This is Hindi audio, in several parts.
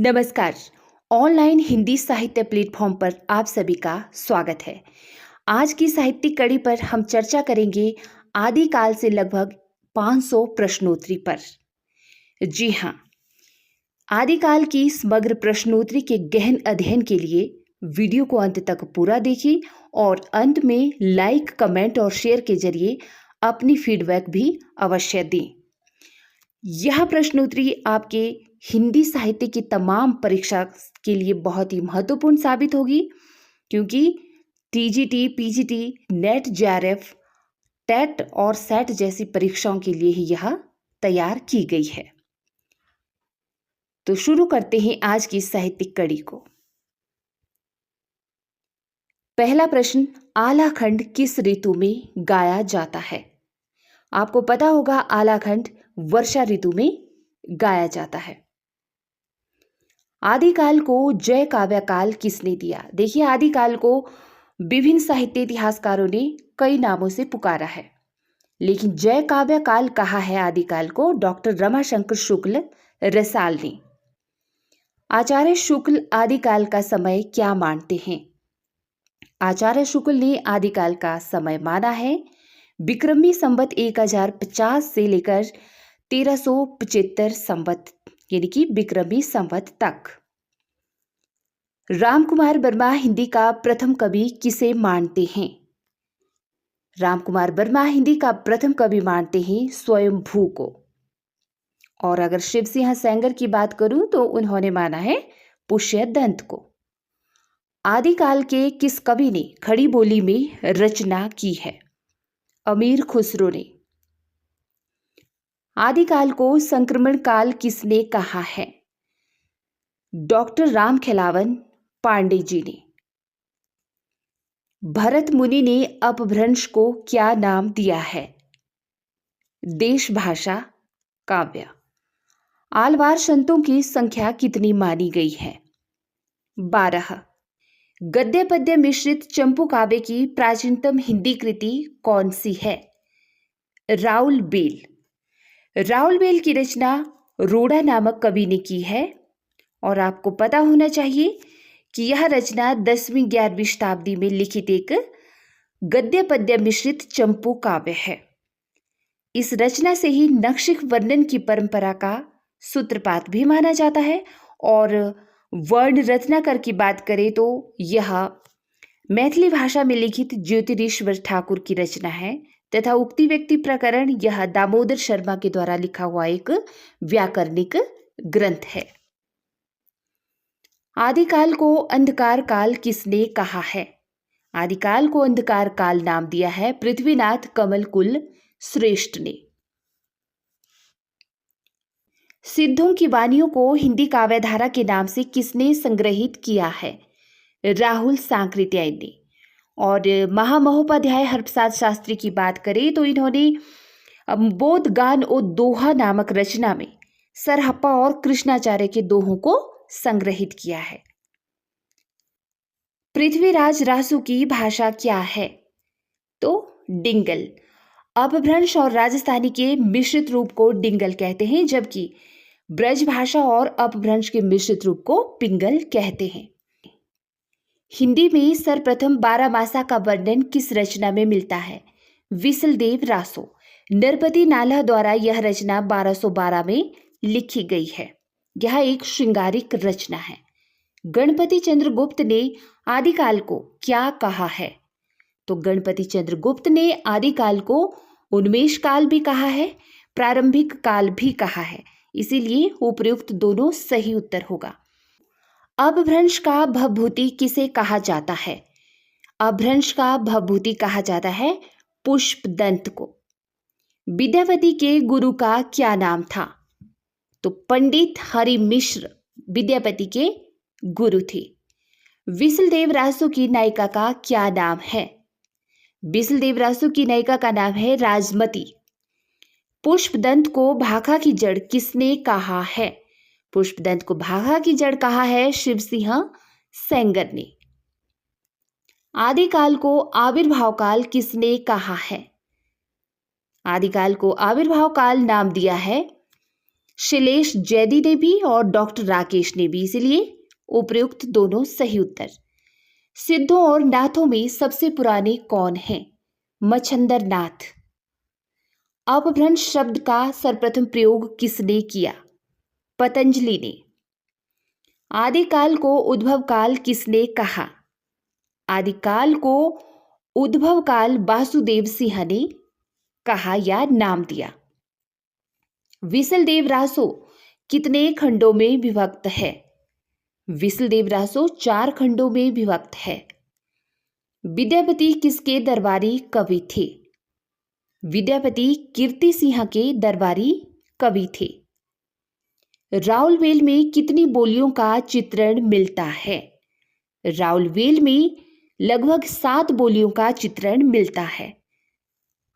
नमस्कार। ऑनलाइन हिंदी साहित्य प्लेटफॉर्म पर आप सभी का स्वागत है। आज की साहित्यिक कड़ी पर हम चर्चा करेंगे आदिकाल से लगभग 500 प्रश्नोत्तरी पर। जी हाँ, आदिकाल की समग्र प्रश्नोत्तरी के गहन अध्ययन के लिए वीडियो को अंत तक पूरा देखिए और अंत में लाइक, कमेंट और शेयर के जरिए अपनी फीडबैक भी अवश्य दें। यह प्रश्नोत्तरी आपके हिंदी साहित्य की तमाम परीक्षा के लिए बहुत ही महत्वपूर्ण साबित होगी, क्योंकि TGT, PGT, NET, JRF, TET और सेट जैसी परीक्षाओं के लिए ही यह तैयार की गई है। तो शुरू करते हैं आज की साहित्यिक कड़ी को। पहला प्रश्न, आलाखंड किस ऋतु में गाया जाता है? आपको पता होगा आलाखंड वर्षा ऋतु में गाया जाता है। आदिकाल को जय काव्य काल किसने दिया? देखिए, आदिकाल को विभिन्न साहित्य इतिहासकारों ने कई नामों से पुकारा है, लेकिन जय काव्य काल कहा है आदिकाल को डॉक्टर रमाशंकर शुक्ल रसाल ने। आचार्य शुक्ल आदिकाल का समय क्या मानते हैं? आचार्य शुक्ल ने आदिकाल का समय माना है विक्रमी संवत 1050 से लेकर 1375 संवत यानी कि विक्रमी संवत तक। रामकुमार वर्मा हिंदी का प्रथम कवि किसे मानते हैं? रामकुमार वर्मा हिंदी का प्रथम कवि मानते हैं स्वयंभू को। और अगर शिव सिंह सेंगर की बात करूं तो उन्होंने माना है पुष्यदंत को। आदिकाल के किस कवि ने खड़ी बोली में रचना की है? अमीर खुसरो ने। आदिकाल को संक्रमण काल किसने कहा है? डॉक्टर रामखेलावन पांडे जी ने। भरत मुनि ने अपभ्रंश को क्या नाम दिया है? देश भाषा काव्य। आलवार संतों की संख्या कितनी मानी गई है? 12। गद्य पद्य मिश्रित चंपू काव्य की प्राचीनतम हिंदी कृति कौन सी है? राउल बेल। राउल बेल की रचना रोड़ा नामक कवि ने की है और आपको पता होना चाहिए कि यह रचना 10वीं 11वीं शताब्दी में लिखित एक गद्य पद्य मिश्रित चंपू काव्य है। इस रचना से ही नक्षिक वर्णन की परंपरा का सूत्रपात भी माना जाता है। और वर्ण रत्नाकर की बात करें तो यह मैथिली भाषा में लिखित ज्योतिरीश्वर ठाकुर की रचना है तथा उक्ति व्यक्ति प्रकरण यह दामोदर शर्मा के द्वारा लिखा हुआ एक व्याकरणिक ग्रंथ है। आदिकाल को अंधकार काल किसने कहा है? आदिकाल को अंधकार काल नाम दिया है पृथ्वीनाथ कमलकुल श्रेष्ठ ने। सिद्धों की वाणियों को हिंदी काव्यधारा के नाम से किसने संग्रहित किया है? राहुल सांकृत्यायन ने। और महामहोपाध्याय हरप्रसाद शास्त्री की बात करें तो इन्होंने बोध गान और दोहा नामक रचना में सरहप्पा और कृष्णाचार्य के दोहों को संग्रहित किया है। पृथ्वीराज रासु की भाषा क्या है? तो डिंगल। अपभ्रंश और राजस्थानी के मिश्रित रूप को डिंगल कहते हैं, जबकि ब्रज भाषा और अपभ्रंश के मिश्रित रूप को पिंगल कहते हैं। हिंदी में सर्वप्रथम 12 मासा का वर्णन किस रचना में मिलता है? विसलदेव रासो। नरपति नाला द्वारा यह रचना 1212 में लिखी गई है। यह एक श्रृंगारिक रचना है। गणपति चंद्रगुप्त ने आदिकाल को क्या कहा है? तो गणपति चंद्रगुप्त ने आदिकाल को उन्मेष काल भी कहा है, प्रारंभिक काल भी कहा है, इसीलिए उपर्युक्त दोनों सही उत्तर होगा। अपभ्रंश का भवभूति किसे कहा जाता है? अपभ्रंश का भवभूति कहा जाता है पुष्पदंत को। विद्यापति के गुरु का क्या नाम था? तो पंडित हरि मिश्र विद्यापति के गुरु थे। विसलदेव रासो की नायिका का क्या नाम है? विसलदेव रासो की नायिका का नाम है राजमती। पुष्पदंत को भाखा की जड़ किसने कहा है? पुष्पदंत को भाखा की जड़ कहा है शिव सिंह सेंगर ने। आदिकाल को आविर्भाव काल किसने कहा है? आदिकाल को आविर्भाव काल नाम दिया है शैलेश जैदी ने भी और डॉक्टर राकेश ने भी, इसलिए उपयुक्त दोनों सही उत्तर। सिद्धों और नाथों में सबसे पुराने कौन हैं? मच्छंदर नाथ। अपभ्रंश शब्द का सर्वप्रथम प्रयोग किसने किया? पतंजलि ने। आदिकाल को उद्भव काल किसने कहा? आदिकाल को उद्भव काल वासुदेव सिंह ने कहा या नाम दिया। विसलदेव रासो कितने खंडों में विभक्त है? विसलदेव रासो 4 खंडों में विभक्त है। विद्यापति किसके दरबारी कवि थे? विद्यापति कीर्ति सिंह के दरबारी कवि थे। राउलवेल में कितनी बोलियों का चित्रण मिलता है? राउलवेल में लगभग 7 बोलियों का चित्रण मिलता है।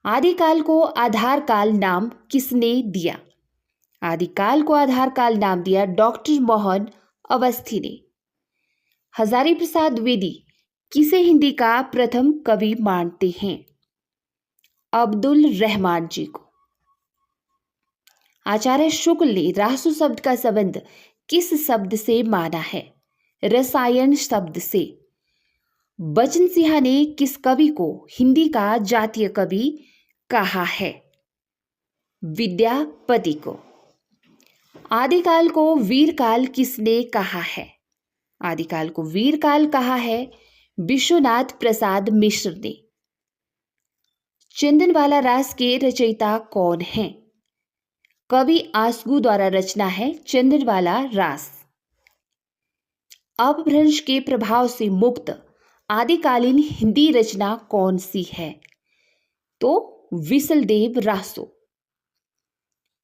आदिकाल को आधार काल नाम किसने दिया? आदिकाल को आधार काल नाम दिया डॉक्टर मोहन अवस्थी ने। हजारी प्रसाद द्विवेदी किसे हिंदी का प्रथम कवि मानते हैं? अब्दुल रहमान जी को। आचार्य शुक्ल ने रासु शब्द का संबंध किस शब्द से माना है? रसायन शब्द से। बचन सिंह ने किस कवि को हिंदी का जातीय कवि कहा है? विद्यापति को। आदिकाल को वीरकाल किसने कहा है? आदिकाल को वीरकाल कहा है विश्वनाथ प्रसाद मिश्र ने। चंदनवाला रास के रचयिता कौन हैं? कवि आसगू द्वारा रचना है चंदनवाला रास। अपभ्रंश के प्रभाव से मुक्त आदिकालीन हिंदी रचना कौन सी है? तो विसलदेव रासो।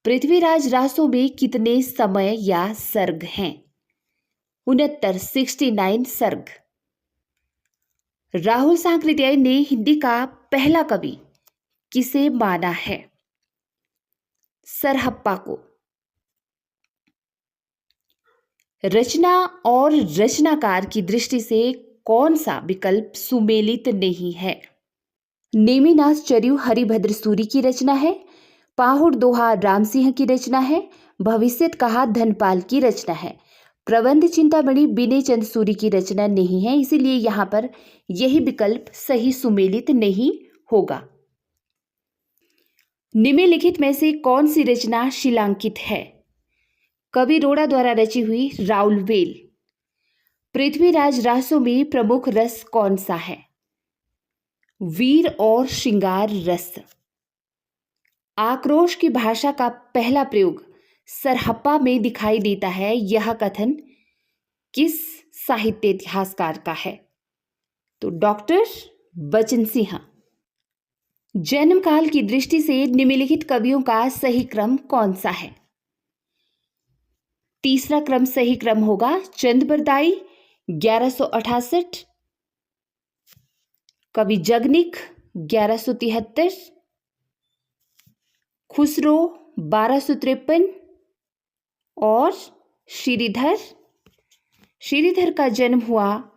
पृथ्वीराज रासो में कितने समय या सर्ग हैं? 69 सर्ग। राहुल सांकृत्यायन ने हिंदी का पहला कवि किसे माना है? सरहप्पा को। रचना और रचनाकार की दृष्टि से कौन सा विकल्प सुमेलित नहीं है? नेमिनाथ चरयू हरिभद्र सूरी की रचना है। पाहुड़ दोहा राम सिंह की रचना है। भविष्यत कहा धनपाल की रचना है। प्रबंध चिंतामणि विनय चंद सूरी की रचना नहीं है, इसीलिए यहां पर यही विकल्प सही सुमेलित नहीं होगा। निम्नलिखित में से कौन सी रचना शिलांकित है? कवि रोड़ा द्वारा रची हुई राउलवेल। पृथ्वीराज रासों में प्रमुख रस कौन सा है? वीर और श्रृंगार रस। आक्रोश की भाषा का पहला प्रयोग सरहप्पा में दिखाई देता है, यह कथन किस साहित्य इतिहासकार का है? तो डॉक्टर बचन सिंह। जन्म काल की दृष्टि से निम्नलिखित कवियों का सही क्रम कौन सा है? तीसरा क्रम सही क्रम होगा। चंद बरदाई 1168, कवि जगनिक 1173, खुसरो 1253 और श्रीधर का जन्म हुआ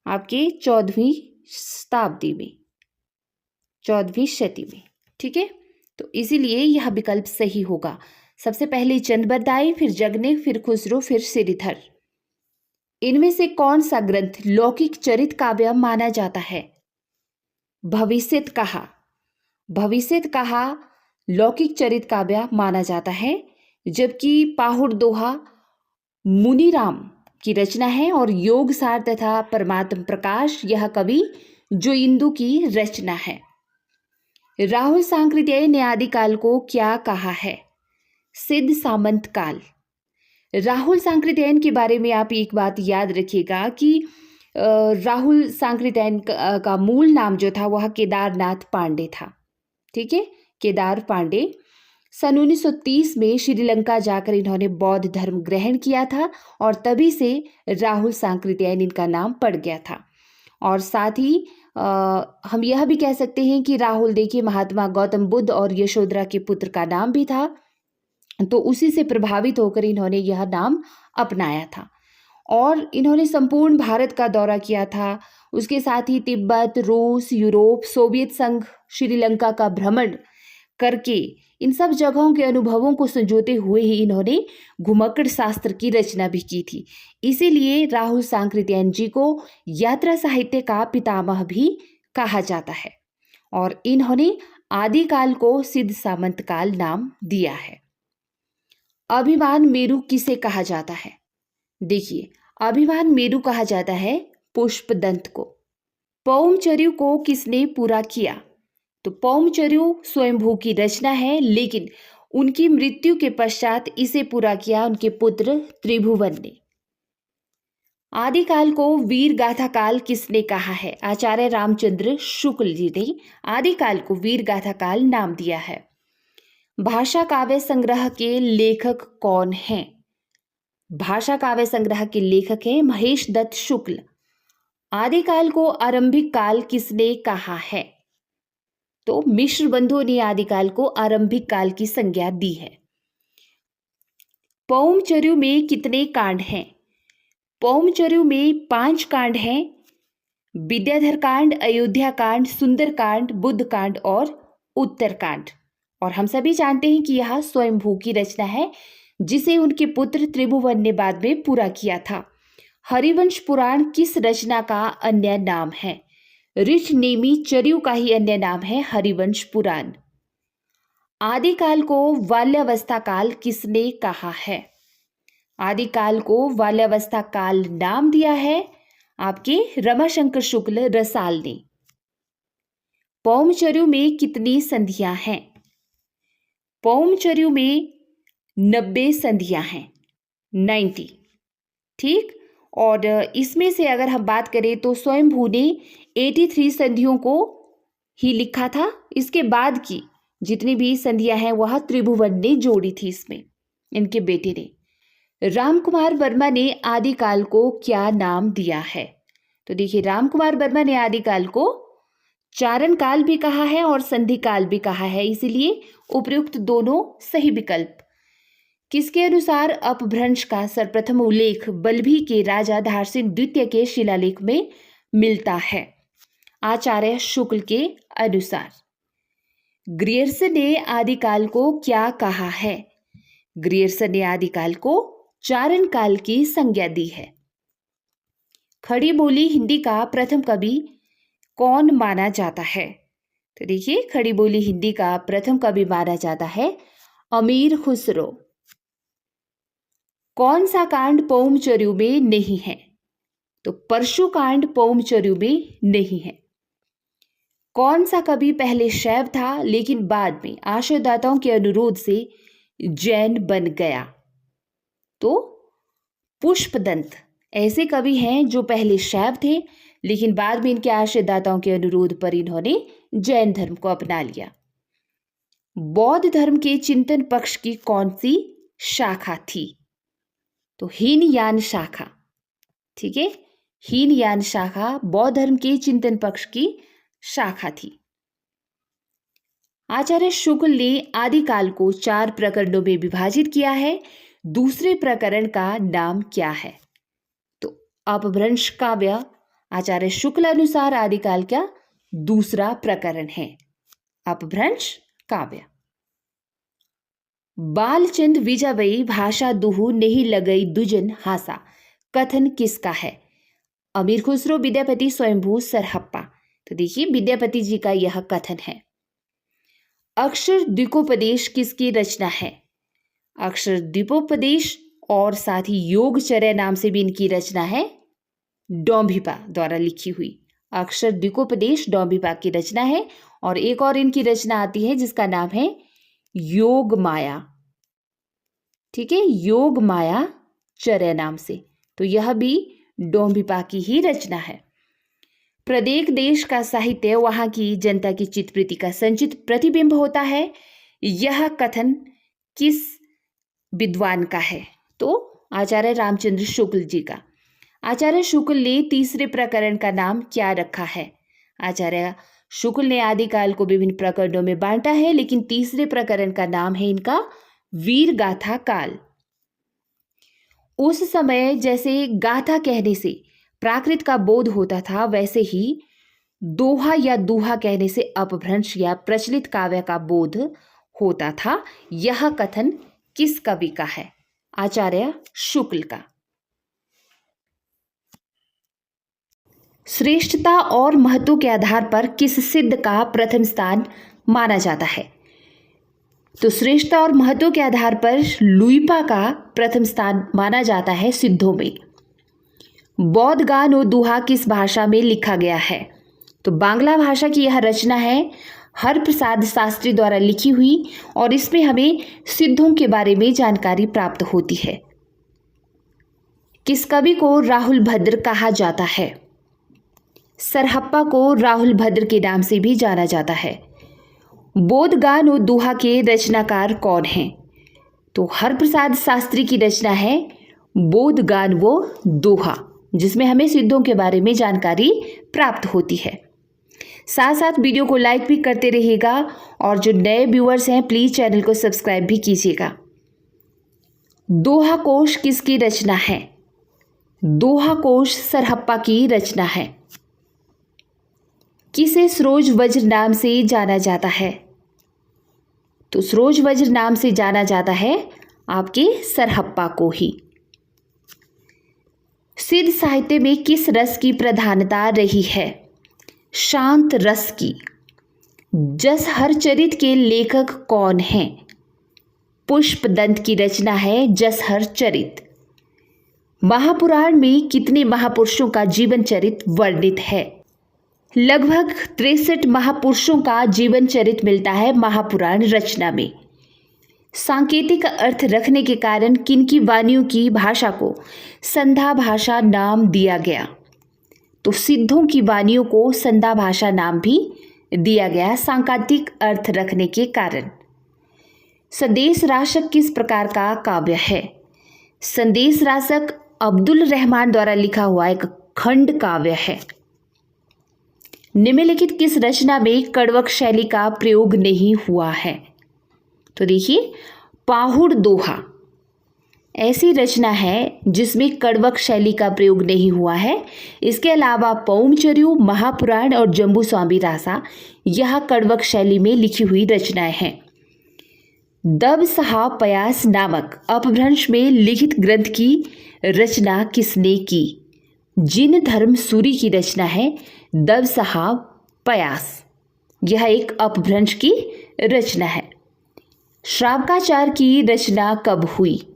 आपके 14वीं शताब्दी में, 14वीं शती में। ठीक है, तो इसीलिए यह विकल्प सही होगा। सबसे पहले चंद बरदाई, फिर जगनिक, फिर खुसरो, फिर श्रीधर। इनमें से कौन सा ग्रंथ लौकिक चरित काव्य माना जाता है? भविष्यत कहा। भविष्यत कहा लौकिक चरित काव्य माना जाता है, जबकि पाहुड़ दोहा मुनिराम की रचना है और योग सार तथा परमात्म प्रकाश यह कवि जो इंदु की रचना है। राहुल सांकृत्यायन ने आदिकाल को क्या कहा है? सिद्ध सामंत काल। राहुल सांकृत्यायन के बारे में आप एक बात याद रखिएगा कि राहुल सांकृत्यायन का मूल नाम जो था वह केदारनाथ पांडे था। ठीक है, केदार पांडे। सन 1930 में श्रीलंका जाकर इन्होंने बौद्ध धर्म ग्रहण किया था और तभी से राहुल सांकृत्यायन इनका नाम पड़ गया था। और साथ ही हम यह भी कह सकते हैं कि राहुल देखिए महात्मा गौतम बुद्ध और यशोधरा के पुत्र का नाम भी था, तो उसी से प्रभावित होकर इन्होंने यह नाम अपनाया था। और इन्होंने संपूर्ण भारत का दौरा किया था। उसके साथ ही तिब्बत, रूस, यूरोप, सोवियत संघ, श्रीलंका का भ्रमण करके इन सब जगहों के अनुभवों को संजोते हुए ही इन्होंने घुमक्कड़ शास्त्र की रचना भी की थी। इसीलिए राहुल सांकृत्यायन जी को यात्रा साहित्य का पितामह भी कहा जाता है और इन्होंने आदिकाल को सिद्ध सामंत काल नाम दिया है। अभिमान मेरु किसे कहा जाता है? देखिए, अभिमान मेरु कहा जाता है पुष्पदंत को। पौमचर्यु को किसने पूरा किया? तो पौमचर्यु स्वयंभू की रचना है, लेकिन उनकी मृत्यु के पश्चात इसे पूरा किया उनके पुत्र त्रिभुवन ने। आदिकाल को वीर गाथा काल किसने कहा है? आचार्य रामचंद्र शुक्ल जी ने आदिकाल को वीर गाथा काल नाम दिया है। भाषा काव्य संग्रह के लेखक कौन हैं? भाषा काव्य संग्रह के लेखक हैं महेश दत्त शुक्ल। आदिकाल को आरंभिक काल किसने कहा है? तो मिश्र बंधुओं ने आदिकाल को आरंभिक काल की संज्ञा दी है। पौमचर्यु में कितने कांड हैं? पौमचर्यु में 5 कांड हैं। विद्याधर कांड, अयोध्या कांड, सुंदर कांड, बुद्ध कांड और उत्तर कांड। और हम सभी जानते हैं कि यह स्वयंभू की रचना है जिसे उनके पुत्र त्रिभुवन ने बाद में पूरा किया था। हरिवंश पुराण किस रचना का अन्य नाम है? ऋष नेमी चर्यु का ही अन्य नाम है हरिवंश पुराण। आदिकाल को बाल्यावस्था काल किसने कहा है? आदिकाल को बाल्यावस्था काल नाम दिया है आपके रमाशंकर शुक्ल रसाल ने। पौमचर्यु में कितनी संधियां हैं? पौमचर्यु में 90 संधियां हैं, 90। ठीक, और इसमें से अगर हम बात करें तो स्वयंभू ने 83 संधियों को ही लिखा था। इसके बाद की जितनी भी संधियां हैं वह त्रिभुवन ने जोड़ी थी इसमें, इनके बेटे ने। रामकुमार वर्मा ने आदिकाल को क्या नाम दिया है? तो देखिए, रामकुमार वर्मा ने आदिकाल को चारण काल भी कहा है और संधि काल भी कहा है, इसीलिए उपयुक्त दोनों सही विकल्प। किसके अनुसार अपभ्रंश का सर्वप्रथम उल्लेख बल्लभी के राजा धारसिंह द्वितीय के शिलालेख में मिलता है? आचार्य शुक्ल के अनुसार। ग्रियर्सन ने आदिकाल को क्या कहा है? ग्रियर्सन ने आदिकाल को चारण काल की संज्ञा दी है। खड़ी बोली हिंदी का प्रथम कवि कौन माना जाता है? तो देखिए, खड़ी बोली हिंदी का प्रथम कवि माना जाता है अमीर खुसरो। कौन सा कांड पौमचर्यु में नहीं है? तो परशु कांड पौमचर्यु में नहीं है। कौन सा कवि पहले शैव था लेकिन बाद में आश्रयदाताओं के अनुरोध से जैन बन गया? तो पुष्पदंत। ऐसे कवि हैं जो पहले शैव थे लेकिन बाद में इनके आश्रयदाताओं के अनुरोध पर इन्होंने जैन धर्म को अपना लिया। बौद्ध धर्म के चिंतन पक्ष की कौन सी शाखा थी? तो हीनयान शाखा। ठीक है, हीनयान शाखा बौद्ध धर्म के चिंतन पक्ष की शाखा थी। आचार्य शुक्ल ने आदिकाल को 4 प्रकरणों में विभाजित किया है। दूसरे प्रकरण का नाम क्या है? तो अपभ्रंश काव्य आचार्य शुक्ल अनुसार आदिकाल का दूसरा प्रकरण है, अपभ्रंश काव्य। बालचंद विजयी भाषा दुहु नहीं लगई दुजन हासा कथन किसका है? अमीर खुसरो, विद्यापति, स्वयंभू, सरहप्पा। तो देखिए, विद्यापति जी का यह कथन है। अक्षर द्विकोपदेश किसकी रचना है? अक्षर द्विकोपदेश और साथ ही योगचर्या नाम से भी इनकी रचना है, डोंभिपा द्वारा लिखी हुई। अक्षर द्विकोपदेश डोंभिपा की रचना है। और एक और इनकी रचना आती है जिसका नाम है योग माया। ठीक है, योग माया चर्या नाम से। तो यह भी डोंभिपा की ही रचना है। प्रत्येक देश का साहित्य वहां की जनता की चित्तवृत्ति का संचित प्रतिबिंब होता है। यह कथन किस विद्वान का है? तो आचार्य रामचंद्र शुक्ल जी का। आचार्य शुक्ल ने तीसरे प्रकरण का नाम क्या रखा है? आचार्य शुक्ल ने आदिकाल को विभिन्न प्रकरणों में बांटा है, लेकिन तीसरे प्रकरण का नाम है इनका वीर गाथा काल। उस समय जैसे गाथा कहने से प्राकृत का बोध होता था, वैसे ही दोहा या दूहा कहने से अपभ्रंश या प्रचलित काव्य का बोध होता था। यह कथन किस कवि का है? आचार्य शुक्ल का। श्रेष्ठता और महत्व के आधार पर किस सिद्ध का प्रथम स्थान माना जाता है? तो श्रेष्ठता और महत्व के आधार पर लुइपा का प्रथम स्थान माना जाता है सिद्धों में। बौद्ध गान और दोहा किस भाषा में लिखा गया है? तो बांग्ला भाषा की यह रचना है, हरप्रसाद शास्त्री द्वारा लिखी हुई, और इसमें हमें सिद्धों के बारे में जानकारी प्राप्त होती है। किस कवि को राहुल भद्र कहा जाता है? सरहप्पा को राहुल भद्र के नाम से भी जाना जाता है। बौद्ध गान और दोहा के रचनाकार कौन हैं? तो हरप्रसाद शास्त्री की रचना है बौद्ध गान व दोहा, जिसमें हमें सिद्धों के बारे में जानकारी प्राप्त होती है। साथ साथ वीडियो को लाइक भी करते रहिएगा, और जो नए व्यूअर्स हैं प्लीज चैनल को सब्सक्राइब भी कीजिएगा। दोहा कोश किसकी रचना है? दोहा कोश सरहप्पा की रचना है। किसे सरोज वज्र नाम से जाना जाता है? तो सरोज वज्र नाम से जाना जाता है आपके सरहप्पा को ही। सिद्ध साहित्य में किस रस की प्रधानता रही है? शांत रस की। जसहरचरित के लेखक कौन हैं? पुष्पदंत की रचना है जसहरचरित। महापुराण में कितने महापुरुषों का जीवन चरित वर्णित है? लगभग 63 महापुरुषों का जीवन चरित मिलता है महापुराण रचना में। सांकेतिक अर्थ रखने के कारण किनकी वाणियों की भाषा को संधा भाषा नाम दिया गया? तो सिद्धों की वाणियों को संधा भाषा नाम भी दिया गया सांकेतिक अर्थ रखने के कारण। संदेश राशक किस प्रकार का काव्य है? संदेश राशक अब्दुल रहमान द्वारा लिखा हुआ एक खंड काव्य है। निम्नलिखित किस रचना में कड़वक शैली का प्रयोग नहीं हुआ है? तो देखिए, पाहुड़ दोहा ऐसी रचना है जिसमें कड़वक शैली का प्रयोग नहीं हुआ है। इसके अलावा पौमचर्यु, महापुराण और जम्बू स्वामी रासा यह कड़वक शैली में लिखी हुई रचनाएं हैं। दब सहा पयास नामक अपभ्रंश में लिखित ग्रंथ की रचना किसने की? जिन धर्म सूरी की रचना है दब सहा पयास। यह एक अपभ्रंश की रचना है। श्रावकाचार की रचना कब हुई?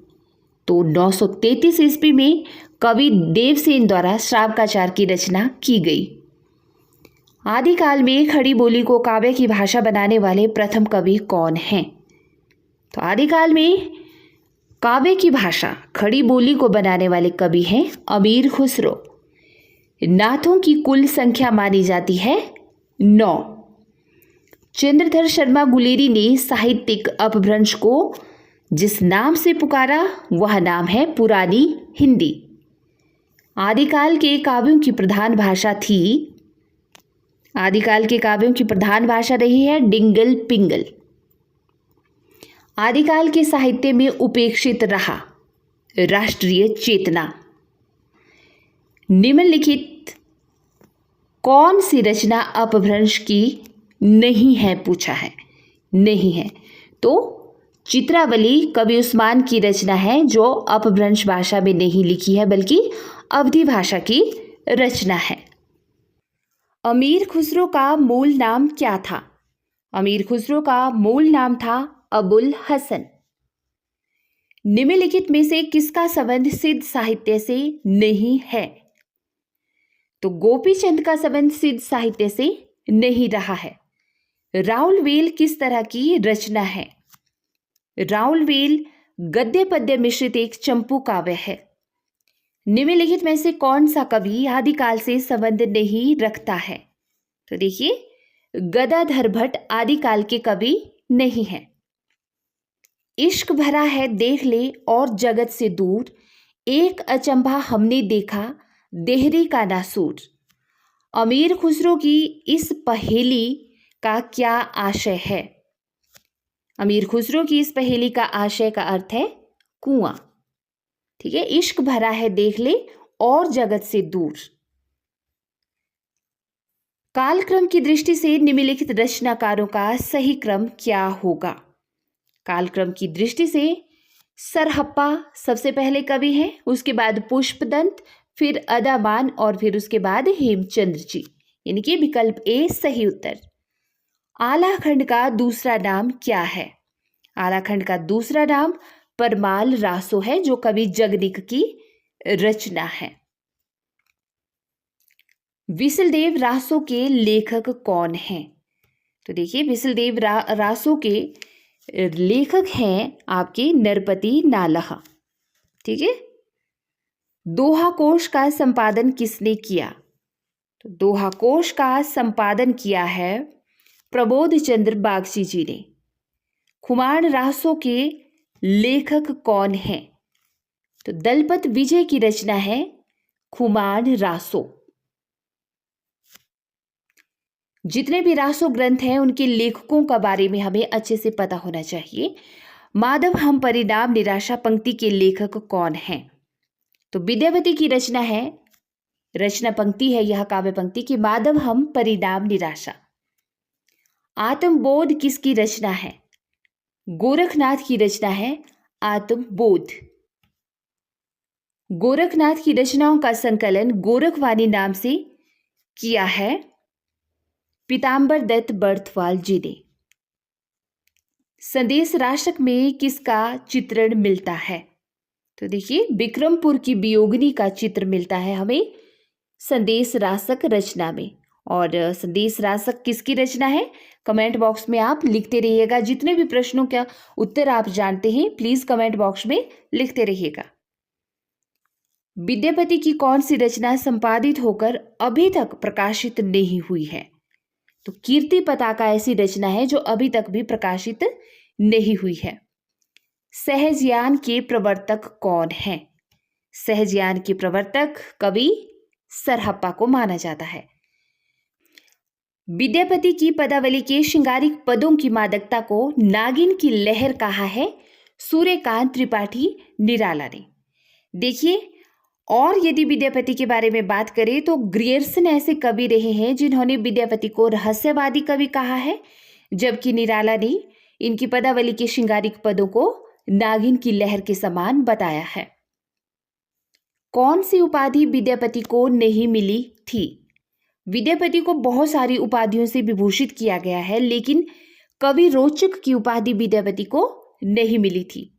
तो 933 ईस्वी में कवि देवसेन द्वारा श्रावकाचार की रचना की गई। आदिकाल में खड़ी बोली को काव्य की भाषा बनाने वाले प्रथम कवि कौन हैं? तो आदिकाल में काव्य की भाषा खड़ी बोली को बनाने वाले कवि हैं अमीर खुसरो। नाथों की कुल संख्या मानी जाती है 9। चंद्रधर शर्मा गुलेरी ने साहित्यिक अपभ्रंश को जिस नाम से पुकारा वह नाम है पुरानी हिंदी। आदिकाल के काव्यों की प्रधान भाषा थी, आदिकाल के काव्यों की प्रधान भाषा रही है डिंगल पिंगल। आदिकाल के साहित्य में उपेक्षित रहा राष्ट्रीय चेतना। निम्नलिखित कौन सी रचना अपभ्रंश की नहीं है? पूछा है, नहीं है। तो चित्रावली कवि उस्मान की रचना है जो अपभ्रंश भाषा में नहीं लिखी है बल्कि अवधी भाषा की रचना है। अमीर खुसरो का मूल नाम क्या था? अमीर खुसरो का मूल नाम था अबुल हसन। निम्नलिखित में से किसका संबंध सिद्ध साहित्य से नहीं है? तो गोपीचंद का संबंध सिद्ध साहित्य से नहीं रहा है। राउलवेल किस तरह की रचना है? राउलवेल गद्य पद्य मिश्रित एक चंपू काव्य है। निम्नलिखित में से कौन सा कवि आदिकाल से संबंध नहीं रखता है? तो देखिए, गदाधर भट्ट आदिकाल के कवि नहीं है। इश्क भरा है देख ले और जगत से दूर, एक अचंभा हमने देखा देहरी का नासूर। अमीर खुसरो की इस पहेली का क्या आशय है? अमीर खुसरो की इस पहेली का आशय का अर्थ है कुआं। ठीक है, इश्क भरा है देख ले और जगत से दूर। कालक्रम की दृष्टि से निम्नलिखित रचनाकारों का सही क्रम क्या होगा? कालक्रम की दृष्टि से सरहप्पा सबसे पहले कवि हैं, उसके बाद पुष्पदंत, फिर अदामान और फिर उसके बाद हेमचंद्र जी, यानी कि विकल्प ए सही उत्तर। आलाखंड का दूसरा नाम क्या है? आलाखंड का दूसरा नाम परमाल रासो है, जो कवि जगनिक की रचना है। विसलदेव रासो के लेखक कौन हैं? तो देखिए, विसलदेव रासो के लेखक हैं आपके नरपति नालह। ठीक है। दोहा कोश का संपादन किसने किया? तो दोहा कोश का संपादन किया है प्रबोध चंद्र बागची जी ने। खुमाण रासो के लेखक कौन हैं? तो दलपत विजय की रचना है खुमाण रासो। जितने भी रासो ग्रंथ हैं उनके लेखकों का बारे में हमें अच्छे से पता होना चाहिए। माधव हम परिणाम निराशा पंक्ति के लेखक कौन हैं? तो विद्यापति की रचना है, रचना पंक्ति है यह काव्य पंक्ति कि माधव हम परिणाम निराशा। आत्मबोध किसकी रचना है? गोरखनाथ की रचना है आत्मबोध। गोरखनाथ की रचनाओं का संकलन गोरखवाणी नाम से किया है पीताम्बर दत्त बर्थवाल जी ने। संदेश राशक में किसका चित्रण मिलता है? तो देखिए, विक्रमपुर की वियोगिनी का चित्र मिलता है हमें संदेश राशक रचना में। और संदेश राशक किसकी रचना है? कमेंट बॉक्स में आप लिखते रहिएगा। जितने भी प्रश्नों का उत्तर आप जानते हैं प्लीज कमेंट बॉक्स में लिखते रहिएगा। विद्यापति की कौन सी रचना संपादित होकर अभी तक प्रकाशित नहीं हुई है? तो कीर्ति पताका ऐसी रचना है जो अभी तक भी प्रकाशित नहीं हुई है। सहजयान के प्रवर्तक कौन है? सहजयान के प्रवर्तक कवि सरहप्पा को माना जाता है। विद्यापति की पदावली के श्रृंगारिक पदों की मादकता को नागिन की लहर कहा है सूर्यकांत त्रिपाठी निराला ने। देखिए, और यदि विद्यापति के बारे में बात करें तो ग्रियर्सन ऐसे कवि रहे हैं जिन्होंने विद्यापति को रहस्यवादी कवि कहा है, जबकि निराला ने इनकी पदावली के श्रृंगारिक पदों को नागिन की लहर के समान बताया है। कौन सी उपाधि विद्यापति को नहीं मिली थी? विद्यापति को बहुत सारी उपाधियों से विभूषित किया गया है, लेकिन कवि रोचक की उपाधि विद्यापति को नहीं मिली थी।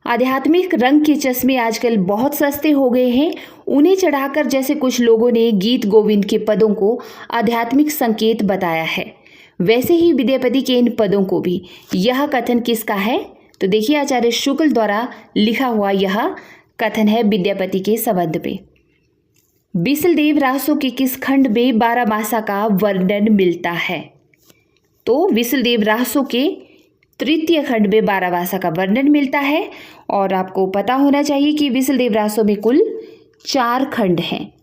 आध्यात्मिक रंग के चश्मे आजकल बहुत सस्ते हो गए हैं, उन्हें चढ़ाकर जैसे कुछ लोगों ने गीत गोविंद के पदों को आध्यात्मिक संकेत बताया है, वैसे ही विद्यापति के इन पदों को भी। यह कथन किसका है? तो देखिए, आचार्य शुक्ल द्वारा लिखा हुआ यह कथन है विद्यापति के संबंध में। बिसलदेव रासो के किस खंड में बारहमासा का वर्णन मिलता है? तो बिसलदेव रासो के तृतीय खंड में बारहमासा का वर्णन मिलता है। और आपको पता होना चाहिए कि बिसलदेव रासो में कुल 4 खंड हैं।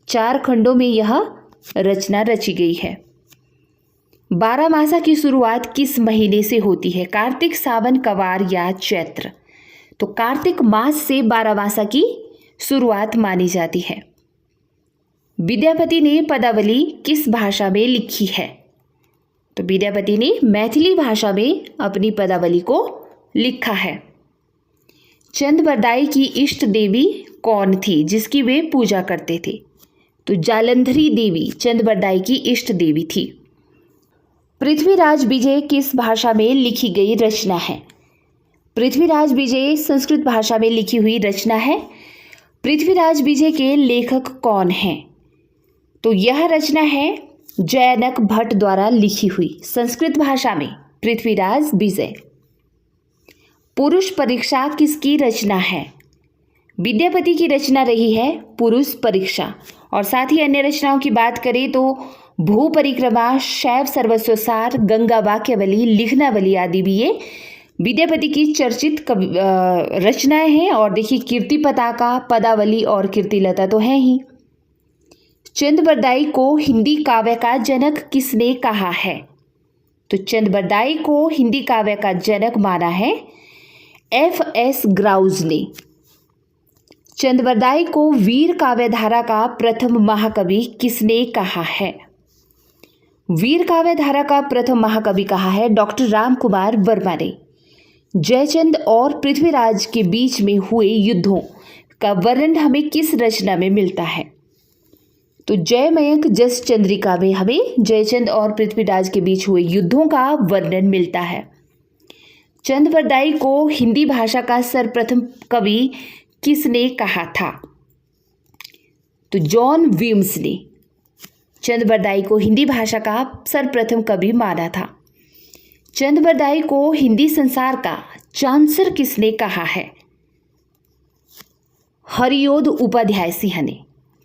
4 खंडों में यह रचना रची गई है। बारहमासा की शुरुआत किस महीने से होती है? कार्तिक, सावन, कवार या चैत्र? तो कार्तिक मास से बारहमासा की शुरुआत मानी जाती है। विद्यापति ने पदावली किस भाषा में लिखी है? तो विद्यापति ने मैथिली भाषा में अपनी पदावली को लिखा है। चंद-बरदाई की इष्ट देवी कौन थी जिसकी वे पूजा करते थे? तो जालंधरी देवी चंद-बरदाई की इष्ट देवी थी। पृथ्वीराज विजय किस भाषा में लिखी गई रचना है? पृथ्वीराज विजय संस्कृत भाषा में लिखी हुई रचना है। पृथ्वीराज विजय के लेखक कौन हैं? तो यह रचना है जयानक भट्ट द्वारा लिखी हुई संस्कृत भाषा में पृथ्वीराज विजय। पुरुष परीक्षा किसकी रचना है? विद्यापति की रचना रही है पुरुष परीक्षा। और साथ ही अन्य रचनाओं की बात करें तो भू परिक्रमा, शैव सर्वस्वसार, गंगा वाक्यावली, लिखनावली आदि भी ये विद्यापति की चर्चित रचनाएं हैं। और देखिए, कीर्ति पताका, पदावली और कीर्तिलता तो हैं ही। चंद-बरदाई को हिंदी काव्य का जनक किसने कहा है? तो चंद-बरदाई को हिंदी काव्य का जनक माना है F.S. ग्राउज ने। चंद-बरदाई को वीर काव्यधारा का प्रथम महाकवि किसने कहा है? वीर काव्य धारा का प्रथम महाकवि कहा है डॉक्टर राम कुमार वर्मा ने। जयचंद और पृथ्वीराज के बीच में हुए युद्धों का वर्णन हमें किस रचना में मिलता है? तो जयमयंक जस चंद्रिका में हमें जयचंद और पृथ्वीराज के बीच हुए युद्धों का वर्णन मिलता है। चंद्रबरदाई को हिंदी भाषा का सर्वप्रथम कवि किसने कहा था? तो जॉन वीम्स ने चंद्रबरदाई को हिंदी भाषा का सर्वप्रथम कवि माना था। चंद्रबरदाई को हिंदी संसार का चांसर किसने कहा है? हरियोध उपाध्याय सिंह ने।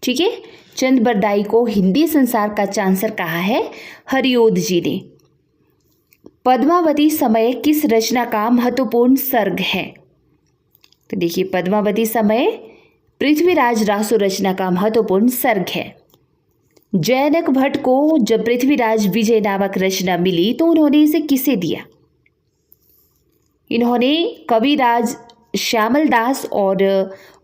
ठीक है, चंद्रबरदाई को हिंदी संसार का चांसर कहा है हरियोध जी ने। पद्मावती समय किस रचना का महत्वपूर्ण सर्ग है? तो देखिए, पद्मावती समय पृथ्वीराज रासो रचना का महत्वपूर्ण सर्ग है। जयनक भट्ट को जब पृथ्वीराज विजय नामक रचना मिली तो उन्होंने इसे किसे दिया? इन्होंने कविराज श्यामल दास और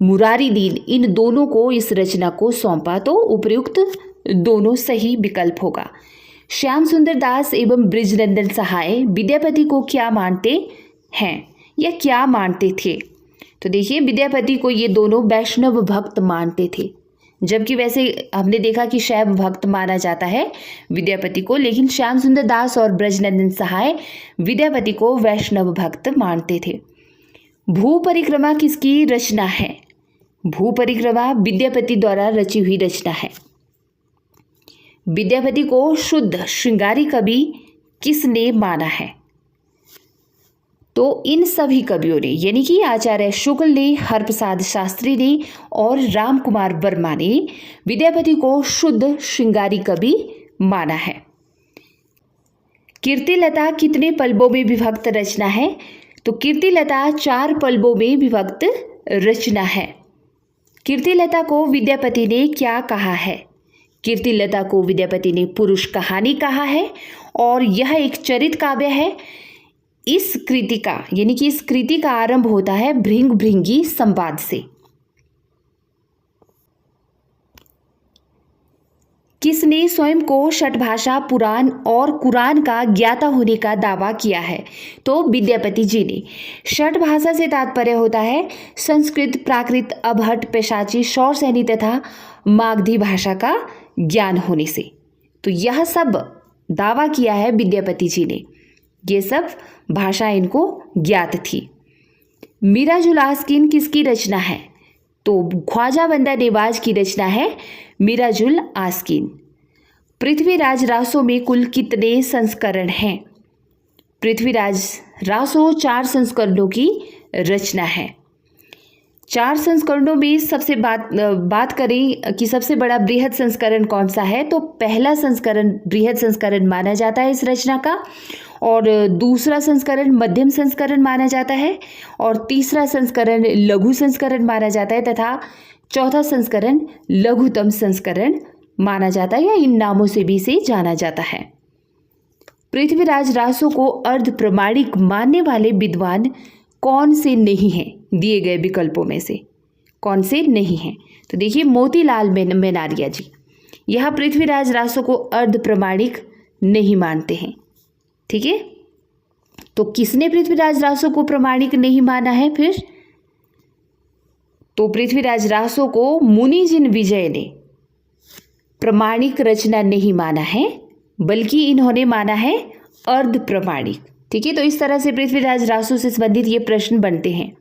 मुरारी दीन इन दोनों को इस रचना को सौंपा। तो उपयुक्त दोनों सही विकल्प होगा। श्याम सुंदर दास एवं बृजनंदन सहाय विद्यापति को क्या मानते हैं या क्या मानते थे? तो देखिए, विद्यापति को ये दोनों वैष्णव भक्त मानते थे, जबकि वैसे हमने देखा कि शैव भक्त माना जाता है विद्यापति को, लेकिन श्याम सुंदर दास और ब्रजनंदन सहाय विद्यापति को वैष्णव भक्त मानते थे। भू परिक्रमा किसकी रचना है? भू परिक्रमा विद्यापति द्वारा रची हुई रचना है। विद्यापति को शुद्ध श्रृंगारी कवि किसने माना है? तो इन सभी कवियों ने, यानी कि आचार्य शुक्ल ने, हरप्रसाद शास्त्री ने और राम कुमार वर्मा ने विद्यापति को शुद्ध श्रृंगारी कवि माना है। कीर्तिलता कितने पल्लवों में विभक्त रचना है? तो कीर्तिलता 4 पल्लवों में विभक्त रचना है। कीर्तिलता को विद्यापति ने क्या कहा है? कीर्तिलता को विद्यापति ने पुरुष कहानी कहा है और यह एक चरित काव्य है। इस कृति का, यानी कि इस कृति का आरंभ होता है भृंग भृंगी संवाद से। किसने स्वयं को षटभाषा पुराण और कुरान का ज्ञाता होने का दावा किया है? तो विद्यापति जी ने। षटभाषा से तात्पर्य होता है संस्कृत, प्राकृत, अबहट, पैशाची, शौरसैनी तथा मागधी भाषा का ज्ञान होने से। तो यह सब दावा किया है विद्यापति जी ने, ये सब भाषा इनको ज्ञात थी। मिराजुल आस्किन किसकी रचना है? तो ख्वाजा बंदा नेवाज की रचना है मिराजुल आस्किन। पृथ्वीराज रासो में कुल कितने संस्करण हैं? पृथ्वीराज रासो 4 संस्करणों की रचना है। 4 संस्करणों में सबसे बात करें कि सबसे बड़ा बृहद संस्करण कौन सा है, तो पहला संस्करण बृहद संस्करण माना जाता है इस रचना का, और दूसरा संस्करण मध्यम संस्करण माना जाता है, और तीसरा संस्करण लघु संस्करण माना जाता है, तथा चौथा संस्करण लघुतम संस्करण माना जाता है, या इन नामों से भी इसे जाना जाता है। पृथ्वीराज रासो को अर्ध प्रमाणिक मानने वाले विद्वान कौन से नहीं हैं? दिए गए विकल्पों में से कौन से नहीं हैं? तो देखिए, मोतीलाल मेनारिया जी यह पृथ्वीराज रासो को अर्ध प्रमाणिक नहीं मानते हैं। ठीक है, तो किसने पृथ्वीराज रासो को प्रमाणिक नहीं माना है फिर? तो पृथ्वीराज रासो को मुनिजिन विजय ने प्रमाणिक रचना नहीं माना है, बल्कि इन्होंने माना है अर्ध प्रमाणिक। ठीक है, तो इस तरह से पृथ्वीराज रासो से संबंधित ये प्रश्न बनते हैं।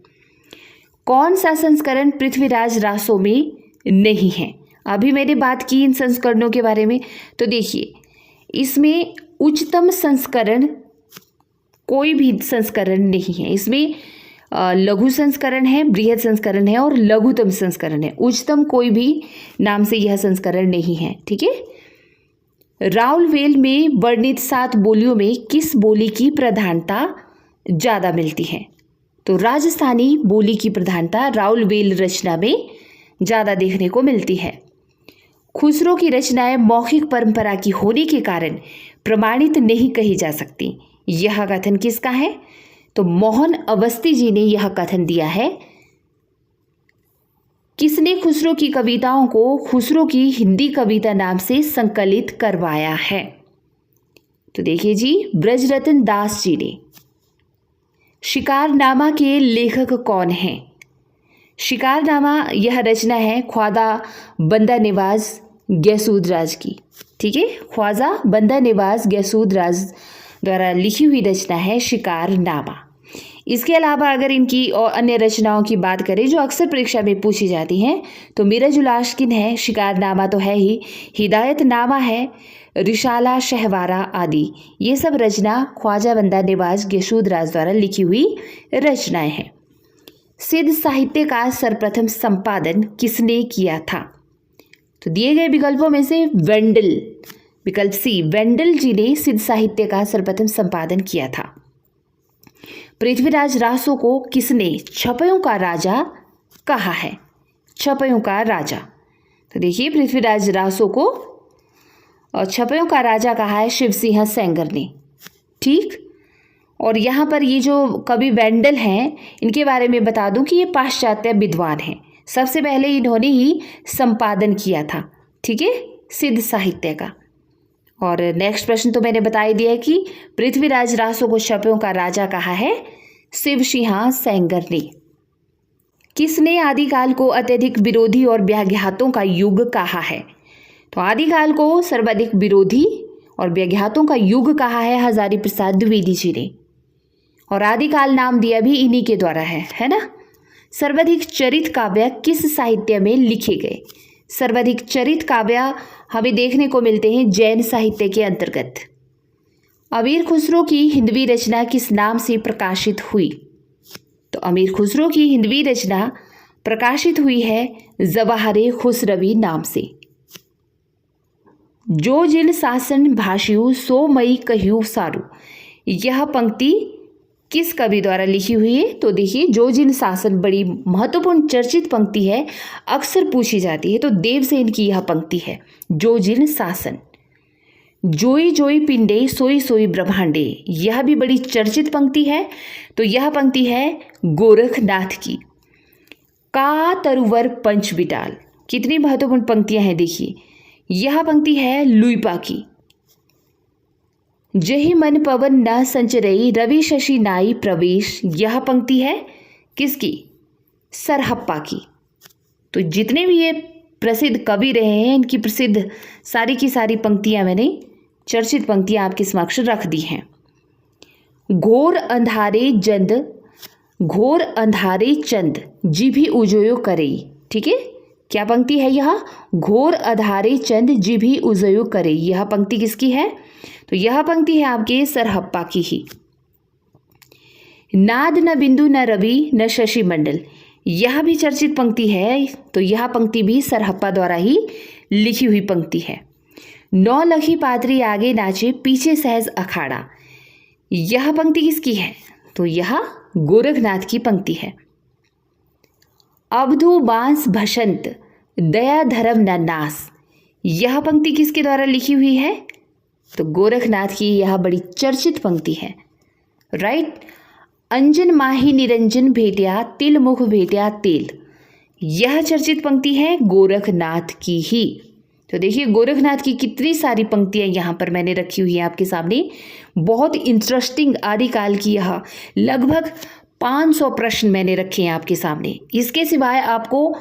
कौन सा संस्करण पृथ्वीराज रासो में नहीं है? अभी मैंने बात की इन संस्करणों के बारे में, तो देखिए इसमें उच्चतम संस्करण कोई भी संस्करण नहीं है। इसमें लघु संस्करण है, बृहद संस्करण है और लघुतम संस्करण है। उच्चतम कोई भी नाम से यह संस्करण नहीं है। ठीक है, राउलवेल में वर्णित 7 बोलियों में किस बोली की प्रधानता ज़्यादा मिलती है? तो राजस्थानी बोली की प्रधानता राउलवेल रचना में ज़्यादा देखने को मिलती है। खुसरो की रचनाएं मौखिक परंपरा की होने के कारण प्रमाणित नहीं कही जा सकती, यह कथन किसका है? तो मोहन अवस्थी जी ने यह कथन दिया है। किसने खुसरो की कविताओं को खुसरो की हिंदी कविता नाम से संकलित करवाया है? तो देखिए जी, ब्रजरतन दास जी ने। शिकारनामा के लेखक कौन हैं? शिकारनामा यह रचना है ख्वाजा बंदा निवाज गैसूद राज की। ठीक है, ख्वाजा बंदा निवाज गैसूद राज द्वारा लिखी हुई रचना है शिकारनामा। इसके अलावा अगर इनकी और अन्य रचनाओं की बात करें जो अक्सर परीक्षा में पूछी जाती हैं, तो मिराजुल आशिकीन है, शिकारनामा तो है ही, हिदायतनामा है, रिसाला शहवारा आदि। ये सब रचना ख्वाजा बंदा निवाज गैसूद राज द्वारा लिखी हुई रचनाएं हैं। सिद्ध साहित्य का सर्वप्रथम संपादन किसने किया था? तो दिए गए विकल्पों में से वेंडल, विकल्प सी, वेंडल जी ने सिद्ध साहित्य का सर्वप्रथम संपादन किया था। पृथ्वीराज रासो को किसने छपयों का राजा कहा है? छपयों का राजा, तो देखिए पृथ्वीराज रासो को और छपयों का राजा कहा है शिव सिंह सेंगर ने। ठीक, और यहाँ पर ये जो कवि वेंडल हैं, इनके बारे में बता दूं कि ये पाश्चात्य विद्वान हैं। सबसे पहले इन्होंने ही संपादन किया था, ठीक है, सिद्ध साहित्य का। और नेक्स्ट प्रश्न तो मैंने बता ही दिया है कि पृथ्वीराज रासो को छपयों का राजा कहा है शिव सिंह सेंगर ने। किसने आदिकाल को अत्यधिक विरोधी और व्याघातों का युग कहा है? तो आदिकाल को सर्वाधिक विरोधी और व्याघातों का युग कहा है हजारी प्रसाद द्विवेदी जी ने। और आदिकाल नाम दिया भी इन्हीं के द्वारा है ना। सर्वाधिक चरित काव्य किस साहित्य में लिखे गए? सर्वाधिक चरित काव्य हमें देखने को मिलते हैं जैन साहित्य के अंतर्गत। अमीर खुसरो की हिंदवी रचना किस नाम से प्रकाशित हुई? तो अमीर खुसरो की हिंदवी रचना प्रकाशित हुई है जवाहरे खुसरवी नाम से। जो जिन शासन भाषियु सो मई कहियु सारू, यह पंक्ति किस कवि द्वारा लिखी हुई है? तो देखिए, जो जिन शासन बड़ी महत्वपूर्ण चर्चित पंक्ति है, अक्सर पूछी जाती है। तो देवसेन की यह पंक्ति है, जो जिन शासन। जोई जोई पिंडे सोई सोई ब्रह्मांडे, यह भी बड़ी चर्चित पंक्ति है। तो यह पंक्ति है गोरखनाथ की। का तरुवर पंच बिटाल, कितनी महत्वपूर्ण पंक्तियां हैं देखिए। यह पंक्ति है लुइपा की। जहि मन पवन न संचरई रवि शशि नाई प्रवेश, यह पंक्ति है किसकी? सरहप्पा की। तो जितने भी ये प्रसिद्ध कवि रहे हैं, इनकी प्रसिद्ध सारी की सारी पंक्तियां मैंने चर्चित पंक्तियां आपके समक्ष रख दी हैं। घोर अंधारे चंद जिभी उजयो करई, ठीक है, क्या पंक्ति है यह? घोर अंधारे चंद जिभी उजयो करई, यह पंक्ति किसकी है? तो यह पंक्ति है आपके सरहप्पा की ही। नाद न बिंदु न रवि न शशि मंडल, यह भी चर्चित पंक्ति है। तो यह पंक्ति भी सरहप्पा द्वारा ही लिखी हुई पंक्ति है। नौ लखी पात्री आगे नाचे पीछे सहज अखाड़ा, यह पंक्ति किसकी है? तो यह गोरखनाथ की पंक्ति है। अवधू बांस भसंत दया धर्म न नास, यह पंक्ति किसके द्वारा लिखी हुई है? तो गोरखनाथ की यह बड़ी चर्चित पंक्ति है, राइट। अंजन माही निरंजन भेटिया तिल मुख भेटिया तेल, यह चर्चित पंक्ति है गोरखनाथ की ही। तो देखिए गोरखनाथ की कितनी सारी पंक्तियां यहाँ पर मैंने रखी हुई हैं आपके सामने। बहुत इंटरेस्टिंग आदिकाल की यह लगभग 500 प्रश्न मैंने रखे हैं आपके सामने। इसके सिवाय आपको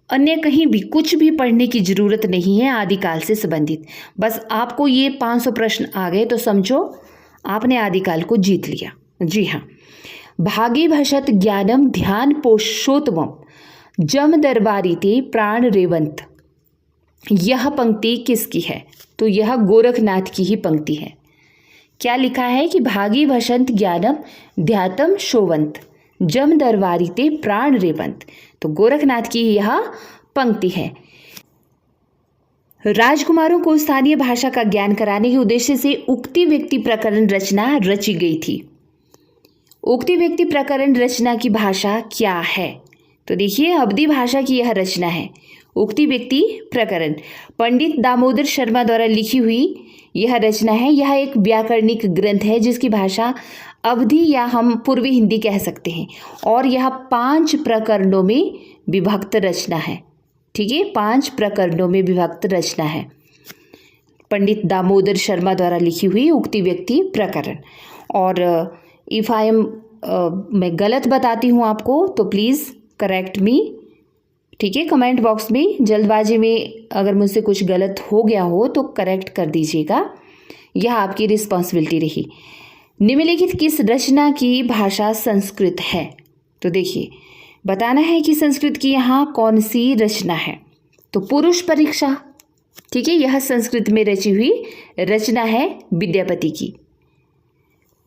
अन्य कहीं भी कुछ भी पढ़ने की ज़रूरत नहीं है आदिकाल से संबंधित। बस आपको ये 500 प्रश्न आ गए तो समझो आपने आदिकाल को जीत लिया। जी हाँ। भागी भषत ज्ञानम ध्यान पोषोत्तमम जम दरबारी ते प्राण रेवंत, यह पंक्ति किसकी है? तो यह गोरखनाथ की ही पंक्ति है। क्या लिखा है कि भागी भषंत ज्ञानम ध्यातम शोवंत जम दरबारी ते प्राण रेवंत, तो गोरखनाथ की यह पंक्ति है। राजकुमारों को स्थानीय भाषा का ज्ञान कराने के उद्देश्य से उक्ति व्यक्ति प्रकरण रचना रची गई थी। उक्ति व्यक्ति प्रकरण रचना की भाषा क्या है? तो देखिए अवधी भाषा की यह रचना है उक्ति व्यक्ति प्रकरण। पंडित दामोदर शर्मा द्वारा लिखी हुई यह रचना है। यह एक व्याकरणिक ग्रंथ है जिसकी भाषा अवधी या हम पूर्वी हिंदी कह सकते हैं, और यह 5 प्रकरणों में विभक्त रचना है। ठीक है, 5 प्रकरणों में विभक्त रचना है। पंडित दामोदर शर्मा द्वारा लिखी हुई उक्ति व्यक्ति प्रकरण। और इफ़ आई एम मैं गलत बताती हूँ आपको तो प्लीज़ करेक्ट मी, ठीक है। कमेंट बॉक्स में जल्दबाजी में अगर मुझसे कुछ गलत हो गया हो तो करेक्ट कर दीजिएगा, यह आपकी रिस्पॉन्सिबिलिटी रही। निम्नलिखित किस रचना की भाषा संस्कृत है? तो देखिए बताना है कि संस्कृत की यहाँ कौन सी रचना है। तो पुरुष परीक्षा, ठीक है, यह संस्कृत में रची हुई रचना है विद्यापति की।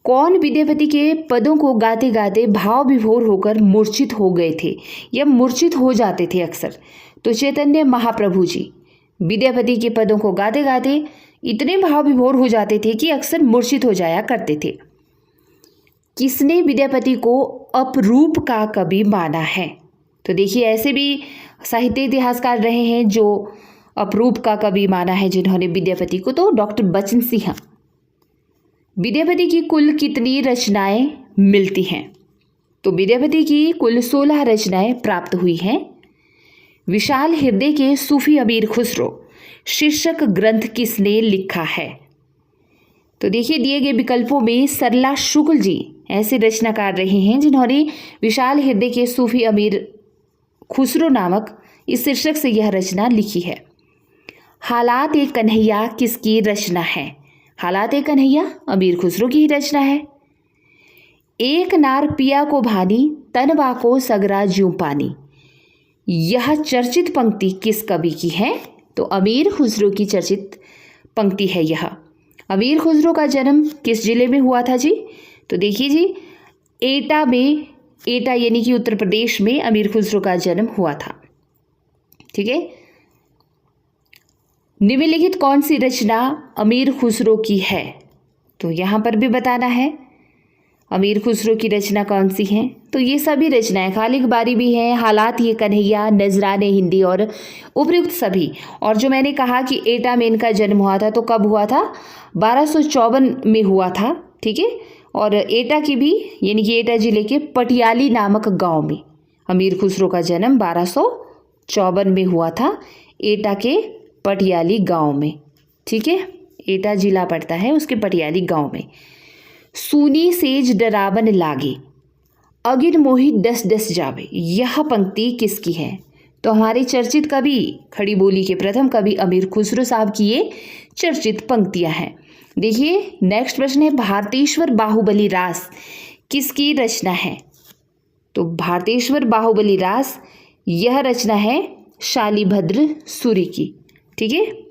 कौन विद्यापति के पदों को गाते गाते भाव विभोर होकर मूर्छित हो गए थे या मूर्छित हो जाते थे अक्सर? तो चैतन्य महाप्रभु जी विद्यापति के पदों को गाते गाते इतने भाव विभोर हो जाते थे कि अक्सर मूर्छित हो जाया करते थे। किसने विद्यापति को अपरूप का कवि माना है? तो देखिए ऐसे भी साहित्य इतिहासकार रहे हैं जो अपरूप का कवि माना है जिन्होंने विद्यापति को, तो डॉक्टर बचन सिंह। विद्यापति की कुल कितनी रचनाएं मिलती हैं? तो विद्यापति की कुल 16 रचनाएं प्राप्त हुई हैं। विशाल हृदय के सूफी अमीर खुसरो शीर्षक ग्रंथ किसने लिखा है? तो देखिए दिए गए विकल्पों में सरला शुक्ल जी ऐसे रचनाकार रहे हैं जिन्होंने विशाल हृदय के सूफी अमीर खुसरो नामक इस शीर्षक से यह रचना लिखी है। हालात ए कन्हैया किसकी रचना है? हालात ए कन्हैया अमीर खुसरो की ही रचना है। एक नार पिया को भानी तनवा को सगरा ज्यों पानी, यह चर्चित पंक्ति किस कवि की है? तो अमीर खुसरो की चर्चित पंक्ति है यह। अमीर खुसरो का जन्म किस जिले में हुआ था जी? तो देखिए जी एटा में, एटा यानी कि उत्तर प्रदेश में अमीर खुसरो का जन्म हुआ था, ठीक है। निम्नलिखित कौन सी रचना अमीर खुसरो की है? तो यहाँ पर भी बताना है अमीर खुसरो की रचना कौन सी है। तो ये सभी रचनाएं, खाली बारी भी है, हालात ये कन्हैया, नजराने हिंदी और उपयुक्त सभी। और जो मैंने कहा कि एटा में इनका जन्म हुआ था, तो कब हुआ था? 1254 में हुआ था, ठीक है। और एटा की भी यानी कि एटा जिले के पटियाली नामक गांव में अमीर खुसरो का जन्म 1254 में हुआ था, एटा के पटियाली गांव में, ठीक है। एटा जिला पड़ता है, उसके पटियाली गांव में। सूनी सेज डरावन लागे अगिन मोही डस डस जावे, यह पंक्ति किसकी है? तो हमारे चर्चित कवि, खड़ी बोली के प्रथम कवि अमीर खुसरो साहब की ये चर्चित पंक्तियां हैं। देखिए नेक्स्ट प्रश्न है, भारतेश्वर बाहुबली रास किसकी रचना है? तो भारतेश्वर बाहुबली रास यह रचना है शालिभद्र सूरी की, ठीक है।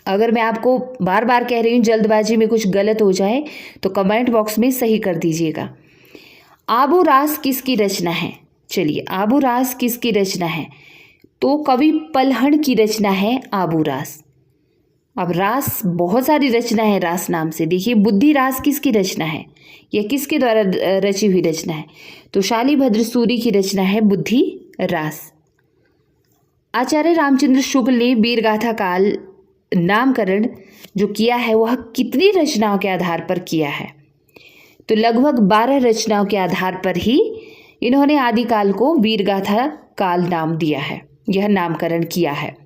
अगर मैं आपको बार बार कह रही हूँ जल्दबाजी में कुछ गलत हो जाए तो कमेंट बॉक्स में सही कर दीजिएगा। आबू रास किसकी रचना है? चलिए आबू रास किसकी रचना है? तो कवि पलहड़ की रचना है आबू रास। अब रास बहुत सारी रचना है रास नाम से। देखिए बुद्धि रास किसकी रचना है? यह किसके द्वारा रची हुई रचना है? तो शालिभद्र सूरी की रचना है बुद्धि रास। आचार्य रामचंद्र शुक्ल ने वीरगाथा काल नामकरण जो किया है वह कितनी रचनाओं के आधार पर किया है? तो लगभग 12 रचनाओं के आधार पर ही इन्होंने आदिकाल को वीरगाथा काल नाम दिया है, यह नामकरण किया है।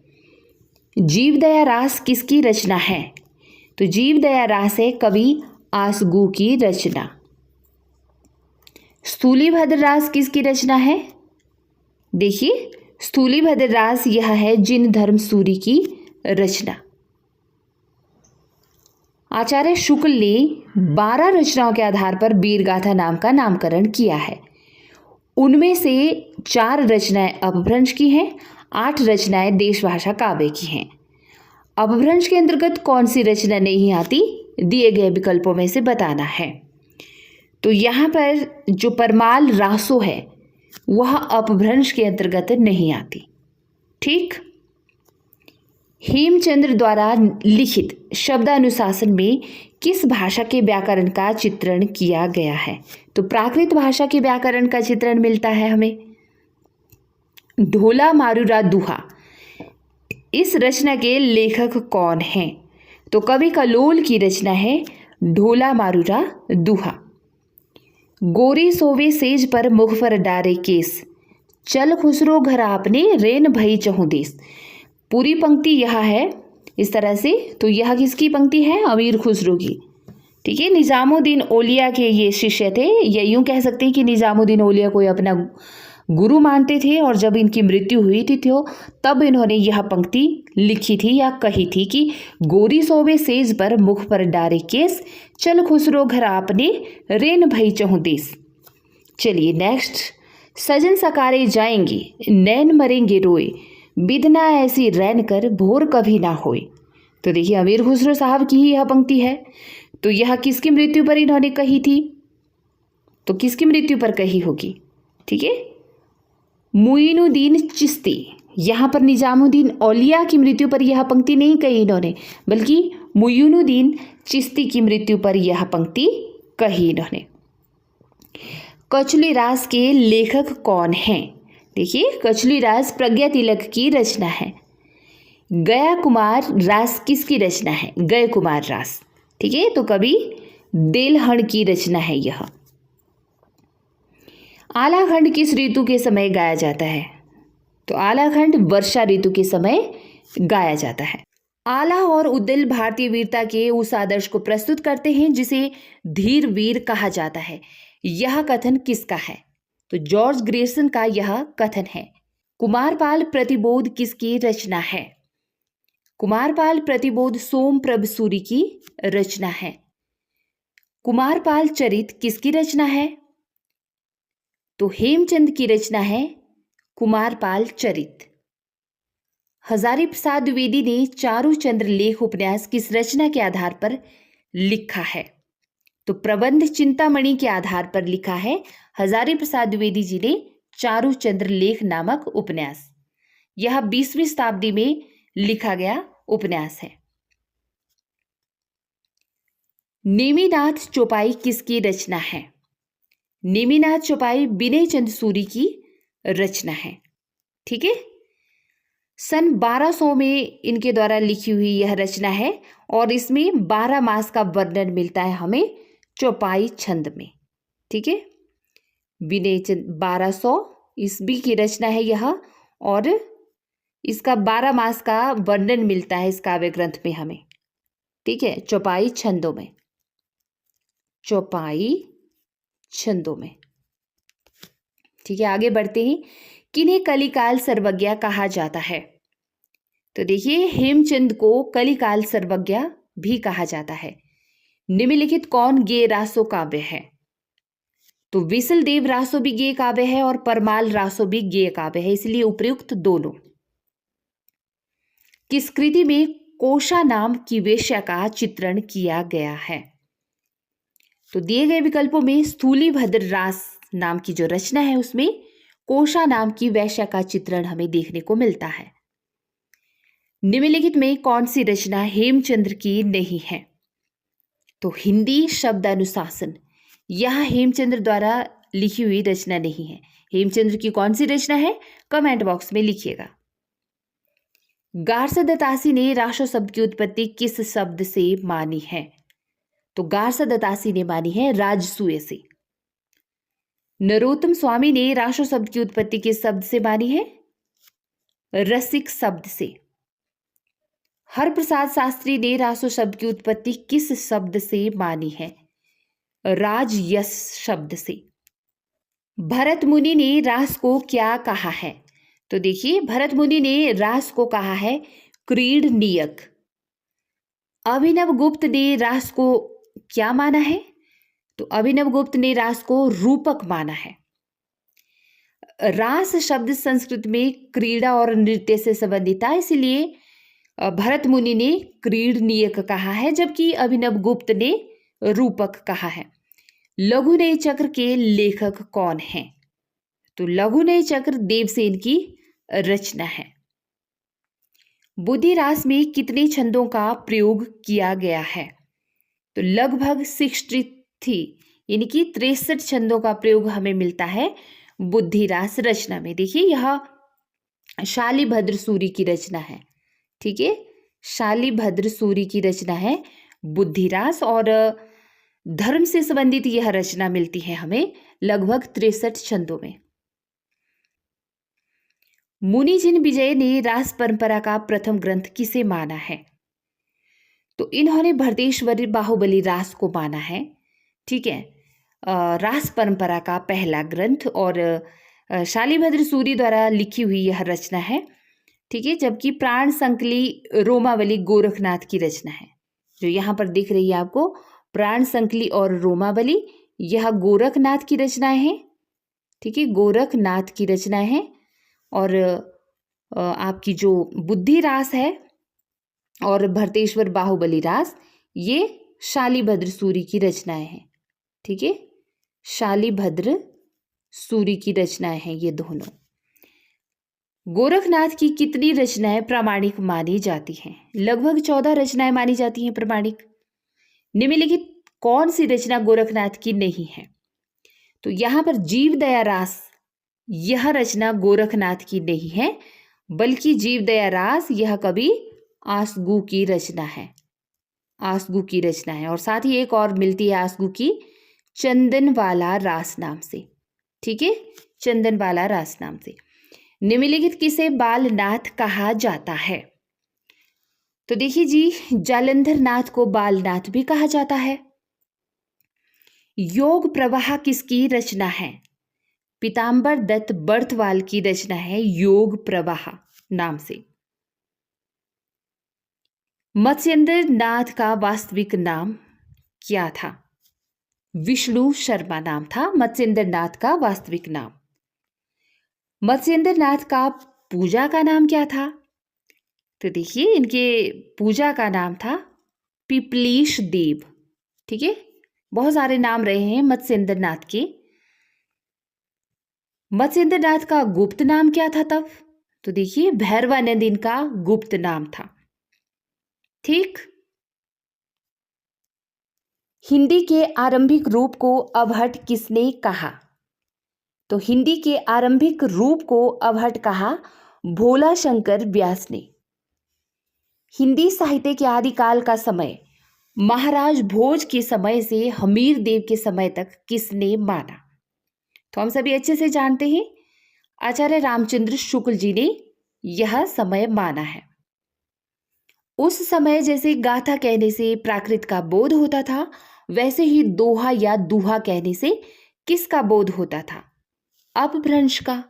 जीवदया रास किसकी रचना है? तो जीवदया रास है कवि आसगू की रचना। स्थूलीभद्र रास किसकी रचना है? देखिए स्थूलीभद्र रास यह है जिन धर्म सूरी की रचना। आचार्य शुक्ल ने 12 रचनाओं के आधार पर वीरगाथा नाम का नामकरण किया है। उनमें से 4 रचनाएं अपभ्रंश की हैं, 8 रचनाएं देशभाषा काव्य की हैं। अपभ्रंश के अंतर्गत कौन सी रचना नहीं आती? दिए गए विकल्पों में से बताना है। तो यहाँ पर जो परमाल रासो है वह अपभ्रंश के अंतर्गत नहीं आती, ठीक। हेमचंद्र द्वारा लिखित शब्दानुशासन में किस भाषा के व्याकरण का चित्रण किया गया है? तो प्राकृत भाषा के व्याकरण का चित्रण मिलता है हमें। ढोला मारूरा दुहा इस रचना के लेखक कौन हैं? तो कवि कलोल की रचना है ढोला मारूरा दुहा। गोरी सोवे सेज पर मुख पर डारे केस, चल खुसरो घर आपने रेन भई चहु देश। पूरी पंक्ति यह है इस तरह से। तो यह किसकी पंक्ति है? अमीर खुसरो की। ठीक है, निजामुद्दीन औलिया के ये शिष्य थे, या यूं कह सकते हैं कि निजामुद्दीन औलिया को अपना गुरु मानते थे, और जब इनकी मृत्यु हुई थी तो तब इन्होंने यह पंक्ति लिखी थी या कही थी कि गोरी सोवे सेज पर मुख पर डारे केस, चल खुसरो घर आपने रेन भई चहु देश। चलिए नेक्स्ट, सजन सकारे जाएंगे नैन मरेंगे रोए, बिदना ऐसी रैन कर भोर कभी ना होए। तो देखिए अमीर खुसरो साहब की ही यह पंक्ति है। तो यह किसकी मृत्यु पर इन्होंने कही थी? तो किसकी मृत्यु पर कही होगी? ठीक है, मुइनुद्दीन चिश्ती। यहाँ पर निजामुद्दीन औलिया की मृत्यु पर यह पंक्ति नहीं कही इन्होंने, बल्कि मुइनुद्दीन चिश्ती की मृत्यु पर यह पंक्ति कही इन्होंने। कचली रास के लेखक कौन हैं? देखिए कचली रास प्रज्ञा तिलक की रचना है। गया कुमार रास किसकी रचना है? गय कुमार रास। ठीक है, तो कवि देलहड़ की रचना है यह। आलाखंड किस ऋतु के समय गाया जाता है? तो आलाखंड वर्षा ऋतु के समय गाया जाता है। आला और उद्दिल भारतीय वीरता के उस आदर्श को प्रस्तुत करते हैं जिसे धीर वीर कहा जाता है। यह कथन किसका है? तो जॉर्ज ग्रेसन का यह कथन है। कुमारपाल प्रतिबोध किसकी रचना है? कुमारपाल प्रतिबोध सोमप्रभ सूरी की रचना है। कुमारपाल चरित किसकी रचना है? तो हेमचंद की रचना है कुमारपाल चरित। हजारी प्रसाद द्विवेदी ने चारू चंद्र लेख उपन्यास किस रचना के आधार पर लिखा है? तो प्रबंध चिंतामणि के आधार पर लिखा है हजारी प्रसाद द्विवेदी जी ने चारू चंद्र लेख नामक उपन्यास। यह 20वीं शताब्दी में लिखा गया उपन्यास है। नेमिनाथ चौपाई किसकी रचना है? नेमिनाथ चौपाई विनय चंद सूरी की रचना है। ठीक है, सन 1200 में इनके द्वारा लिखी हुई यह रचना है, और इसमें 12 मास का वर्णन मिलता है हमें चौपाई छंद में। ठीक है, विनय चंद 1200 ईस्वी की रचना है यह, और इसका 12 मास का वर्णन मिलता है इस काव्य ग्रंथ में हमें। ठीक है, चौपाई छंदों में, चौपाई छंदों में। ठीक है, आगे बढ़ते हैं। किन्हें कलिकाल सर्वज्ञ कहा जाता है? तो देखिए हेमचंद को कलिकाल सर्वज्ञ भी कहा जाता है। निम्नलिखित कौन गेय रासो काव्य है? तो विसल देव रासो भी गेय काव्य है और परमाल रासो भी गेय काव्य है, इसलिए उपयुक्त दोनों। किस कृति में कोशा नाम की वेश्या का चित्रण किया गया है? तो दिए गए विकल्पों में स्थूलीभद्र रास नाम की जो रचना है उसमें कोशा नाम की वेश्या का चित्रण हमें देखने को मिलता है। निम्नलिखित में कौन सी रचना हेमचंद्र की नहीं है? तो हिंदी शब्द अनुशासन, यह हेमचंद्र द्वारा लिखी हुई रचना नहीं है। हेमचंद्र की कौन सी रचना है? कमेंट बॉक्स में लिखिएगा। गार्सदतासी ने रासो शब्द की उत्पत्ति किस शब्द से मानी है? तो गार्सदतासी ने मानी है राजसूय से। नरोत्तम स्वामी ने रासो शब्द की उत्पत्ति किस शब्द से मानी है? रसिक शब्द से। हरप्रसाद शास्त्री ने रासो शब्द की उत्पत्ति किस शब्द से मानी है? राजयश शब्द से। भरत मुनि ने रास को क्या कहा है? तो देखिए भरत मुनि ने रास को कहा है क्रीडनीयक। अभिनव गुप्त ने रास को क्या माना है? तो अभिनव गुप्त ने रास को रूपक माना है। रास शब्द संस्कृत में क्रीड़ा और नृत्य से संबंधित था, इसलिए भरत मुनि ने क्रीडनीयक कहा है, जबकि अभिनव गुप्त ने रूपक कहा है। लघुनय चक्र के लेखक कौन हैं? तो लघुनय चक्र देवसेन की रचना है। बुद्धिरास में कितने छंदों का प्रयोग किया गया है? तो लगभग 63 यानी कि 63 छंदों का प्रयोग हमें मिलता है बुद्धिरास रचना में। देखिए यह शालिभद्र सूरी की रचना है। ठीक है, शालिभद्र सूरी की रचना है बुद्धिरास, और धर्म से संबंधित यह रचना मिलती है हमें लगभग 63 छंदों में। मुनिजिन विजय ने रास परंपरा का प्रथम ग्रंथ किसे माना है? तो इन्होंने भरतेश्वरी बाहुबली रास को माना है, ठीक है। रास परंपरा का पहला ग्रंथ और शालिभद्र सूरी द्वारा लिखी हुई यह रचना है, ठीक है। जबकि प्राण संकली रोमावली गोरखनाथ की रचना है, जो यहाँ पर दिख रही है आपको, प्राण संकली और रोमावली, यह गोरखनाथ की रचनाएं हैं, ठीक है, गोरखनाथ की रचनाएं हैं। और आपकी जो बुद्धि रास है और भरतेश्वर बाहुबली रास, ये शालिभद्र सूरी की रचनाएं हैं, ठीक है, शालिभद्र सूरी की रचनाएं हैं ये दोनों। गोरखनाथ की कितनी रचनाएं प्रामाणिक मानी जाती हैं? लगभग 14 रचनाएं मानी जाती हैं प्रामाणिक। निम्नलिखित कौन सी रचना गोरखनाथ की नहीं है? तो यहां पर जीव दया रास, यह रचना गोरखनाथ की नहीं है, बल्कि जीव दया रास यह कवि आसगू की रचना है, आसगू की रचना है। और साथ ही एक और मिलती है आसगू की, चंदनवाला रास नाम से, ठीक है, चंदनवाला रास नाम से। निम्नलिखित किसे बालनाथ कहा जाता है? तो देखिए जी, जालंधर नाथ को बालनाथ भी कहा जाता है। योग प्रवाह किसकी रचना है? पीताम्बर दत्त बर्थवाल की रचना है योग प्रवाह नाम से। मत्स्येंद्र नाथ का वास्तविक नाम क्या था? विष्णु शर्मा नाम था मत्स्येंद्र नाथ का वास्तविक नाम। मत्स्येंद्र नाथ का पूजा का नाम क्या था? तो देखिए, इनके पूजा का नाम था पिपलीश देव, ठीक है। बहुत सारे नाम रहे हैं मत्स्येंद्र नाथ के। मत्स्येंद्र नाथ का गुप्त नाम क्या था तब? तो देखिए, भैरवानंद इनका गुप्त नाम था, ठीक। हिंदी के आरंभिक रूप को अवहट किसने कहा? तो हिंदी के आरंभिक रूप को अवहट कहा भोला शंकर व्यास ने। हिंदी साहित्य के आदिकाल का समय महाराज भोज के समय से हमीर देव के समय तक किसने माना? तो हम सभी अच्छे से जानते हैं, आचार्य रामचंद्र शुक्ल जी ने यह समय माना है। उस समय जैसे गाथा कहने से प्राकृत का बोध होता था, वैसे ही दोहा या दुहा कहने से किसका बोध होता था? अपभ्रंश का।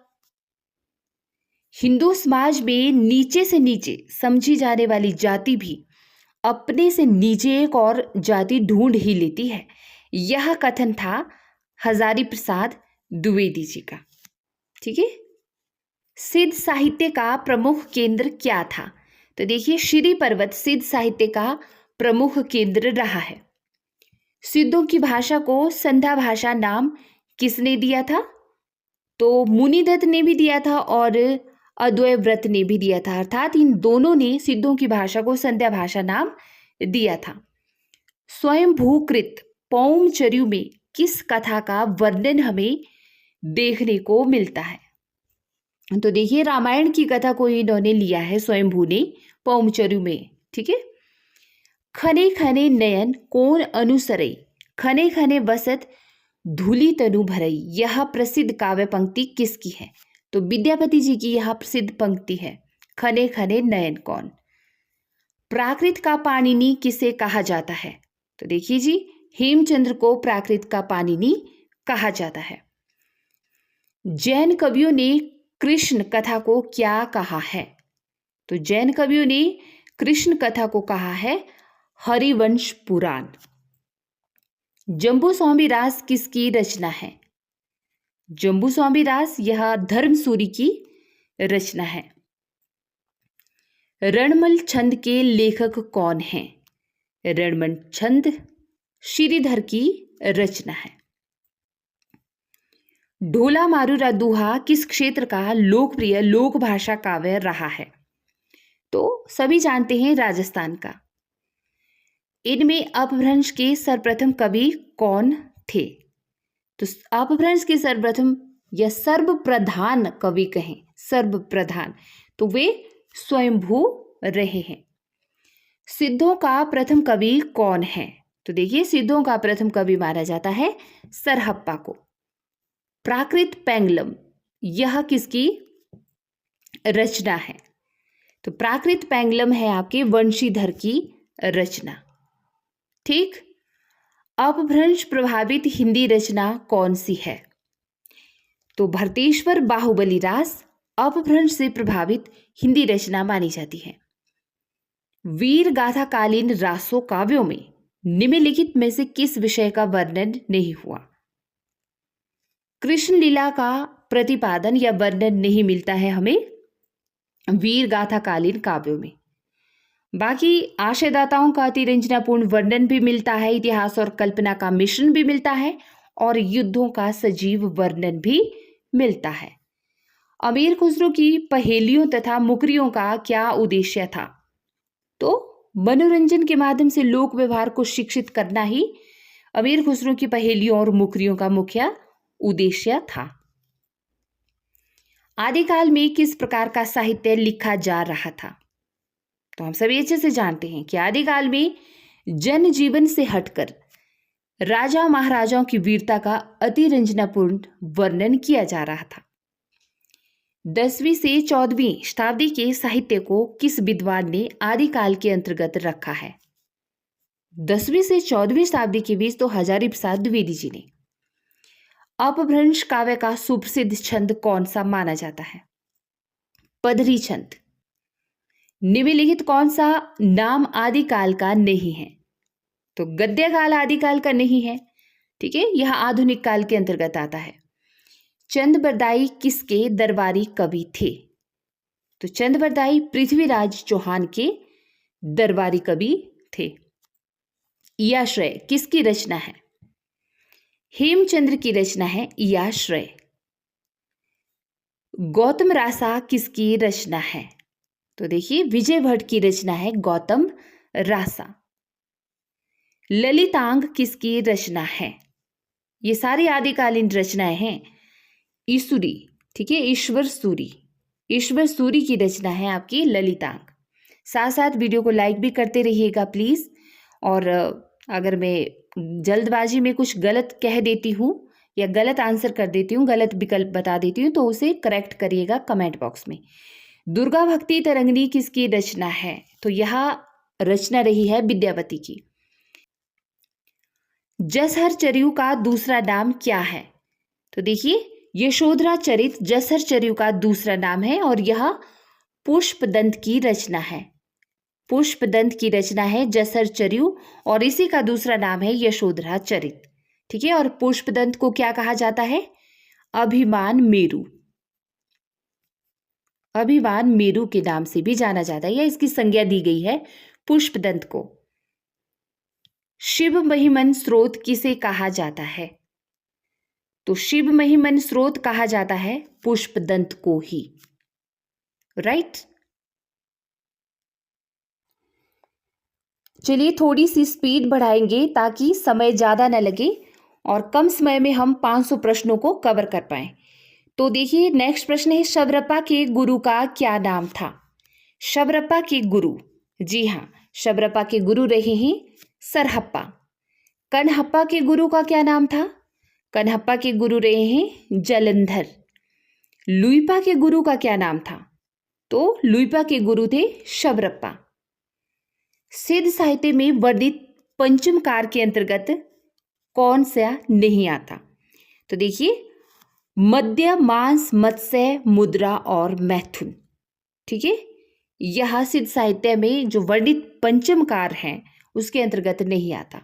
हिंदू समाज में नीचे से नीचे समझी जाने वाली जाति भी अपने से नीचे एक और जाति ढूंढ ही लेती है, यह कथन था हजारी प्रसाद द्विवेदी जी का, ठीक है। सिद्ध साहित्य का प्रमुख केंद्र क्या था? तो देखिए, श्री पर्वत सिद्ध साहित्य का प्रमुख केंद्र रहा है। सिद्धों की भाषा को संध्या भाषा नाम किसने दिया था? तो मुनिदत्त ने भी दिया था और अद्वय व्रत ने भी दिया था, अर्थात इन दोनों ने सिद्धों की भाषा को संध्या भाषा नाम दिया था। स्वयंभूकृत पौमचर्यु में किस कथा का वर्णन हमें देखने को मिलता है? तो देखिए, रामायण की कथा को इन्होंने लिया है स्वयंभू ने पौमचर्यु में, ठीक है। खने खने नयन कौन अनुसरई, खने खने बसत धूली तनु भरई, यह प्रसिद्ध काव्य पंक्ति किसकी है? तो विद्यापति जी की यह प्रसिद्ध पंक्ति है, खने खने नयन कौन। प्राकृत का पाणिनि किसे कहा जाता है? तो देखिए जी, हेमचंद्र को प्राकृत का पाणिनि कहा जाता है। जैन कवियों ने कृष्ण कथा को क्या कहा है? तो जैन कवियों ने कृष्ण कथा को कहा है हरिवंश पुराण। जम्बू स्वामी रास किसकी रचना है? जम्बू स्वामी रास यह धर्मसूरी की रचना है। रणमल छंद के लेखक कौन हैं? रणमल छंद श्रीधर की रचना है। ढोला मारूरा दुहा किस क्षेत्र का लोकप्रिय लोक भाषा काव्य रहा है? तो सभी जानते हैं राजस्थान का। इनमें अपभ्रंश के सर्वप्रथम कवि कौन थे? तो अपभ्रंश के सर्वप्रथम या सर्वप्रधान कवि कहें, सर्वप्रधान, तो वे स्वयंभू रहे हैं। सिद्धों का प्रथम कवि कौन है? तो देखिए, सिद्धों का प्रथम कवि माना जाता है सरहप्पा को। प्राकृत पैंगलम यह किसकी रचना है? तो प्राकृत पैंगलम है आपके वंशीधर की रचना। ठीक, अपभ्रंश प्रभावित हिंदी रचना कौन सी है? तो भरतेश्वर बाहुबली रास अपभ्रंश से प्रभावित हिंदी रचना मानी जाती है। वीर गाथाकालीन रासों काव्यों में निम्नलिखित में से किस विषय का वर्णन नहीं हुआ? कृष्ण लीला का प्रतिपादन या वर्णन नहीं मिलता है हमें वीर गाथाकालीन काव्यों में। बाकी आशयदाताओं का अतिरंजनापूर्ण वर्णन भी मिलता है, इतिहास और कल्पना का मिश्रण भी मिलता है और युद्धों का सजीव वर्णन भी मिलता है। अमीर खुसरो की पहेलियों तथा मुकरियों का क्या उद्देश्य था? तो मनोरंजन के माध्यम से लोक व्यवहार को शिक्षित करना ही अमीर खुसरो की पहेलियों और मुकरियों का मुख्य उद्देश्य था। आदिकाल में किस प्रकार का साहित्य लिखा जा रहा था? तो हम सभी अच्छे से जानते हैं कि आदिकाल में जनजीवन से हटकर राजा महाराजाओं की वीरता का अतिरंजनापूर्ण वर्णन किया जा रहा था। 10वीं से 14वीं शताब्दी के साहित्य को किस विद्वान ने आदिकाल के अंतर्गत रखा है? 10वीं से 14वीं शताब्दी के बीच तो हजारी प्रसाद द्विवेदी जी ने। अपभ्रंश काव्य का सुप्रसिद्ध छंद कौन सा माना जाता है? पदरी छंद। निम्नलिखित कौन सा नाम आदिकाल का नहीं है? तो गद्य काल आदिकाल का नहीं है, ठीक है, यह आधुनिक काल के अंतर्गत आता है। चंद बरदाई किसके दरबारी कवि थे? तो चंद बरदाई पृथ्वीराज चौहान के दरबारी कवि थे। याश्रय किसकी रचना है? हेमचंद्र की रचना है याश्रय। गौतम रासा किसकी रचना है? तो देखिए विजय भट्ट की रचना है गौतम रासा। ललितांग किसकी रचना है? ये सारी आदिकालीन रचनाएं हैं ईसुरी, ठीक है, ईश्वर सूरी की रचना है आपकी ललितांग। साथ साथ वीडियो को लाइक भी करते रहिएगा प्लीज। और अगर मैं जल्दबाजी में कुछ गलत कह देती हूँ या गलत आंसर कर देती हूँ, गलत विकल्प बता देती हूँ, तो उसे करेक्ट करिएगा कमेंट बॉक्स में। दुर्गा भक्ति तरंगिणी किसकी रचना है? तो यह रचना रही है विद्यावती की। जसहर चरियू का दूसरा नाम क्या है? तो देखिए यशोधरा चरित जसहर चरियू का दूसरा नाम है और यह पुष्पदंत की रचना है। पुष्पदंत की रचना है जसहर चरियू और इसी का दूसरा नाम है यशोधरा चरित, ठीक है। और पुष्पदंत को क्या कहा जाता है? अभिमान मेरु, अभिमान मेरु के नाम से भी जाना जाता है या इसकी संज्ञा दी गई है पुष्पदंत को। शिव महिमन स्रोत किसे कहा जाता है? तो शिव महिमन स्रोत कहा जाता है पुष्पदंत को ही, राइट। चलिए थोड़ी सी स्पीड बढ़ाएंगे ताकि समय ज्यादा न लगे और कम समय में हम 500 प्रश्नों को कवर कर पाए। तो देखिए नेक्स्ट प्रश्न है, शबरपा के गुरु का क्या नाम था? शबरपा के गुरु, जी हाँ, शबरपा के गुरु रहे हैं सरहप्पा। कनहप्पा के गुरु का क्या नाम था? कनहप्पा के गुरु रहे हैं जलंधर। लुइपा के गुरु का क्या नाम था? तो लुइपा के गुरु थे शबरप्पा। सिद्ध साहित्य में वर्णित पंचमकार के अंतर्गत कौन सा नहीं आता? तो देखिए मध्य, मांस, मत्स्य, मुद्रा और मैथुन, ठीक है, यह सिद्ध साहित्य में जो वर्णित पंचमकार हैं उसके अंतर्गत नहीं आता।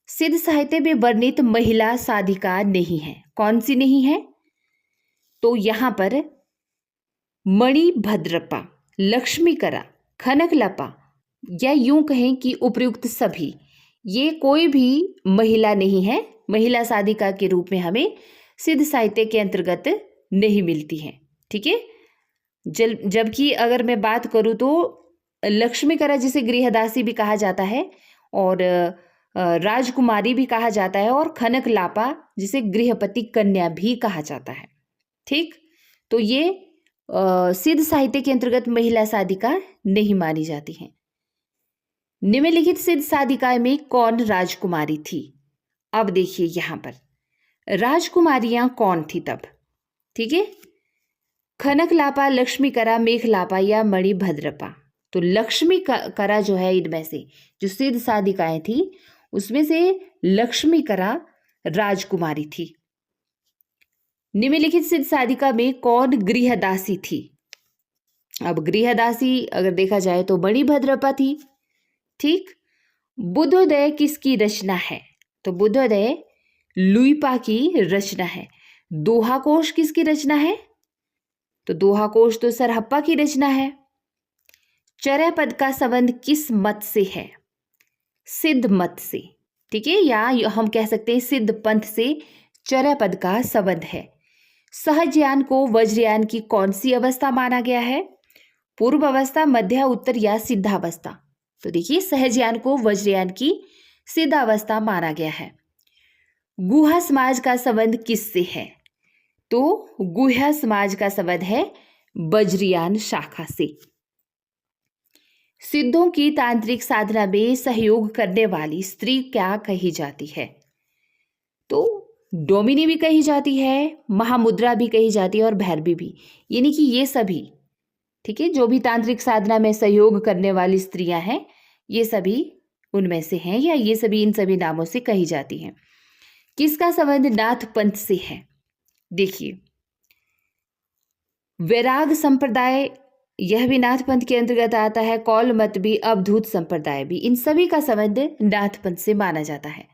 सिद्ध साहित्य में वर्णित महिला साधिका नहीं है। कौन सी नहीं है? तो यहां पर मणिभद्रपा, लक्ष्मीकरा, खनकलपा या यूं कहें कि उपयुक्त सभी, ये कोई भी महिला नहीं है, महिला साधिका के रूप में हमें सिद्ध साहित्य के अंतर्गत नहीं मिलती है, ठीक है। जबकि अगर मैं बात करूं तो लक्ष्मीकरा जिसे गृहदासी भी कहा जाता है और राजकुमारी भी कहा जाता है और खनकलापा जिसे गृहपति कन्या भी कहा जाता है, ठीक। तो ये सिद्ध साहित्य के अंतर्गत महिला साधिका नहीं मानी जाती हैं। निम्नलिखित सिद्ध साधिकाएं में कौन राजकुमारी थी? अब देखिए यहां पर राजकुमारियां कौन थी तब, ठीक है। खनकलापा, लक्ष्मीकरा, मेघलापा या मणिभद्रपा। तो लक्ष्मी करा जो है इनमें से जो सिद्ध साधिकाएं थी उसमें से लक्ष्मी करा राजकुमारी थी। निम्नलिखित सिद्ध साधिका में कौन गृहदासी थी? अब गृहदासी अगर देखा जाए तो मणिभद्रपा थी। ठीक। बुद्धोदय किसकी रचना है? तो बुद्धोदय लुइपा की रचना है। दोहा कोश किसकी रचना है? तो दोहा कोश तो सरहप्पा की रचना है। चर्या पद का संबंध किस मत से है? सिद्ध मत से। ठीक है, या हम कह सकते हैं सिद्ध पंथ से चर्या पद का संबंध है। सहजयान को वज्रयान की कौन सी अवस्था माना गया है? पूर्व अवस्था, मध्य, उत्तर या सिद्धावस्था? तो देखिए सहजयान को वज्रयान की सिद्धावस्था माना गया है। गुहा समाज का संबंध किससे है? तो गुहा समाज का संबंध है वज्रयान शाखा से। सिद्धों की तांत्रिक साधना में सहयोग करने वाली स्त्री क्या कही जाती है? तो डोमिनी भी कही जाती है, महामुद्रा भी कही जाती है और भैरवी भी। यानी कि ये सभी, ठीक है, जो भी तांत्रिक साधना में सहयोग करने वाली स्त्रियां हैं ये सभी उनमें से हैं, या ये सभी इन सभी नामों से कही जाती हैं। किसका संबंध नाथ पंथ से है? देखिए वैराग संप्रदाय, यह भी नाथ पंथ के अंतर्गत आता है। कौल मत भी, अवधूत संप्रदाय भी, इन सभी का संबंध नाथ पंथ से माना जाता है।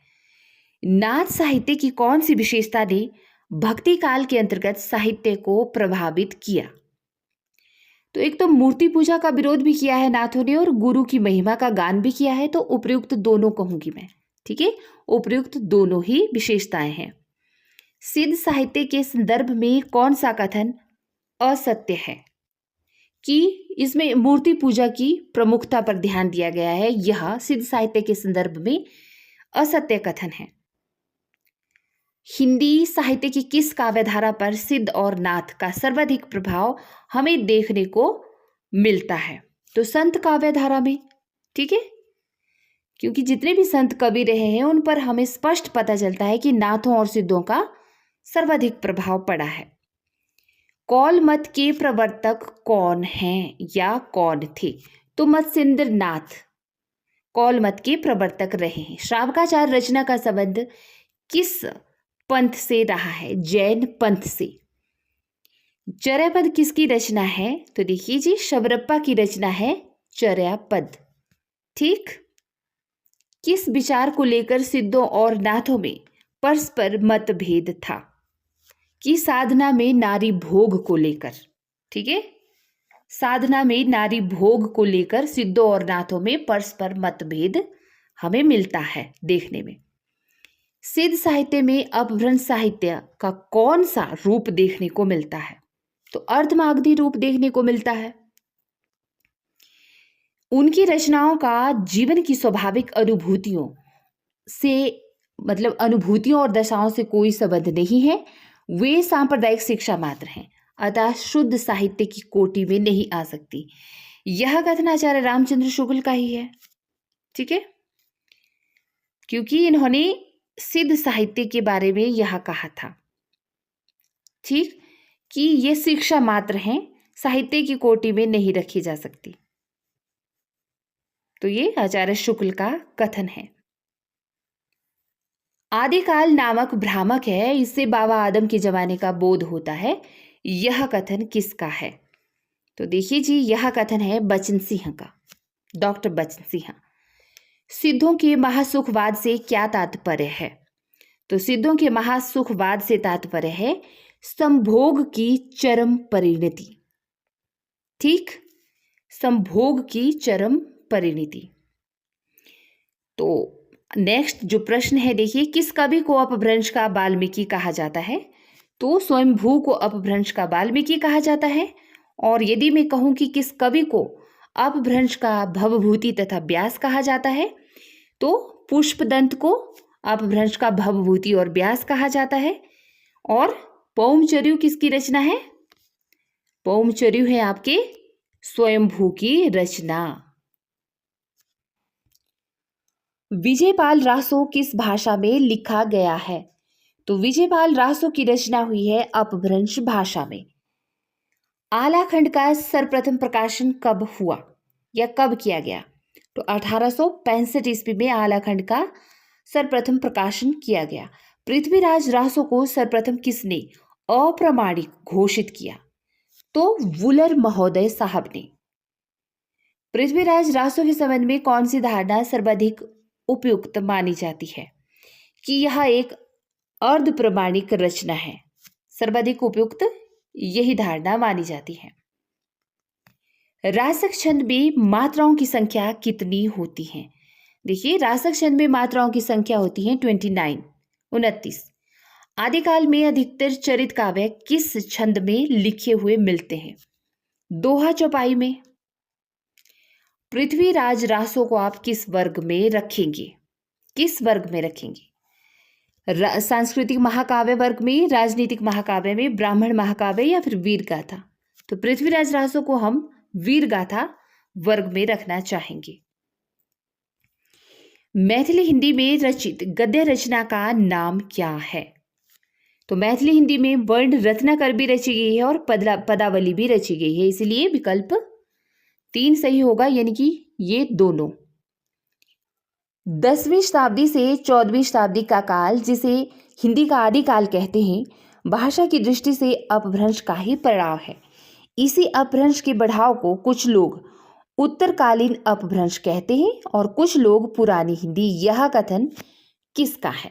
नाथ साहित्य की कौन सी विशेषता ने भक्ति काल के अंतर्गत साहित्य को प्रभावित किया? तो एक तो मूर्ति पूजा का विरोध भी किया है नाथों ने और गुरु की महिमा का गान भी किया है। तो उपयुक्त दोनों कहूंगी मैं। ठीक है, उपयुक्त दोनों ही विशेषताएं हैं। सिद्ध साहित्य के संदर्भ में कौन सा कथन असत्य है कि इसमें मूर्ति पूजा की प्रमुखता पर ध्यान दिया गया है? यह सिद्ध साहित्य के संदर्भ में असत्य कथन है। हिंदी साहित्य की किस काव्यधारा पर सिद्ध और नाथ का सर्वाधिक प्रभाव हमें देखने को मिलता है? तो संत काव्यधारा में। ठीक है, क्योंकि जितने भी संत कवि रहे हैं उन पर हमें स्पष्ट पता चलता है कि नाथों और सिद्धों का सर्वाधिक प्रभाव पड़ा है। कौल मत के प्रवर्तक कौन हैं या कौन थे? तो मत्स्येंद्र नाथ कौल मत के प्रवर्तक रहे हैं। श्रावकाचार रचना का संबंध किस पंथ से रहा है? जैन पंथ से। चर्या पद किसकी रचना है? तो देखिए जी शबरप्पा की रचना है चर्या पद। ठीक। किस विचार को लेकर सिद्धों और नाथों में परस्पर मतभेद था? कि साधना में नारी भोग को लेकर। ठीक है, साधना में नारी भोग को लेकर सिद्धों और नाथों में परस्पर मतभेद हमें मिलता है देखने में। सिद्ध साहित्य में अपभ्रंश साहित्य का कौन सा रूप देखने को मिलता है? तो अर्धमागधी रूप देखने को मिलता है। उनकी रचनाओं का जीवन की स्वाभाविक अनुभूतियों से, मतलब अनुभूतियों और दशाओं से कोई संबंध नहीं है। वे सांप्रदायिक शिक्षा मात्र हैं, अतः शुद्ध साहित्य की कोटि में नहीं आ सकती। यह कथन आचार्य रामचंद्र शुक्ल का ही है। ठीक है, क्योंकि इन्होंने सिद्ध साहित्य के बारे में यह कहा था, ठीक, कि ये शिक्षा मात्र हैं, साहित्य की कोटि में नहीं रखी जा सकती। तो ये आचार्य शुक्ल का कथन है। आदिकाल नामक भ्रामक है, इससे बाबा आदम के जमाने का बोध होता है। यह कथन किसका है? तो देखिए जी यह कथन है बचन सिंह का, डॉक्टर बचन सिंह। सिद्धों के महासुखवाद से क्या तात्पर्य है? तो सिद्धों के महासुखवाद से तात्पर्य है संभोग की चरम परिणति। ठीक, संभोग की चरम परिणति। तो नेक्स्ट जो प्रश्न है देखिए, किस कवि को अपभ्रंश का वाल्मीकि कहा जाता है? तो स्वयंभू को अपभ्रंश का वाल्मीकि कहा जाता है। और यदि मैं कहूं कि किस कवि को अपभ्रंश का भवभूति तथा व्यास कहा जाता है, तो पुष्पदंत को अपभ्रंश का भवभूति और व्यास कहा जाता है। और पौमचर्यु किसकी रचना है? पौमचर्यु है आपके स्वयंभू की रचना। विजयपाल रासो किस भाषा में लिखा गया है? तो विजयपाल रासो की रचना हुई है अपभ्रंश भाषा में। आलाखंड का सर्वप्रथम प्रकाशन कब हुआ? या कब किया गया? तो 1865 ईस्वी में आलाखंड का सर्वप्रथम प्रकाशन किया गया। पृथ्वीराज रासो को सर्वप्रथम किसने अप्रामाणिक घोषित किया? तो वुलर महोदय साहब ने। पृथ्वीराज रासो के संबंध में कौन सी धारणा सर्वाधिक उपयुक्त मानी जाती है? कि यह एक अर्ध प्रमाणिक रचना है। सर्वाधिक उपयुक्त यही धारणा मानी जाती है। रासक छंद में मात्राओं की संख्या कितनी होती है? देखिए, रासक छंद में मात्राओं की संख्या होती है 29। आदिकाल में अधिकतर चरित काव्य किस छंद में लिखे हुए मिलते हैं? दोहा चौपाई में। पृथ्वीराज रासो को आप किस वर्ग में रखेंगे? किस वर्ग में रखेंगे? सांस्कृतिक महाकाव्य वर्ग में, राजनीतिक महाकाव्य में, ब्राह्मण महाकाव्य या फिर वीर गाथा? तो पृथ्वीराज रासो को हम वीर गाथा वर्ग में रखना चाहेंगे। मैथिली हिंदी में रचित गद्य रचना का नाम क्या है? तो मैथिली हिंदी में वर्ण रत्नाकर भी रची गई है और पदावली भी रची गई है, इसलिए विकल्प 3 सही होगा, यानी कि ये दोनों। 10वीं शताब्दी से 14वीं शताब्दी का काल, जिसे हिंदी का आदिकाल कहते हैं, भाषा की दृष्टि से अपभ्रंश का ही पड़ाव है। इसी अपभ्रंश के बढ़ाव को कुछ लोग उत्तरकालीन अपभ्रंश कहते हैं और कुछ लोग पुरानी हिंदी। यह कथन किसका है?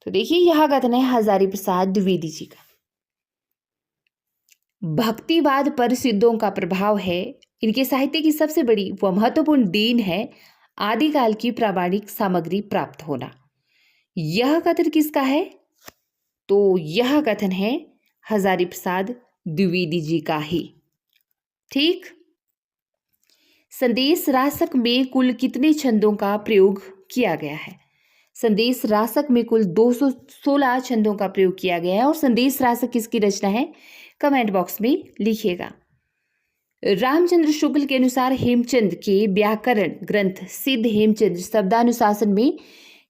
तो देखिए, यह कथन है हजारी प्रसाद द्विवेदी जी का। भक्तिवाद पर सिद्धों का प्रभाव है। इनके साहित्य की सबसे बड़ी व महत्वपूर्ण देन है आदिकाल की प्रामाणिक सामग्री प्राप्त होना। यह कथन किसका है? तो यह कथन है हजारी प्रसाद द्विवेदी जी का ही। ठीक। संदेश रासक में कुल कितने छंदों का प्रयोग किया गया है? संदेश रासक में कुल 216 छंदों का प्रयोग किया गया है। और संदेश रासक किसकी रचना है? कमेंट बॉक्स में लिखिएगा। रामचंद्र शुक्ल के अनुसार हेमचंद के व्याकरण ग्रंथ सिद्ध हेमचंद शब्दानुशासन में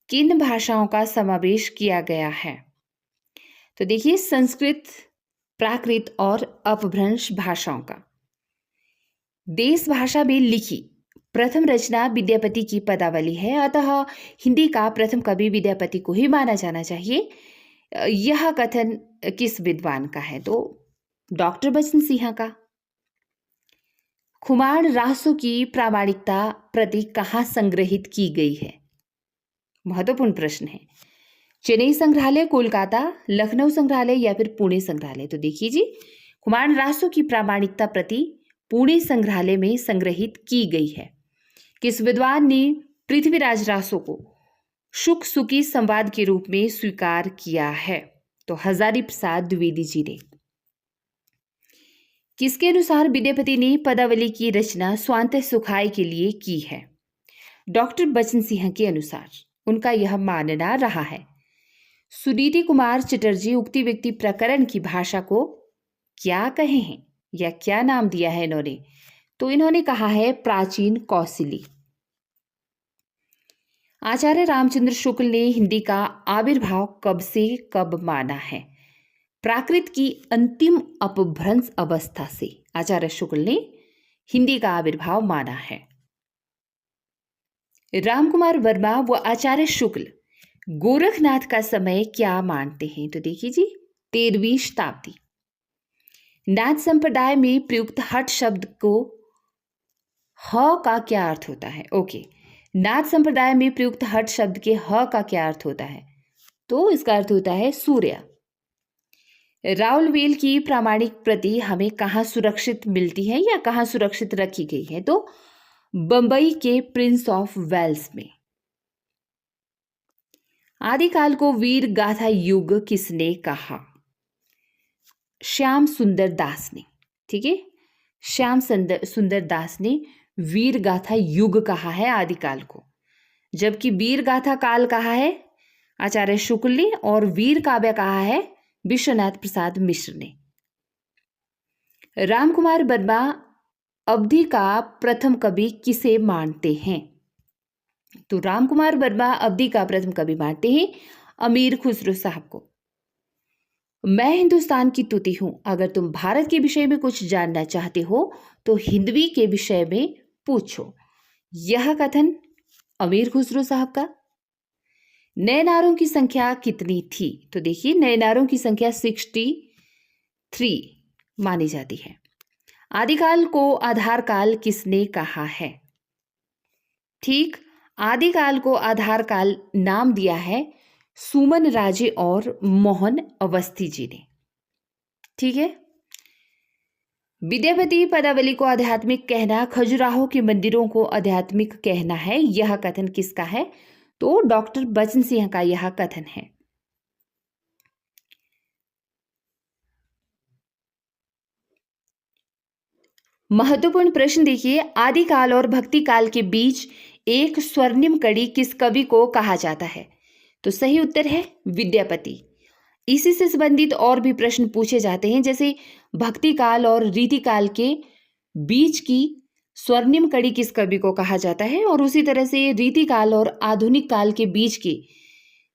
किन भाषाओं का समावेश किया गया है? तो देखिए, संस्कृत, प्राकृत और अपभ्रंश भाषाओं का। देश भाषा में लिखी प्रथम रचना विद्यापति की पदावली है, अतः हिंदी का प्रथम कवि विद्यापति को ही माना जाना चाहिए। यह कथन किस विद्वान का है? तो डॉक्टर बचन सिंह का। खुमाण रासो की प्रामाणिकता प्रति कहाँ संग्रहित की गई है? महत्वपूर्ण प्रश्न है। चेन्नई संग्रहालय, कोलकाता, लखनऊ संग्रहालय या फिर पुणे संग्रहालय? तो देखिए जी, खुमाण रासो की प्रामाणिकता प्रति पुणे संग्रहालय में संग्रहित की गई है। किस विद्वान ने पृथ्वीराज रासो को शुक सुकी संवाद के रूप में स्वीकार किया है? तो हजारी प्रसाद द्विवेदी जी ने। किसके अनुसार विद्यापति ने पदावली की रचना स्वांत सुखाय के लिए की है? डॉक्टर बचन सिंह के अनुसार उनका यह मानना रहा है। सुनीति कुमार चटर्जी उक्ति व्यक्ति प्रकरण की भाषा को क्या कहे हैं या क्या नाम दिया है इन्होंने? तो इन्होंने कहा है प्राचीन कौशली। आचार्य रामचंद्र शुक्ल ने हिंदी का आविर्भाव कब से कब माना है? प्राकृत की अंतिम अपभ्रंश अवस्था से आचार्य शुक्ल ने हिंदी का आविर्भाव माना है। रामकुमार वर्मा व आचार्य शुक्ल गोरखनाथ का समय क्या मानते हैं? तो देखिए जी, 13वीं शताब्दी। नाथ संप्रदाय में प्रयुक्त हठ शब्द को ह का क्या अर्थ होता है? ओके, नाथ संप्रदाय में प्रयुक्त हठ शब्द के ह का क्या अर्थ होता है? तो इसका अर्थ होता है सूर्य। राउलवेल की प्रामाणिक प्रति हमें कहाँ सुरक्षित मिलती है या कहाँ सुरक्षित रखी गई है? तो बंबई के प्रिंस ऑफ वेल्स में। आदिकाल को वीर गाथा युग किसने कहा? श्याम सुंदर दास ने। ठीक है, श्याम सुंदर दास ने वीर गाथा युग कहा है आदिकाल को, जबकि वीर गाथा काल कहा है आचार्य शुक्ल ने और वीर काव्य कहा है विश्वनाथ प्रसाद मिश्र ने। रामकुमार वर्मा अवधि का प्रथम कवि किसे मानते हैं? तो रामकुमार वर्मा अवधि का प्रथम कवि मानते हैं अमीर खुसरो साहब को। मैं हिंदुस्तान की तूती हूं। अगर तुम भारत के विषय में कुछ जानना चाहते हो तो हिंदवी के विषय में पूछो। यह कथन अमीर खुसरो साहब का। नए नारों की संख्या कितनी थी? तो देखिए नए नारों की संख्या 63 मानी जाती है। आदिकाल को आधार काल किसने कहा है? ठीक, आदिकाल को आधार काल नाम दिया है सुमन राजे और मोहन अवस्थी जी ने। ठीक है। विद्यापति पदावली को आध्यात्मिक कहना, खजुराहो के मंदिरों को आध्यात्मिक कहना है, यह कथन किसका है? तो डॉक्टर बचन सिंह का यह कथन है। महत्वपूर्ण प्रश्न देखिए, आदिकाल और भक्ति काल के बीच एक स्वर्णिम कड़ी किस कवि को कहा जाता है? तो सही उत्तर है विद्यापति। इसी से संबंधित और भी प्रश्न पूछे जाते हैं, जैसे भक्ति काल और रीति काल के बीच की स्वर्णिम कड़ी किस कवि को कहा जाता है, और उसी तरह से रीति काल और आधुनिक काल के बीच की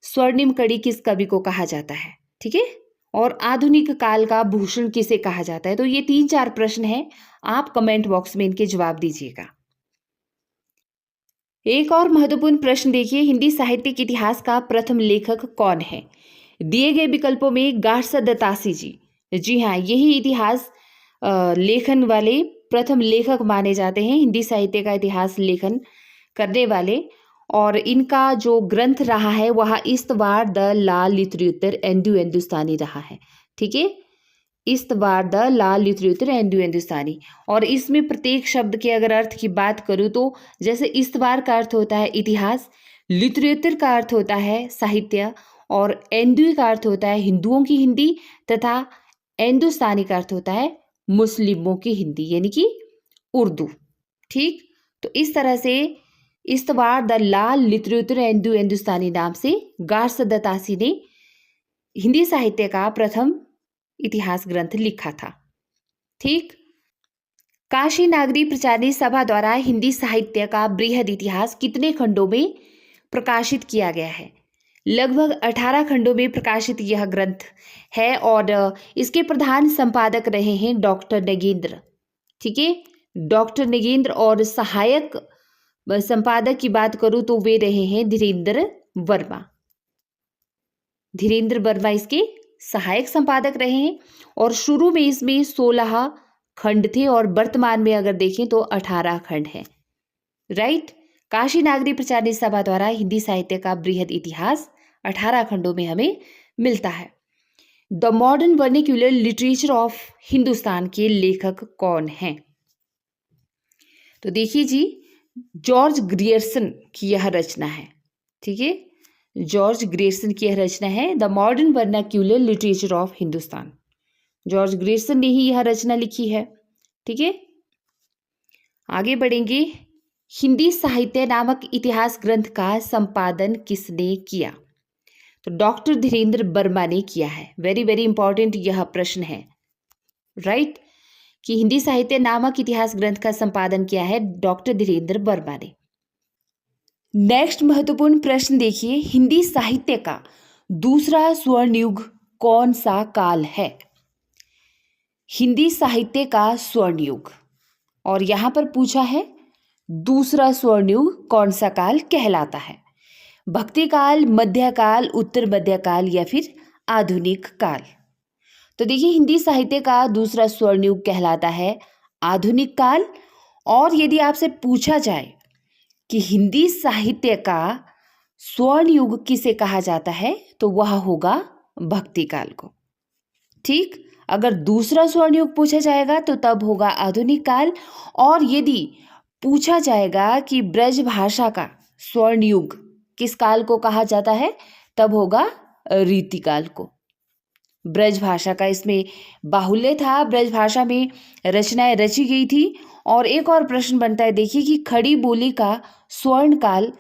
स्वर्णिम कड़ी किस कवि को कहा जाता है। ठीक है, और आधुनिक काल का भूषण किसे कहा जाता है? तो ये 3-4 प्रश्न हैं, आप कमेंट बॉक्स में इनके जवाब दीजिएगा। एक और महत्वपूर्ण प्रश्न देखिए, हिंदी साहित्य के इतिहास का प्रथम लेखक कौन है? दिए गए विकल्पों में गारसा दत्तासी जी, जी हाँ, यही इतिहास लेखन वाले प्रथम लेखक माने जाते हैं, हिंदी साहित्य का इतिहास लेखन करने वाले। और इनका जो ग्रंथ रहा है वह इस्तवार द लाल लित्रियुत्तर एंडू हिंदुस्तानी रहा है। ठीक है, इस्तवार द लाल लित्रियुत्तर एंडू हिंदुस्तानी। और इसमें प्रत्येक शब्द के अगर अर्थ की बात करूँ तो जैसे इस्तवार का अर्थ होता है इतिहास, लित्रियुत्तर का अर्थ होता है साहित्य, और एंडू का अर्थ होता है हिंदुओं की हिंदी, तथा हिंदुस्तानी का अर्थ होता है मुस्लिमों की हिंदी यानी कि उर्दू। ठीक, तो इस तरह से इस्तवार द लाल लित्रियुत्तर एंडू हिंदुस्तानी नाम से गारसा दत्तासी ने हिंदी साहित्य का प्रथम इतिहास ग्रंथ लिखा था। ठीक, काशी नागरी प्रचारणी सभा द्वारा हिंदी साहित्य का बृहद इतिहास कितने खंडों में प्रकाशित किया गया है? लगभग 18 खंडों में प्रकाशित यह ग्रंथ है, और इसके प्रधान संपादक रहे हैं डॉक्टर नगेंद्र। ठीक है, डॉक्टर नगेंद्र, और सहायक संपादक की बात करूं तो वे रहे हैं धीरेन्द्र वर्मा। धीरेन्द्र वर्मा इसके सहायक संपादक रहे हैं, और शुरू में इसमें 16 खंड थे, और वर्तमान में अगर देखें तो 18 खंड है। राइट, काशी नागरी प्रचारणी सभा द्वारा हिंदी साहित्य का बृहद इतिहास 18 खंडों में हमें मिलता है। The modern vernacular literature of Hindustan के लेखक कौन हैं? तो देखिए जी, जॉर्ज ग्रियर्सन की यह रचना है। ठीक है, जॉर्ज ग्रियर्सन की यह रचना है the modern vernacular literature of Hindustan. George Grierson ने ही यह रचना लिखी है। ठीक है, आगे बढ़ेंगे। हिंदी साहित्य नामक इतिहास ग्रंथ का संपादन किसने किया? तो डॉक्टर धीरेन्द्र वर्मा ने किया है। वेरी वेरी इंपॉर्टेंट यह प्रश्न है। राइट, कि हिंदी साहित्य नामक इतिहास ग्रंथ का संपादन किया है डॉक्टर धीरेन्द्र वर्मा ने। नेक्स्ट महत्वपूर्ण प्रश्न देखिए, हिंदी साहित्य का दूसरा स्वर्ण युग कौन सा काल है? हिंदी साहित्य का स्वर्ण युग, और यहां पर पूछा है दूसरा स्वर्ण युग कौन सा काल कहलाता है? भक्ति काल, मध्यकाल, उत्तर मध्यकाल या फिर आधुनिक काल? तो देखिए, हिंदी साहित्य का दूसरा स्वर्ण युग कहलाता है आधुनिक काल। और यदि आपसे पूछा जाए कि हिंदी साहित्य का स्वर्ण युग किसे कहा जाता है, तो वह होगा भक्ति काल को। ठीक, अगर दूसरा स्वर्ण युग पूछा जाएगा तो तब होगा आधुनिक काल। और यदि पूछा जाएगा कि ब्रज भाषा का स्वर्ण युग किस काल को कहा जाता है, तब होगा रीति काल को। ब्रज भाषा का इसमें बाहुल्य था, ब्रज भाषा में रचनाएं रची गई थी। और एक और प्रश्न बनता है, देखिए कि खड़ी बोली का स्वर्ण काल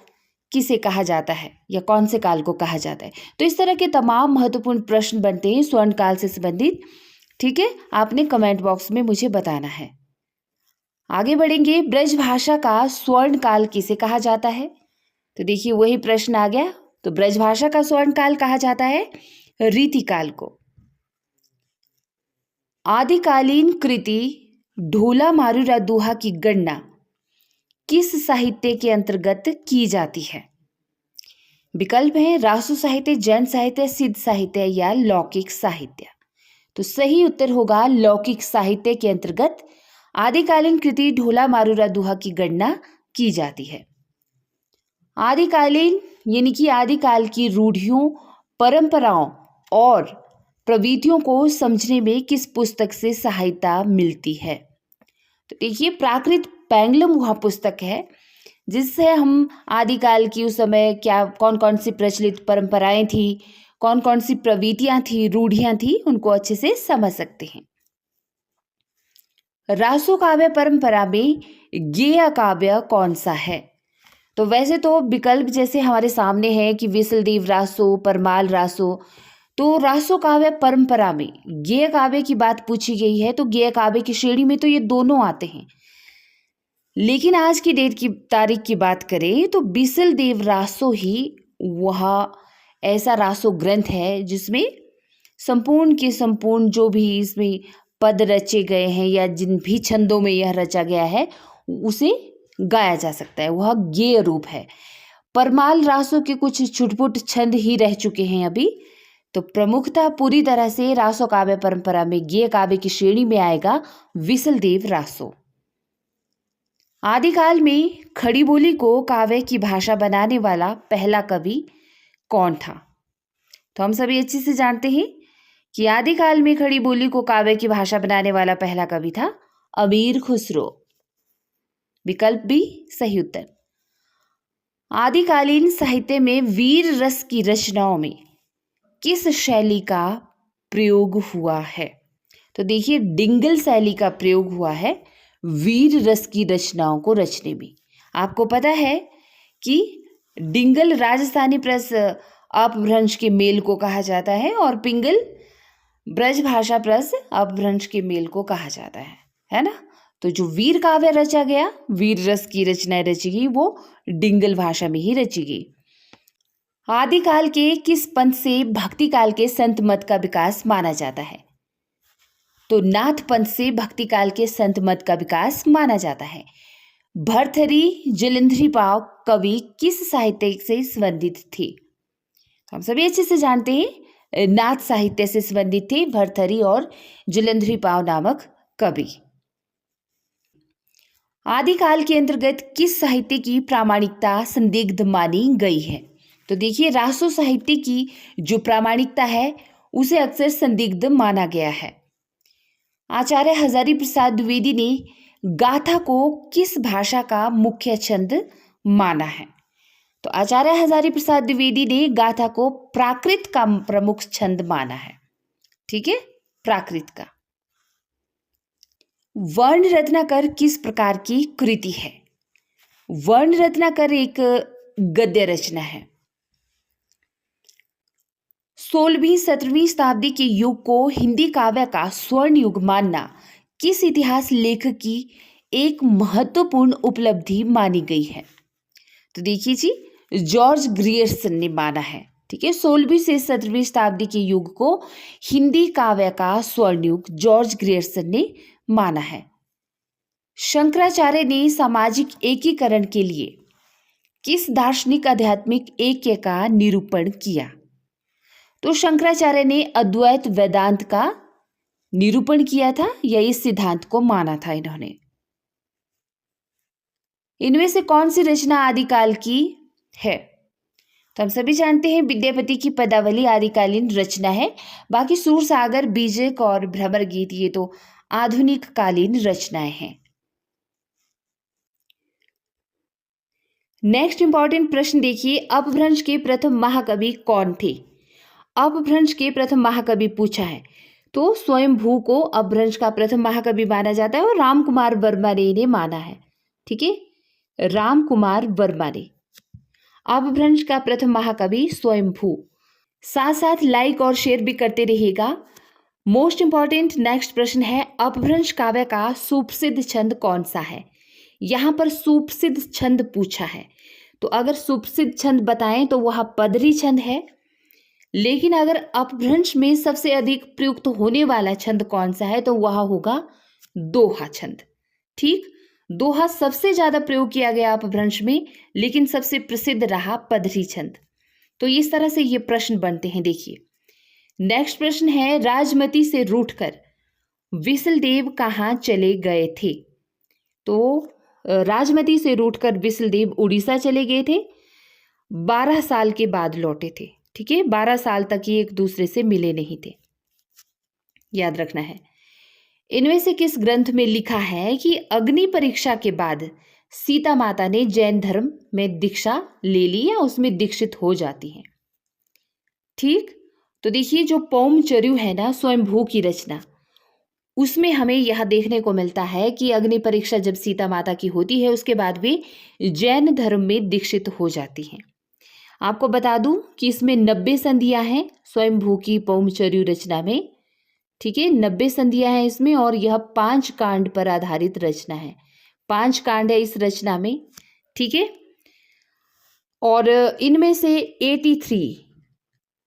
किसे कहा जाता है या कौन से काल को कहा जाता है? तो इस तरह के तमाम महत्वपूर्ण प्रश्न बनते हैं स्वर्ण काल से संबंधित। ठीक है, आपने कमेंट बॉक्स में मुझे बताना है। आगे बढ़ेंगे, ब्रज भाषा का स्वर्ण काल किसे कहा जाता है? तो देखिए वही प्रश्न आ गया। तो ब्रज भाषा का स्वर्ण काल कहा जाता है रीति काल को। आदिकालीन कृति ढोला मारूरा दोहा की गणना किस साहित्य के अंतर्गत की जाती है? विकल्प है रासो साहित्य, जैन साहित्य, सिद्ध साहित्य या लौकिक साहित्य। तो सही उत्तर होगा लौकिक साहित्य के अंतर्गत आदिकालीन कृति ढोला मारूरा दुहा की गणना की जाती है। आदिकालीन यानी कि आदिकाल की रूढ़ियों, परंपराओं और प्रवृत्तियों को समझने में किस पुस्तक से सहायता मिलती है? तो देखिए प्राकृत पैंगलम वह पुस्तक है जिससे हम आदिकाल की उस समय क्या कौन कौन सी प्रचलित परंपराएं थी, कौन कौन सी प्रवृत्तियां थी, रूढ़ियां थी, उनको अच्छे से समझ सकते हैं। रासो काव्य परंपरा में गेय काव्य कौन सा है? तो वैसे तो विकल्प जैसे हमारे सामने है कि विसलदेव रासो, परमाल रासो। तो रासो काव्य परंपरा में गेय काव्य की बात पूछी गई है, तो गेय काव्य की श्रेणी में तो ये दोनों आते हैं। लेकिन आज की डेट की तारीख की बात करें तो बिसलदेव रासो ही वह ऐसा रासो ग्रंथ है जिसमें संपूर्ण के संपूर्ण जो भी इसमें पद रचे गए हैं या जिन भी छंदों में यह रचा गया है उसे गाया जा सकता है, वह गेय रूप है। परमाल रासो के कुछ छुटपुट छंद ही रह चुके हैं अभी। तो प्रमुखता पूरी तरह से रासो काव्य परंपरा में गेय काव्य की श्रेणी में आएगा विसलदेव रासो। आदिकाल में खड़ी बोली को काव्य की भाषा बनाने वाला पहला कवि कौन था? तो हम सभी अच्छे से जानते हैं कि आदिकाल में खड़ी बोली को काव्य की भाषा बनाने वाला पहला कवि था अमीर खुसरो। विकल्प बी सही उत्तर। आदिकालीन साहित्य में वीर रस की रचनाओं में किस शैली का प्रयोग हुआ है? तो देखिए डिंगल शैली का प्रयोग हुआ है वीर रस की रचनाओं को रचने में। आपको पता है कि डिंगल राजस्थानी प्रस अपभ्रंश के मेल को कहा जाता है और पिंगल ब्रज भाषा प्रस अपभ्रंश के मेल को कहा जाता है ना। तो जो वीर काव्य रचा गया, वीर रस की रचनाएं रची गई, वो डिंगल भाषा में ही रची गई। आदिकाल के किस पंथ से भक्ति काल के संत मत का विकास माना जाता है? तो नाथ पंथ से भक्ति काल के संत मत का विकास माना जाता है। भर्तृहरि जलंधरी पाव कवि किस साहित्य से संबंधित थे? हम सभी अच्छे से जानते हैं नाथ साहित्य से संबंधित थे भर्तृहरि और जलंधरी पाव नामक कवि। आदिकाल के अंतर्गत किस साहित्य की प्रामाणिकता संदिग्ध मानी गई है? तो देखिए रासो साहित्य की जो प्रामाणिकता है उसे अक्सर संदिग्ध माना गया है। आचार्य हजारी प्रसाद द्विवेदी ने गाथा को किस भाषा का मुख्य छंद माना है? तो आचार्य हजारी प्रसाद द्विवेदी ने गाथा को प्राकृत का प्रमुख छंद माना है। ठीक है, प्राकृत का। वर्ण रत्नाकर किस प्रकार की कृति है? वर्ण रत्नाकर एक गद्य रचना है। 16वीं 17वीं शताब्दी के युग को हिंदी काव्य का स्वर्ण युग मानना किस इतिहास लेखक की एक महत्वपूर्ण उपलब्धि मानी गई है? तो देखिए जी जॉर्ज ग्रियर्सन ने माना है। ठीक है, 16वीं से 17वीं शताब्दी के युग को हिंदी काव्य का स्वर्ण युग जॉर्ज ग्रियर्सन ने माना है। शंकराचार्य ने सामाजिक एकीकरण के लिए किस दार्शनिक आध्यात्मिक ऐक्य का निरूपण किया? तो शंकराचार्य ने अद्वैत वेदांत का निरूपण किया था या इस सिद्धांत को माना था इन्होंने। इनमें से कौन सी रचना आदिकाल की है? तो हम सभी जानते हैं विद्यापति की पदावली आदिकालीन रचना है। बाकी सूरसागर, बीजक और भ्रमर गीत ये तो आधुनिक कालीन रचनाएं हैं। नेक्स्ट इंपॉर्टेंट प्रश्न देखिए, अपभ्रंश के प्रथम महाकवि कौन थे? अपभ्रंश के प्रथम महाकवि पूछा है तो स्वयंभू को अपभ्रंश का प्रथम महाकवि माना जाता है और राम कुमार वर्मा ने इन्हें माना है। ठीक है, राम कुमार वर्मा ने अपभ्रंश का प्रथम महाकवि स्वयंभू। साथ साथ लाइक और शेयर भी करते रहिएगा। मोस्ट इंपॉर्टेंट नेक्स्ट प्रश्न है, अपभ्रंश काव्य का सुप्रसिद्ध छंद कौन सा है? यहाँ पर सुप्रसिद्ध छंद पूछा है, तो अगर सुप्रसिद्ध छंद बताएं तो वह पदरी छंद है। लेकिन अगर अपभ्रंश में सबसे अधिक प्रयुक्त होने वाला छंद कौन सा है तो वह होगा दोहा छंद। ठीक, दोहा सबसे ज्यादा प्रयोग किया गया अपभ्रंश में, लेकिन सबसे प्रसिद्ध रहा पदरी छंद। तो इस तरह से ये प्रश्न बनते हैं। देखिए नेक्स्ट प्रश्न है, राजमती से रूठकर विसलदेव कहाँ चले गए थे? तो राजमती से रूठकर विसलदेव उड़ीसा चले गए थे, 12 साल के बाद लौटे थे। ठीक है, 12 साल तक ये एक दूसरे से मिले नहीं थे, याद रखना है। इनमें से किस ग्रंथ में लिखा है कि अग्नि परीक्षा के बाद सीता माता ने जैन धर्म में दीक्षा ले ली या उसमें दीक्षित हो जाती हैं? ठीक, तो देखिए जो पौमचर्यु है ना, स्वयंभू की रचना, उसमें हमें यह देखने को मिलता है कि अग्नि परीक्षा जब सीता माता की होती है उसके बाद वे जैन धर्म में दीक्षित हो जाती हैं। आपको बता दूं कि इसमें 90 संधियां हैं स्वयंभू की पौमचर्यु रचना में। ठीक है, 90 संधियां हैं इसमें और यह 5 कांड पर आधारित रचना है। 5 कांड है इस रचना में। ठीक है, और इनमें से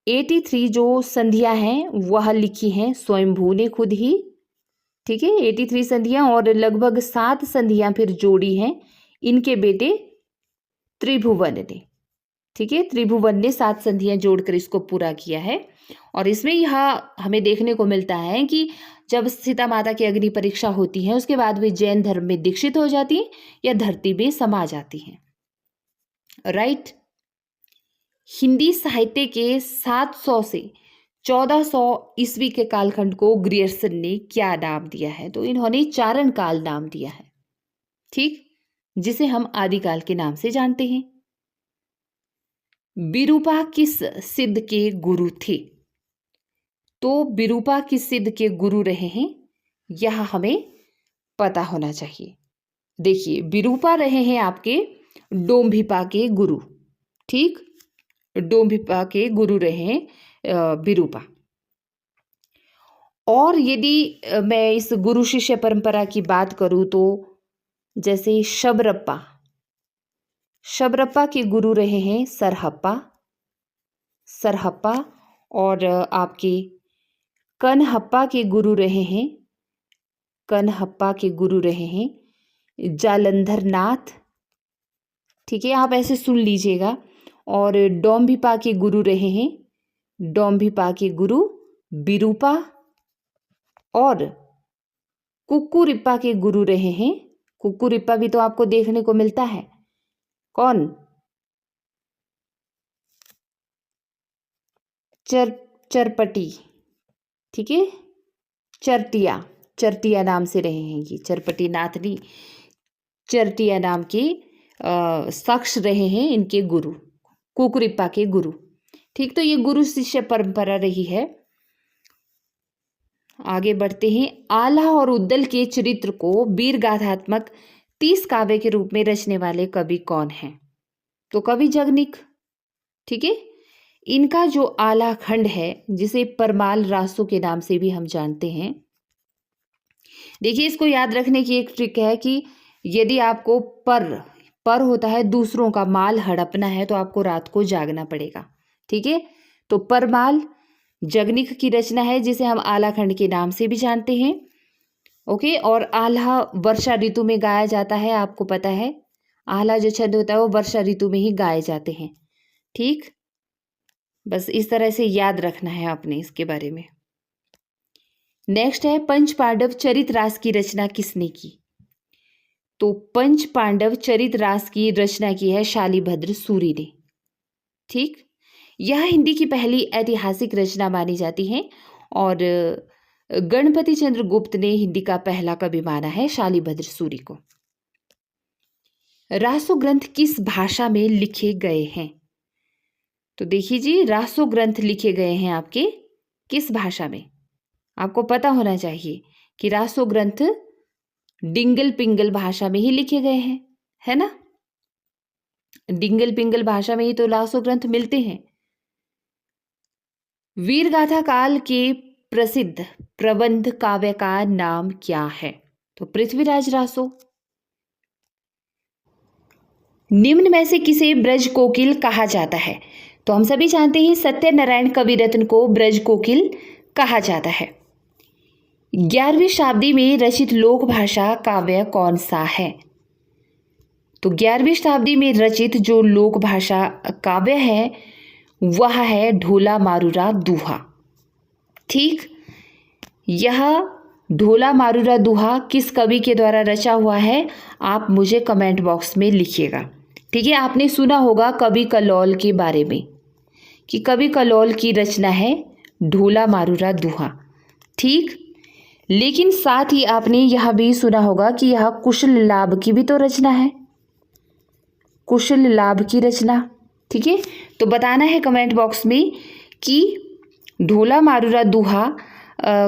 83 जो संधियां हैं वह लिखी हैं स्वयंभू ने खुद ही। ठीक है, 83 संधियां, और लगभग 7 संधियां फिर जोड़ी हैं इनके बेटे त्रिभुवन ने। ठीक है, त्रिभुवन ने 7 संधियां जोड़कर इसको पूरा किया है। और इसमें यह हमें देखने को मिलता है कि जब सीता माता की अग्नि परीक्षा होती है उसके बाद वे जैन धर्म में दीक्षित हो जाती हैं या धरती में समा जाती हैं। राइट। हिंदी साहित्य के 700 से 1400 ईस्वी के कालखंड को ग्रियर्सन ने क्या नाम दिया है? तो इन्होंने चारण काल नाम दिया है। ठीक, जिसे हम आदिकाल के नाम से जानते हैं। विरूपा किस सिद्ध के गुरु थे? तो विरूपा किस सिद्ध के गुरु रहे हैं, यह हमें पता होना चाहिए। देखिए विरूपा रहे हैं आपके डोम्भिपा के गुरु। ठीक, डोम्भिपा के गुरु रहे हैं विरूपा। और यदि मैं इस गुरु शिष्य परंपरा की बात करूं तो जैसे शबरप्पा के गुरु रहे हैं सरहप्पा, और आपके कनहप्पा के गुरु रहे हैं जालंधर नाथ। ठीक है, आप ऐसे सुन लीजिएगा। और डोम्भिपा के गुरु रहे हैं विरूपा, और कुक्कुरिप्पा के गुरु रहे हैं, कुक्कुरिप्पा भी तो आपको देखने को मिलता है, कौन? चरपटी। ठीक है, चरटिया नाम से रहे हैं ये, चरपटी नाथ नहीं, चरटिया नाम के शख्स रहे हैं इनके गुरु, कुक्कुरिप्पा के गुरु। ठीक, तो ये गुरु शिष्य परंपरा रही है। आगे बढ़ते हैं। आल्हा और उद्दल के चरित्र को वीर गाथात्मक 30 काव्य के रूप में रचने वाले कवि कौन हैं? तो कवि जगनिक। ठीक है, इनका जो आल्हा खंड है जिसे परमाल रासो के नाम से भी हम जानते हैं। देखिए इसको याद रखने की एक ट्रिक है कि यदि आपको पर होता है दूसरों का माल हड़पना है तो आपको रात को जागना पड़ेगा। ठीक है, तो परमाल जगनिक की रचना है जिसे हम आल्हा खंड के नाम से भी जानते हैं। ओके, और आल्हा वर्षा ऋतु में गाया जाता है, आपको पता है आल्हा जो छंद होता है वो वर्षा ऋतु में ही गाए जाते हैं। ठीक, बस इस तरह से याद रखना है आपने इसके बारे में। नेक्स्ट है, पंच पांडव चरित रास की रचना किसने की? तो पंच पांडव चरित रास की रचना की है शालिभद्र सूरि ने। ठीक, यह हिंदी की पहली ऐतिहासिक रचना मानी जाती है और गणपति चंद्र गुप्त ने हिंदी का पहला कवि माना है शालिभद्र सूरि को। रासो ग्रंथ किस भाषा में लिखे गए हैं? तो देखिए जी, रासो ग्रंथ लिखे गए हैं आपके किस भाषा में? आपको पता होना चाहिए कि रासो ग्रंथ डिंगल पिंगल भाषा में ही लिखे गए हैं, है ना? डिंगल पिंगल भाषा में ही तो रासो ग्रंथ मिलते हैं। वीरगाथा काल के प्रसिद्ध प्रबंध काव्य का नाम क्या है? तो पृथ्वीराज रासो। निम्न में से किसे ब्रज कोकिल कहा जाता है? तो हम सभी जानते हैं सत्यनारायण कविरत्न को ब्रज कोकिल कहा जाता है। 11वीं शताब्दी में रचित लोक भाषा काव्य कौन सा है? तो 11वीं शताब्दी में रचित जो लोक भाषा काव्य है वह है ढोला मारूरा दूहा। ठीक, यह ढोला मारूरा दूहा किस कवि के द्वारा रचा हुआ है आप मुझे कमेंट बॉक्स में लिखिएगा। ठीक है, आपने सुना होगा कवि कल्लोल के बारे में कि कवि कल्लोल की रचना है ढोला मारूरा दूहा। ठीक, लेकिन साथ ही आपने यह भी सुना होगा कि यह कुशल लाभ की भी तो रचना है, कुशल लाभ की रचना। ठीक है, तो बताना है कमेंट बॉक्स में कि ढोला मारूरा दूहा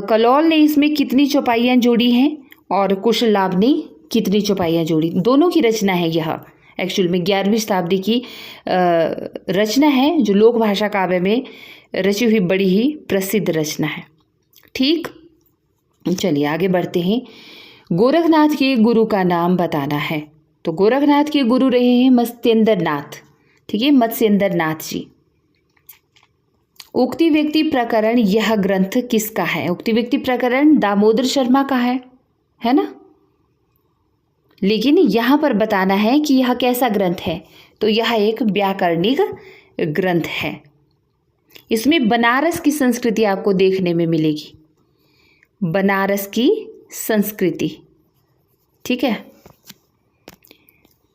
कल्लोल ने इसमें कितनी चौपाइयाँ जोड़ी हैं और कुशल लाभ ने कितनी चौपाइयाँ जोड़ी। दोनों की रचना है यह, एक्चुअल में 11वीं शताब्दी की रचना है जो लोक भाषा काव्य में रची हुई बड़ी ही प्रसिद्ध रचना है। ठीक, चलिए आगे बढ़ते हैं। गोरखनाथ के गुरु का नाम बताना है। तो गोरखनाथ के गुरु रहे हैं मत्स्येंद्र नाथ। ठीक है, मत्स्येंद्र नाथ जी। उक्ति व्यक्ति प्रकरण यह ग्रंथ किसका है? उक्ति व्यक्ति प्रकरण दामोदर शर्मा का है ना। लेकिन यहाँ पर बताना है कि यह कैसा ग्रंथ है। तो यह एक व्याकरणिक ग्रंथ है। इसमें बनारस की संस्कृति आपको देखने में मिलेगी, बनारस की संस्कृति। ठीक है,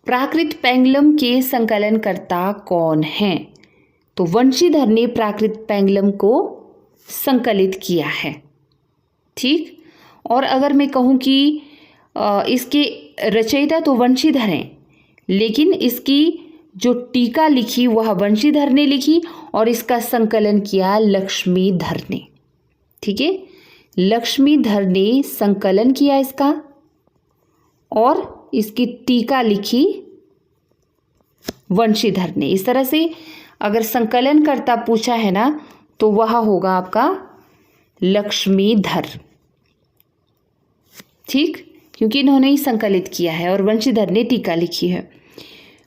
प्राकृत पेंगलम के संकलनकर्ता कौन हैं? तो वंशीधर ने प्राकृत पेंगलम को संकलित किया है। ठीक, और अगर मैं कहूँ कि इसके रचयिता तो वंशीधर हैं, लेकिन इसकी जो टीका लिखी वह वंशीधर ने लिखी और इसका संकलन किया लक्ष्मीधर ने। ठीक है, लक्ष्मीधर ने संकलन किया इसका और इसकी टीका लिखी वंशीधर ने। इस तरह से अगर संकलन करता पूछा है ना तो वह होगा आपका लक्ष्मीधर। ठीक, क्योंकि इन्होंने ही संकलित किया है और वंशीधर ने टीका लिखी है।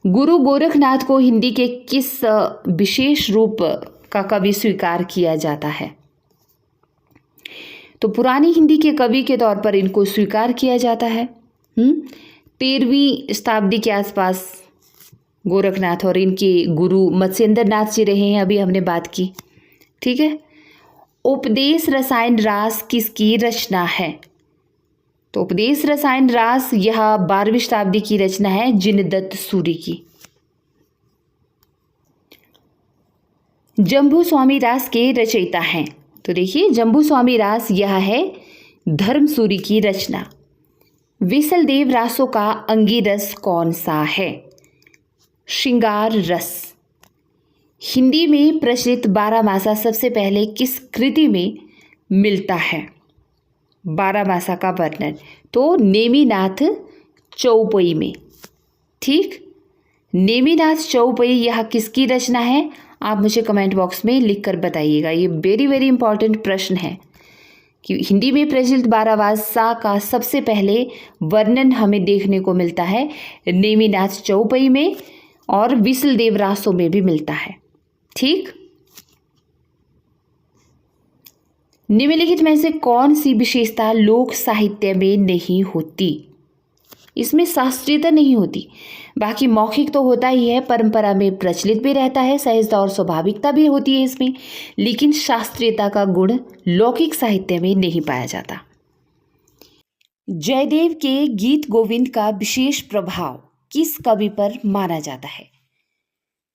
गुरु गोरखनाथ को हिंदी के किस विशेष रूप का कवि स्वीकार किया जाता है? तो पुरानी हिंदी के कवि के तौर पर इनको स्वीकार किया जाता है। 13वीं शताब्दी के आसपास गोरखनाथ और इनके गुरु मत्स्येंद्र नाथ जी रहे हैं, अभी हमने बात की। ठीक है, उपदेश रसायन रास किसकी रचना है? तो उपदेश रसायन रास यह 12वीं शताब्दी की रचना है जिनदत्त सूरी की। जम्बू स्वामी रास के रचयिता हैं। तो देखिए जम्बू स्वामी रास यह है धर्मसूरी की रचना। विसलदेव रासों का अंगिरस कौन सा है? श्रृंगार रस। हिंदी में प्रचलित 12 मासा सबसे पहले किस कृति में मिलता है? 12 मासा का वर्णन तो नेमिनाथ चौपई में। ठीक, नेमिनाथ चौपई यह किसकी रचना है? आप मुझे कमेंट बॉक्स में लिखकर बताइएगा। ये वेरी वेरी इंपॉर्टेंट प्रश्न है कि हिंदी में प्रचलित 12 मासा का सबसे पहले वर्णन हमें देखने को मिलता है नेमिनाथ चौपई में और विसलदेव रासों में भी मिलता है। ठीक, निम्नलिखित में से कौन सी विशेषता लोक साहित्य में नहीं होती? इसमें शास्त्रीयता नहीं होती, बाकी मौखिक तो होता ही है, परंपरा में प्रचलित भी रहता है, सहजता और स्वाभाविकता भी होती है इसमें, लेकिन शास्त्रीयता का गुण लौकिक साहित्य में नहीं पाया जाता। जयदेव के गीत गोविंद का विशेष प्रभाव किस कवि पर माना जाता है?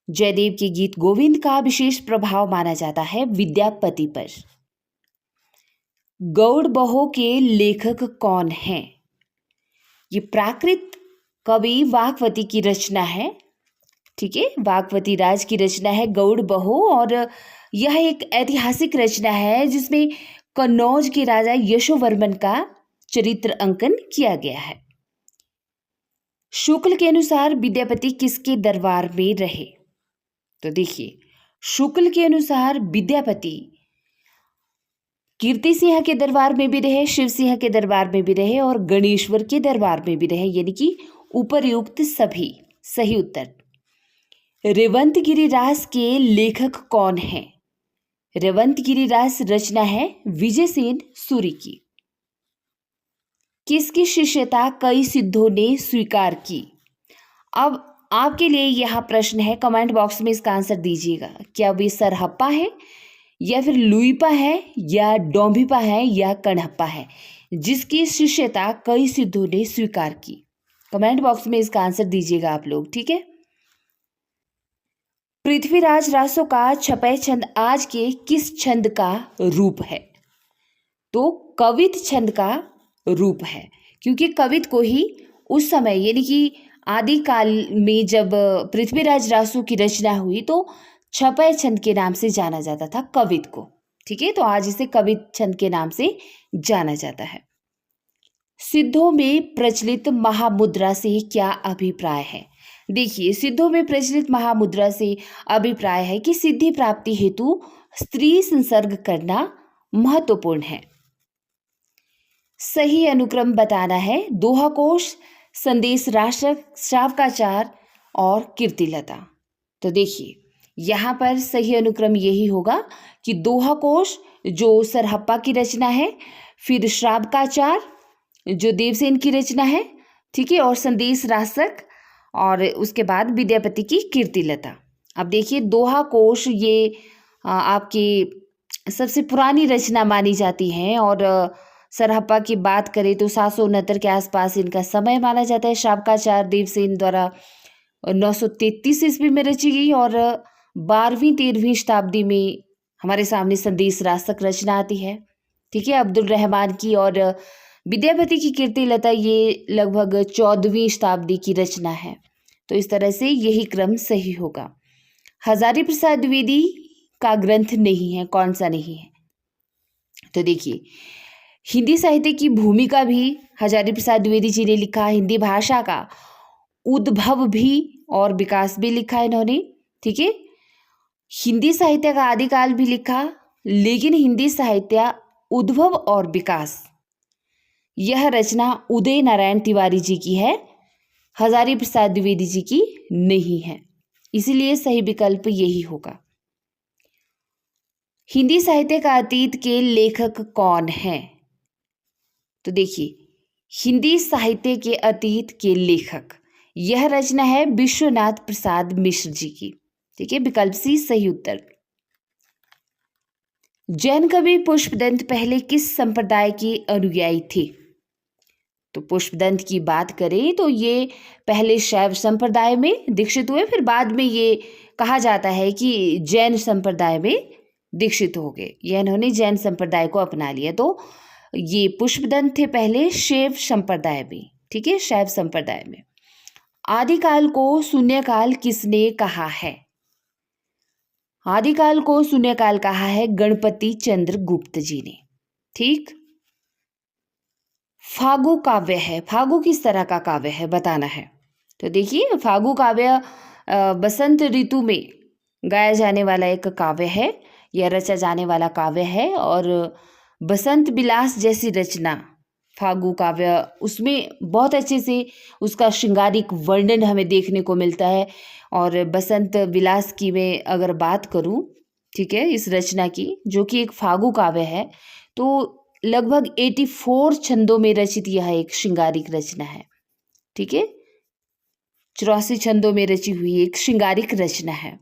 जयदेव के गीत गोविंद का विशेष प्रभाव माना जाता है विद्यापति पर। गौड़ बहो के लेखक कौन हैं? ये प्राकृत कवि वाग्वती की रचना है। ठीक है, वाग्वती राज की रचना है गौड़ बहो और यह एक ऐतिहासिक रचना है जिसमें कन्नौज के राजा यशोवर्मन का चरित्र अंकन किया गया है। शुक्ल के अनुसार विद्यापति किसके दरबार में रहे? तो देखिए शुक्ल के अनुसार विद्यापति कीर्ति सिंह के दरबार में भी रहे, शिव सिंह के दरबार में भी रहे और गणेश्वर के दरबार में भी रहे, यानी कि उपर्युक्त सभी सही उत्तर। रेवंत गिरिरास के लेखक कौन हैं? रेवंत गिरिरास रचना है विजयसेन सूरी की। किसकी शिष्यता कई सिद्धों ने स्वीकार की? अब आपके लिए यह प्रश्न है, कमेंट बॉक्स में इसका आंसर दीजिएगा। क्या वे सरहप्पा है, या फिर लुइपा है, या डोंभिपा है, या कणहप्पा है, जिसकी शिष्यता कई सिद्धों ने स्वीकार की? कमेंट बॉक्स में इसका आंसर दीजिएगा आप लोग, ठीक है। पृथ्वीराज रासो का छपय छंद आज के किस छंद का रूप है? तो कवित छंद का रूप है, क्योंकि कवित को ही उस समय यानी कि आदिकाल में जब पृथ्वीराज रासो की रचना हुई तो छपय छंद के नाम से जाना जाता था कवित को, ठीक है। तो आज इसे कवित छंद के नाम से जाना जाता है। सिद्धों में प्रचलित महामुद्रा से क्या अभिप्राय है? देखिए, सिद्धों में प्रचलित महामुद्रा से अभिप्राय है कि सिद्धि प्राप्ति हेतु स्त्री संसर्ग करना महत्वपूर्ण है। सही अनुक्रम बताना है। दोहा कोश, संदेश राशक, श्रावकाचार और कीर्तिलता। तो देखिए, यहाँ पर सही अनुक्रम यही होगा कि दोहा कोश जो सरहप्पा की रचना है, फिर श्रावकाचार जो देवसेन की रचना है, ठीक है, और संदेश राशक, और उसके बाद विद्यापति की कीर्तिलता। अब देखिए, दोहा कोश ये आपकी सबसे पुरानी रचना मानी जाती है, और सरहप्पा की बात करें तो 769 के आसपास इनका समय माना जाता है। श्रावकाचार देवसेन द्वारा 933 ईस्वी में रची गई, और 12वीं-13वीं शताब्दी में हमारे सामने संदेश राशक रचना आती है, ठीक है, अब्दुल रहमान की, और विद्यापति की कीर्तिलता ये लगभग 14वीं शताब्दी की रचना है। तो इस तरह से यही क्रम सही होगा। हजारी प्रसाद द्विवेदी का ग्रंथ नहीं है, कौन सा नहीं है? तो देखिए, हिंदी साहित्य की भूमिका भी हजारी प्रसाद द्विवेदी जी ने लिखा, हिंदी भाषा का उद्भव भी और विकास भी लिखा इन्होंने, ठीक है। हिंदी साहित्य का आदिकाल भी लिखा, लेकिन हिंदी साहित्य उद्भव और विकास यह रचना उदय नारायण तिवारी जी की है, हजारी प्रसाद द्विवेदी जी की नहीं है। इसीलिए सही विकल्प यही होगा। हिंदी साहित्य का अतीत के लेखक कौन हैं? तो देखिए, हिंदी साहित्य के अतीत के लेखक, यह रचना है विश्वनाथ प्रसाद मिश्र जी की, ठीक है, विकल्प सी सही उत्तर। जैन कवि पुष्पदंत पहले किस संप्रदाय के अनुयायी थे? तो पुष्पदंत की बात करें तो ये पहले शैव संप्रदाय में दीक्षित हुए, फिर बाद में ये कहा जाता है कि जैन संप्रदाय में दीक्षित हो गए, यह इन्होंने जैन संप्रदाय को अपना लिया। तो ये पुष्पदंत थे पहले शैव संप्रदाय में, ठीक है, शैव संप्रदाय में। आदिकाल को शून्यकाल किसने कहा है? आदिकाल को शून्यकाल कहा है गणपति चंद्र गुप्त जी ने, ठीक। फागु काव्य है, फागु किस तरह का काव्य है बताना है। तो देखिए, फागु काव्य बसंत ऋतु में गाया जाने वाला एक काव्य है, यह रचा जाने वाला काव्य है, और बसंत विलास जैसी रचना फागु काव्य, उसमें बहुत अच्छे से उसका श्रृंगारिक वर्णन हमें देखने को मिलता है। और बसंत विलास की मैं अगर बात करूं, ठीक है, इस रचना की, जो कि एक फागु काव्य है, तो लगभग 84 छंदों में रचित यह एक श्रृंगारिक रचना है, ठीक है, 84 छंदों में रची हुई एक श्रृंगारिक रचना है।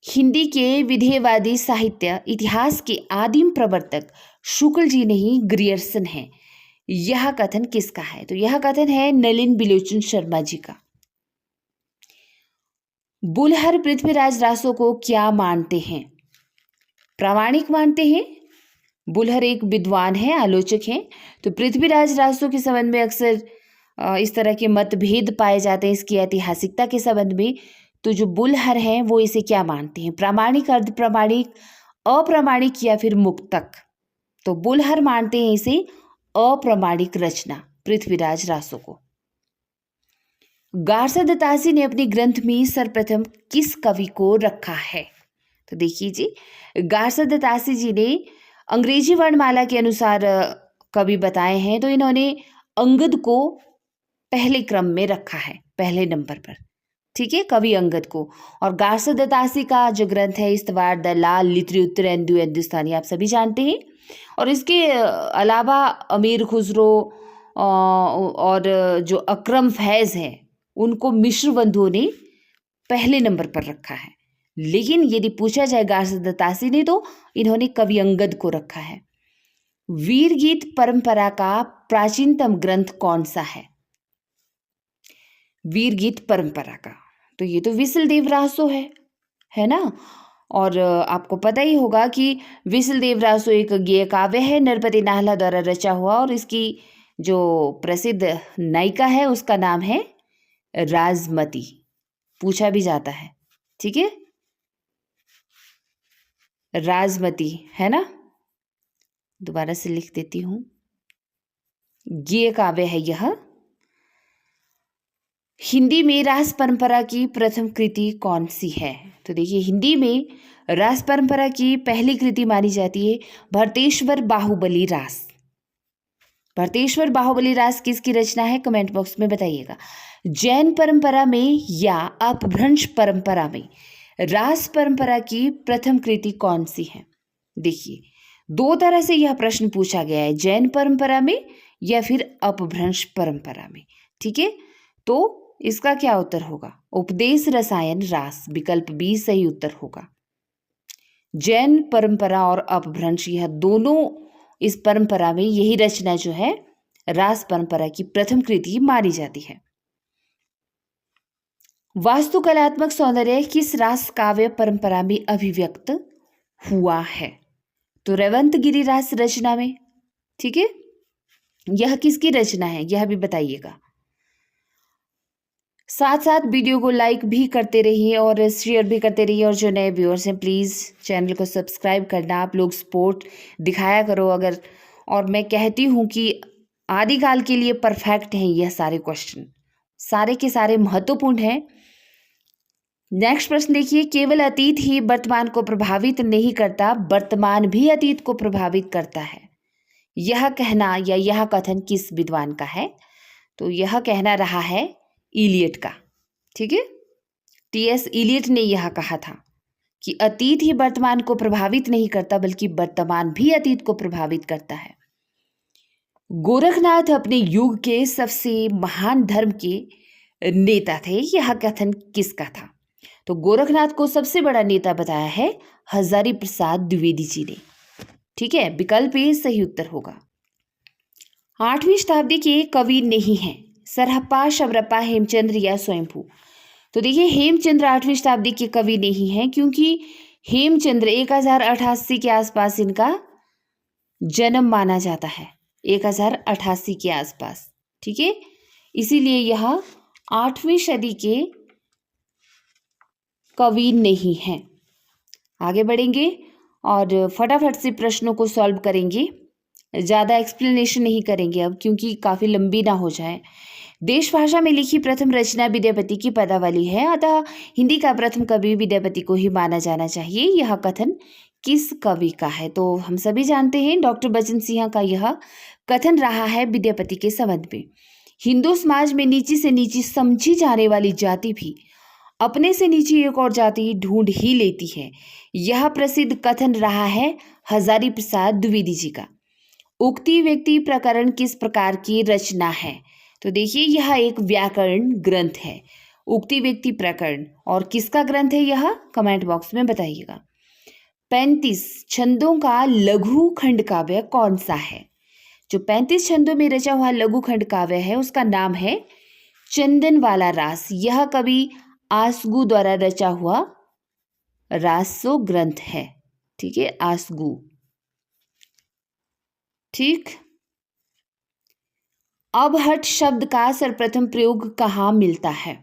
हिंदी के विधेयवादी साहित्य इतिहास के आदिम प्रवर्तक शुक्ल जी नहीं ग्रियर्सन हैं, यह कथन किसका है? तो यह कथन है नलिन बिलोचन शर्मा जी का। बुलहर पृथ्वीराज रासो को क्या मानते हैं? प्रामाणिक मानते हैं। बुलहर एक विद्वान है, आलोचक हैं। तो पृथ्वीराज रासो के संबंध में अक्सर इस तरह के मतभेद पाए जाते हैं इसकी ऐतिहासिकता के संबंध में। तो जो बुलहर हैं वो इसे क्या मानते हैं? प्रामाणिक, अर्धप्रामाणिक, अप्रामाणिक या फिर मुक्तक? तो बुलहर मानते हैं इसे अप्रामाणिक रचना पृथ्वीराज रासो को। गारसा दत्तासी ने अपने ग्रंथ में सर्वप्रथम किस कवि को रखा है? तो देखिए जी, गारसा दत्तासी जी ने अंग्रेजी वर्णमाला के अनुसार कवि बताए हैं, तो इन्होंने अंगद को पहले क्रम में रखा है, पहले नंबर पर, ठीक है, कवि अंगद को। और गारसा दत्तासी का जो ग्रंथ है इस्तवार द लाल लित्री उत्तरेंदु हिंदुस्तानी, आप सभी जानते हैं। और इसके अलावा अमीर खुसरो और जो अकरम फैज़ है उनको मिश्र बंधुओं ने पहले नंबर पर रखा है। लेकिन यदि पूछा जाए घासीदास ने तो इन्होंने कवि अंगद को रखा है। वीर गीत परंपरा का प्राचीनतम ग्रंथ कौन सा है? वीर गीत परंपरा का तो ये तो विसल रासो है ना। और आपको पता ही होगा कि विसल रासो एक गेय काव्य है, नरपति नाहला द्वारा रचा हुआ, और इसकी जो प्रसिद्ध नायिका है उसका नाम है राजमती। पूछा भी जाता है, ठीक है, राजमती है ना। दोबारा से लिख देती हूं, गेय काव्य है यह। हिंदी में रास परंपरा की प्रथम कृति कौन सी है? तो देखिए, हिंदी में रास परंपरा की पहली कृति मानी जाती है भरतेश्वर बाहुबली रास। भरतेश्वर बाहुबली रास किसकी रचना है? कमेंट बॉक्स में बताइएगा। जैन परंपरा में या अपभ्रंश परंपरा में रास परंपरा की प्रथम कृति कौन सी है? देखिए, दो तरह से यह प्रश्न पूछा गया है, जैन परंपरा में या फिर अपभ्रंश परंपरा में, ठीक है। तो इसका क्या उत्तर होगा? उपदेश रसायन रास, विकल्प बी सही उत्तर होगा। जैन परंपरा और अपभ्रंश यह दोनों इस परंपरा में यही रचना जो है रास परंपरा की प्रथम कृति मानी जाती है। वास्तुकलात्मक सौंदर्य किस रास काव्य परंपरा में अभिव्यक्त हुआ है? तो रेवंत गिरिरास रचना में, ठीक है। यह किसकी रचना है यह भी बताइएगा। साथ साथ वीडियो को लाइक भी करते रहिए और शेयर भी करते रहिए, और जो नए व्यूअर्स हैं प्लीज़ चैनल को सब्सक्राइब करना। आप लोग सपोर्ट दिखाया करो अगर। और मैं कहती हूँ कि आदिकाल के लिए परफेक्ट हैं यह सारे क्वेश्चन, सारे के सारे महत्वपूर्ण हैं। नेक्स्ट प्रश्न देखिए, केवल अतीत ही वर्तमान को प्रभावित नहीं करता, वर्तमान भी अतीत को प्रभावित करता है। यह कहना या यह कथन किस विद्वान का है? तो यह कहना रहा है इलियट का, ठीक है। टीएस इलियट ने यह कहा था कि अतीत ही वर्तमान को प्रभावित नहीं करता बल्कि वर्तमान भी अतीत को प्रभावित करता है। गोरखनाथ अपने युग के सबसे महान धर्म के नेता थे, यह कथन किसका था? तो गोरखनाथ को सबसे बड़ा नेता बताया है हजारी प्रसाद द्विवेदी जी ने, ठीक है। विकल्प ए सही उत्तर होगा। 8वीं शताब्दी के कवि नहीं हैं, सरहप्पा, शबरप्पा, हेमचंद्र या स्वयंभू। तो देखिए, हेमचंद्र 8वीं शताब्दी के कवि नहीं हैं, क्योंकि हेमचंद्र 1088 के आसपास इनका जन्म माना जाता है, 1088 के आसपास, ठीक है। इसीलिए यह 8वीं सदी के कवि नहीं हैं। आगे बढ़ेंगे और फटाफट से प्रश्नों को सॉल्व करेंगे, ज़्यादा एक्सप्लेनेशन नहीं करेंगे अब, क्योंकि काफ़ी लंबी ना हो जाए। देश भाषा में लिखी प्रथम रचना विद्यापति की पदावली है, अतः हिंदी का प्रथम कवि विद्यापति को ही माना जाना चाहिए। यह कथन किस कवि का है? तो हम सभी जानते हैं डॉक्टर बचन सिंह का यह कथन रहा है विद्यापति के संबंध में। हिंदू समाज में नीची से नीची समझी जाने वाली जाति भी अपने से नीची एक और जाति ढूंढ ही लेती है, यह प्रसिद्ध कथन रहा है हजारी प्रसाद द्विवेदी जी का। उक्ति व्यक्ति प्रकरण किस प्रकार की रचना है? तो देखिए, यह एक व्याकरण ग्रंथ है, उक्ति व्यक्ति प्रकरण। और किसका ग्रंथ है यह? कमेंट बॉक्स में बताइएगा। 35 छंदों का लघु खंड काव्य कौन सा है? जो 35 छंदों में रचा हुआ लघु खंड काव्य है उसका नाम है चंदन वाला रास। यह कवि आसगु द्वारा रचा हुआ रासो ग्रंथ है, ठीक है, आसगु, ठीक। अबहट शब्द का सर्वप्रथम प्रयोग कहाँ मिलता है?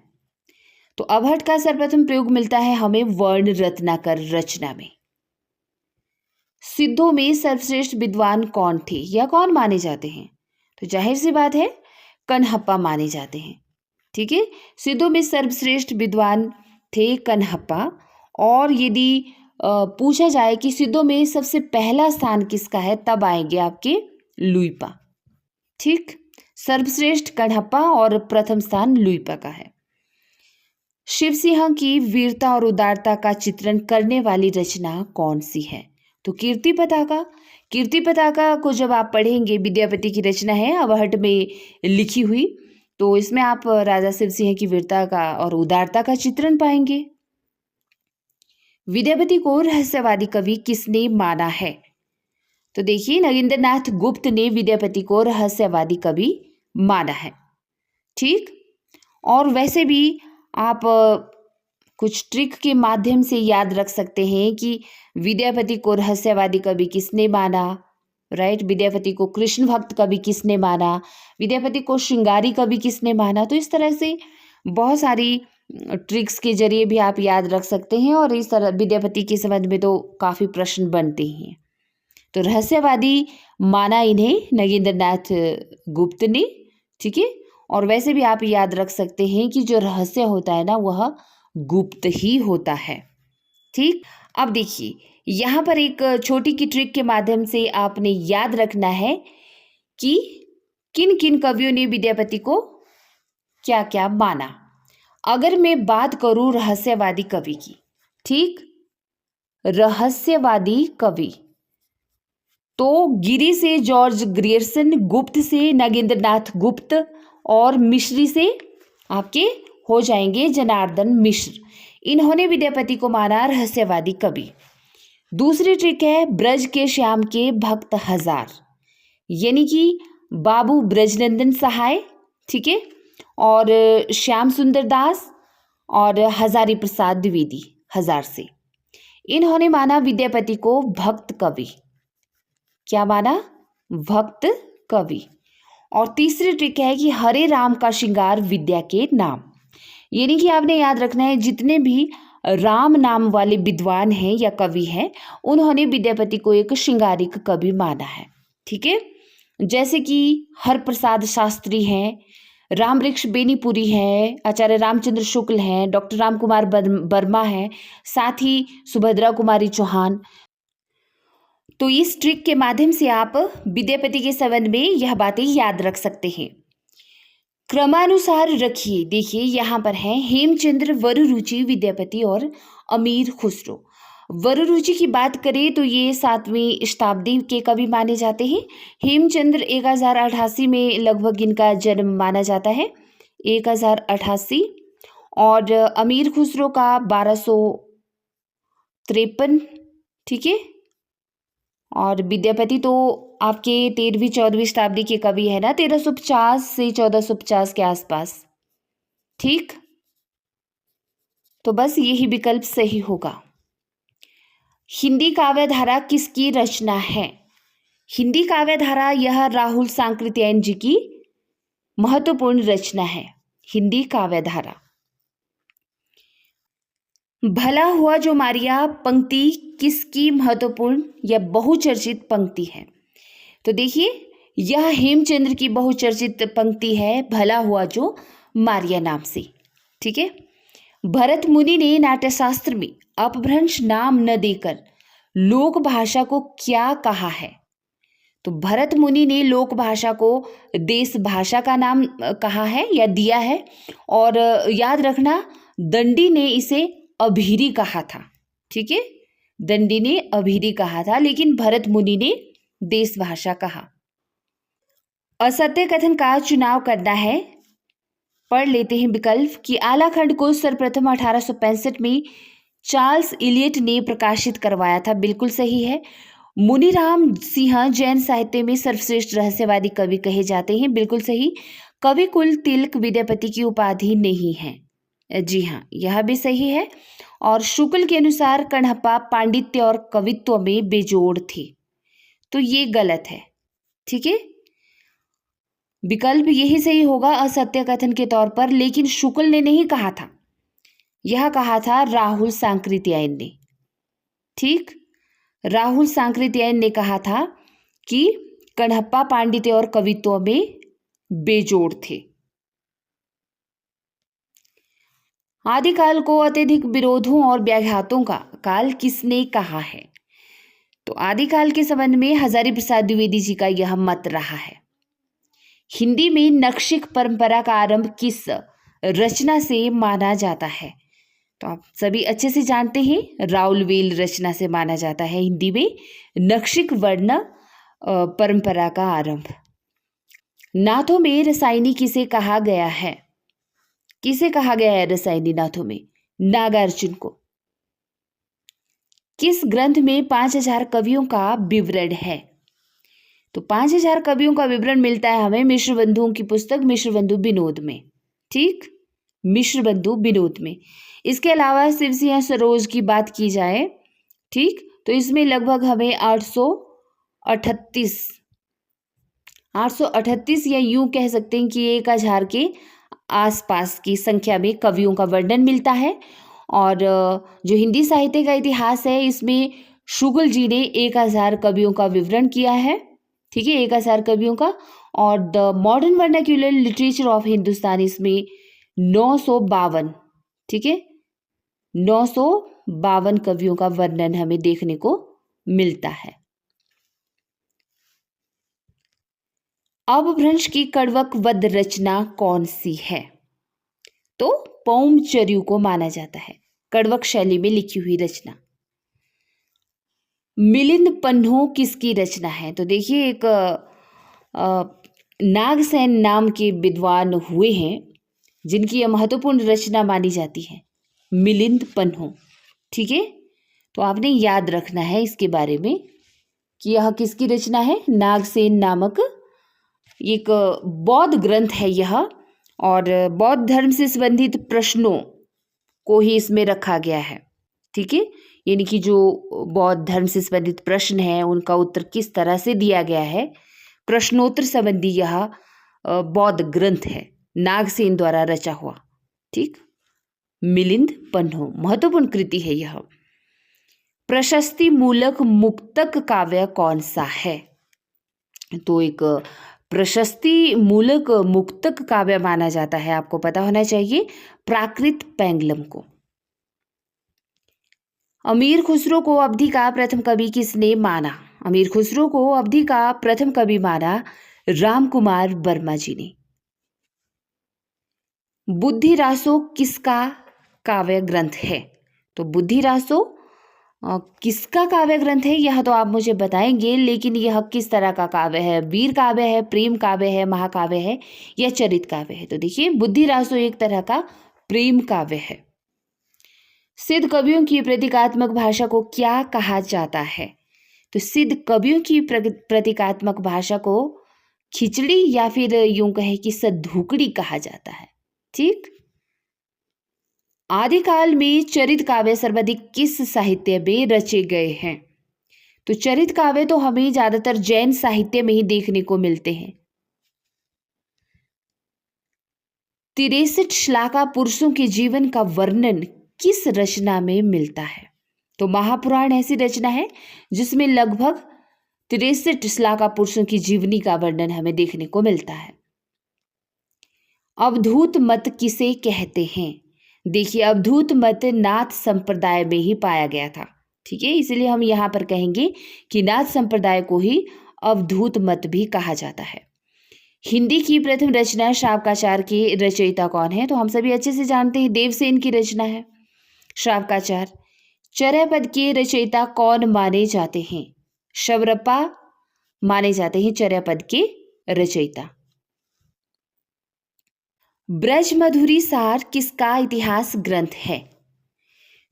तो अबहट का सर्वप्रथम प्रयोग मिलता है हमें वर्ण रत्नाकर रचना में। सिद्धों में सर्वश्रेष्ठ विद्वान कौन थे या कौन माने जाते हैं? तो जाहिर सी बात है कन्हप्पा माने जाते हैं, ठीक है। सिद्धों में सर्वश्रेष्ठ विद्वान थे कन्हप्पा। और यदि पूछा जाए कि सिद्धों में सबसे पहला स्थान किसका है, तब आएंगे आपके लुइपा, ठीक। सर्वश्रेष्ठ कन्हप्पा और प्रथम स्थान लुइपा का है। शिव सिंह की वीरता और उदारता का चित्रण करने वाली रचना कौन सी है? तो कीर्ति पताका। कीर्ति पताका को जब आप पढ़ेंगे, विद्यापति की रचना है, अबहट में लिखी हुई, तो इसमें आप राजा शिव सिंह की वीरता का और उदारता का चित्रण पाएंगे। विद्यापति को रहस्यवादी कवि किसने माना है? तो देखिए, नगेंद्रनाथ गुप्त ने विद्यापति को रहस्यवादी कवि माना है। ठीक। और वैसे भी आप कुछ ट्रिक के माध्यम से याद रख सकते हैं कि विद्यापति को रहस्यवादी कवि किसने माना, राइट। विद्यापति को कृष्ण भक्त कवि किसने माना, विद्यापति को श्रृंगारी कवि किसने माना। तो इस तरह से बहुत सारी ट्रिक्स के जरिए भी आप याद रख सकते हैं और इस तरह विद्यापति के संबंध में तो काफ़ी प्रश्न बनते हैं। तो रहस्यवादी माना इन्हें नगेंद्रनाथ गुप्त ने, ठीक है। और वैसे भी आप याद रख सकते हैं कि जो रहस्य होता है ना वह गुप्त ही होता है। ठीक। अब देखिए, यहाँ पर एक छोटी की ट्रिक के माध्यम से आपने याद रखना है कि किन किन कवियों ने विद्यापति को क्या क्या माना। अगर मैं बात करूं रहस्यवादी कवि की, ठीक, रहस्यवादी कवि तो गिरी से जॉर्ज ग्रियर्सन, गुप्त से नगेंद्रनाथ गुप्त और मिश्री से आपके हो जाएंगे जनार्दन मिश्र। इन्होंने विद्यापति को माना रहस्यवादी कवि। दूसरी ट्रिक है ब्रज के श्याम के भक्त हजार, यानी कि बाबू ब्रजनंदन सहाय, ठीक है, और श्याम सुंदर दास और हजारी प्रसाद द्विवेदी हजार से। इन्होंने माना विद्यापति को भक्त कवि। क्या माना? भक्त कवि। और तीसरी ट्रिक है कि हरे राम का श्रृंगार विद्या के नाम, यानी कि आपने याद रखना है जितने भी राम नाम वाले विद्वान हैं या कवि हैं उन्होंने विद्यापति को एक श्रृंगारिक कवि माना है। ठीक है। जैसे कि हरप्रसाद शास्त्री हैं, रामवृक्ष बेनीपुरी हैं, आचार्य रामचंद्र शुक्ल हैं, डॉक्टर राम कुमार वर्मा हैं, साथ ही सुभद्रा कुमारी चौहान। तो इस ट्रिक के माध्यम से आप विद्यापति के संबंध में यह बातें याद रख सकते हैं। क्रमानुसार रखिए। देखिए यहाँ पर है हेमचंद्र, वरुरुचि, विद्यापति और अमीर खुसरो। वरुरुचि की बात करें तो ये 7वीं शताब्दी के कवि माने जाते हैं। हेमचंद्र 1088 में लगभग इनका जन्म माना जाता है, 1088। और अमीर खुसरो का 1253, ठीक है। और विद्यापति तो आपके 13वीं 14वीं शताब्दी के कवि है ना, 1350 से 1450 के आसपास। ठीक। तो बस यही विकल्प सही होगा। हिंदी काव्य धारा किसकी रचना है? हिंदी काव्य धारा यह राहुल सांकृत्यायन जी की महत्वपूर्ण रचना है। हिंदी काव्य धारा। भला हुआ जो मारिया पंक्ति किसकी महत्वपूर्ण या बहुचर्चित पंक्ति है? तो देखिए यह हेमचंद्र की बहुचर्चित पंक्ति है, भला हुआ जो मारिया नाम से। ठीक है। भरत मुनि ने नाट्यशास्त्र में अपभ्रंश नाम न देकर लोक भाषा को क्या कहा है? तो भरत मुनि ने लोक भाषा को देश भाषा का नाम कहा है या दिया है। और याद रखना दंडी ने इसे अभीरी कहा था। ठीक है। दंडी ने अभीरी कहा था, लेकिन भरत मुनि ने देश भाषा कहा। असत्य कथन का चुनाव करना है। पढ़ लेते हैं विकल्प कि आलाखंड को सर्वप्रथम 1865 में चार्ल्स इलियट ने प्रकाशित करवाया था। बिल्कुल सही है। मुनिराम सिंह जैन साहित्य में सर्वश्रेष्ठ रहस्यवादी कवि कहे जाते हैं। बिल्कुल सही। कवि कुल तिलक विद्यापति की उपाधि नहीं है। जी हाँ, यह भी सही है। और शुक्ल के अनुसार कण्हप्पा पांडित्य और कवित्व में बेजोड़ थे, तो ये गलत है। ठीक है। विकल्प यही सही होगा असत्य कथन के तौर पर, लेकिन शुक्ल ने नहीं कहा था, यह कहा था राहुल सांकृत्यायन ने। ठीक। राहुल सांकृत्यायन ने कहा था कि कण्हप्पा पांडित्य और कवित्व में बेजोड़ थे। आदिकाल को अत्यधिक विरोधों और व्याघातों का काल किसने कहा है? तो आदिकाल के संबंध में हजारी प्रसाद द्विवेदी जी का यह मत रहा है। हिंदी में नक्शिक परंपरा का आरंभ किस रचना से माना जाता है? तो आप सभी अच्छे से जानते हैं, राउलवेल रचना से माना जाता है हिंदी में नक्शिक वर्ण परंपरा का आरंभ। नाथों में रसायनी किसे कहा गया है? किसे कहा गया है रसायनी नाथों में? नागार्जुन को। किस ग्रंथ में 5000 कवियों का विवरण है? तो 5000 कवियों का विवरण मिलता है हमें मिश्रबंधुओं की पुस्तक मिश्रबंधु विनोद में। ठीक, मिश्रबंधु विनोद में। इसके अलावा शिवसिंह सरोज की बात की जाए, ठीक, तो इसमें लगभग हमें 838 या यूं कह सकते हैं कि 1000 के आसपास की संख्या में कवियों का वर्णन मिलता है। और जो हिंदी साहित्य का इतिहास है इसमें शुगल जी ने 1000 कवियों का विवरण किया है। ठीक है, 1000 कवियों का। और the modern vernacular literature of Hindustan इसमें 952, ठीक है, 952 कवियों का वर्णन हमें देखने को मिलता है। अपभ्रंश की कड़वक वध रचना कौन सी है? तो पौमचर्यु को माना जाता है, कड़वक शैली में लिखी हुई रचना। मिलिंद पन्हो किसकी रचना है? तो देखिए एक नागसेन नाम के विद्वान हुए हैं जिनकी यह महत्वपूर्ण रचना मानी जाती है, मिलिंद पन्हो। ठीक है, तो आपने याद रखना है इसके बारे में कि यह किसकी रचना है। नागसेन नामक एक बौद्ध ग्रंथ है यह, और बौद्ध धर्म से संबंधित प्रश्नों को ही इसमें रखा गया है। ठीक है, यानी कि जो बौद्ध धर्म से संबंधित प्रश्न है उनका उत्तर किस तरह से दिया गया है, प्रश्नोत्तर संबंधी यह बौद्ध ग्रंथ है, नागसेन द्वारा रचा हुआ। ठीक, मिलिंद पन्हो महत्वपूर्ण कृति है यह। प्रशस्ति मूलक मुक्तक काव्य कौन सा है? तो एक प्रशस्ति मूलक मुक्तक काव्य माना जाता है, आपको पता होना चाहिए, प्राकृत पैंगलम को। अमीर खुसरो को अवधी का प्रथम कवि किसने माना? अमीर खुसरो को अवधी का प्रथम कवि माना रामकुमार वर्मा जी ने। बुद्धिरासो किसका काव्य ग्रंथ है? तो बुद्धिरासो किसका काव्य ग्रंथ है यह तो आप मुझे बताएंगे, लेकिन यह किस तरह का काव्य है? वीर काव्य है, प्रेम काव्य है, महाकाव्य है या चरित काव्य है? तो देखिए बुद्धिरासो एक तरह का प्रेम काव्य है। सिद्ध कवियों की प्रतीकात्मक भाषा को क्या कहा जाता है? तो सिद्ध कवियों की प्रतीकात्मक भाषा को खिचड़ी या फिर यूं कहे कि सद्धुकड़ी कहा जाता है। ठीक, आदिकाल में चरित काव्य सर्वाधिक किस साहित्य में रचे गए हैं? तो चरित काव्य तो हमें ज्यादातर जैन साहित्य में ही देखने को मिलते हैं। 63 श्लाका पुरुषों के जीवन का वर्णन किस रचना में मिलता है? तो महापुराण ऐसी रचना है जिसमें लगभग 63 श्लाका पुरुषों की जीवनी का वर्णन हमें देखने को मिलता है। अवधूत मत किसे कहते हैं? देखिए अवधूत मत नाथ संप्रदाय में ही पाया गया था। ठीक है, इसलिए हम यहाँ पर कहेंगे कि नाथ संप्रदाय को ही अवधूत मत भी कहा जाता है। हिंदी की प्रथम रचना शावकाचार के रचयिता कौन है? तो हम सभी अच्छे से जानते हैं, देवसेन की रचना है शावकाचार। चर्यापद के रचयिता कौन माने जाते हैं? शबरपा माने जाते हैं चर्यापद के रचयिता। ब्रजमधुरी सार किसका इतिहास ग्रंथ है?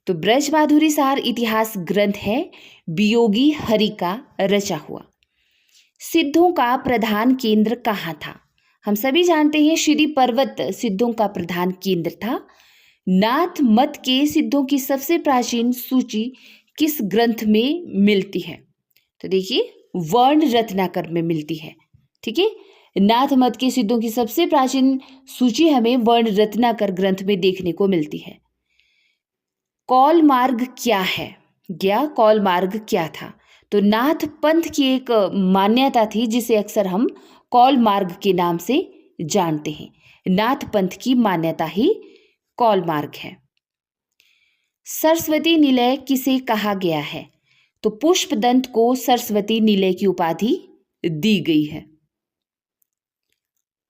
तो ब्रजमाधुरी सार इतिहास ग्रंथ है वियोगी हरि का रचा हुआ। सिद्धों का प्रधान केंद्र कहाँ था? हम सभी जानते हैं श्री पर्वत सिद्धों का प्रधान केंद्र था। नाथ मत के सिद्धों की सबसे प्राचीन सूची किस ग्रंथ में मिलती है? तो देखिए वर्ण रत्नाकर में मिलती है। ठीक है, नाथ मत के सिद्धों की सबसे प्राचीन सूची हमें वर्ण रत्नाकर ग्रंथ में देखने को मिलती है। कौल मार्ग क्या है? कौल मार्ग क्या था? तो नाथ पंथ की एक मान्यता थी जिसे अक्सर हम कौल मार्ग के नाम से जानते हैं। नाथ पंथ की मान्यता ही कौल मार्ग है। सरस्वती निलय किसे कहा गया है? तो पुष्पदंत को सरस्वती निलय की उपाधि दी गई है।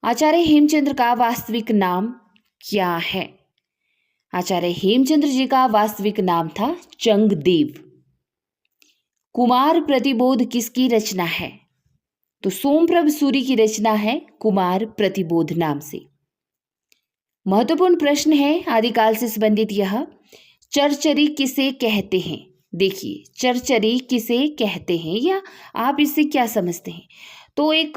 आचार्य हेमचंद्र का वास्तविक नाम क्या है? आचार्य हेमचंद्र जी का वास्तविक नाम था चंगदेव। कुमार प्रतिबोध किसकी रचना है? तो सोमप्रभ सूरी की रचना है कुमार प्रतिबोध नाम से। महत्वपूर्ण प्रश्न है आदिकाल से संबंधित यह, चरचरी किसे कहते हैं? देखिए, चरचरी किसे कहते हैं या आप इससे क्या समझते हैं? तो एक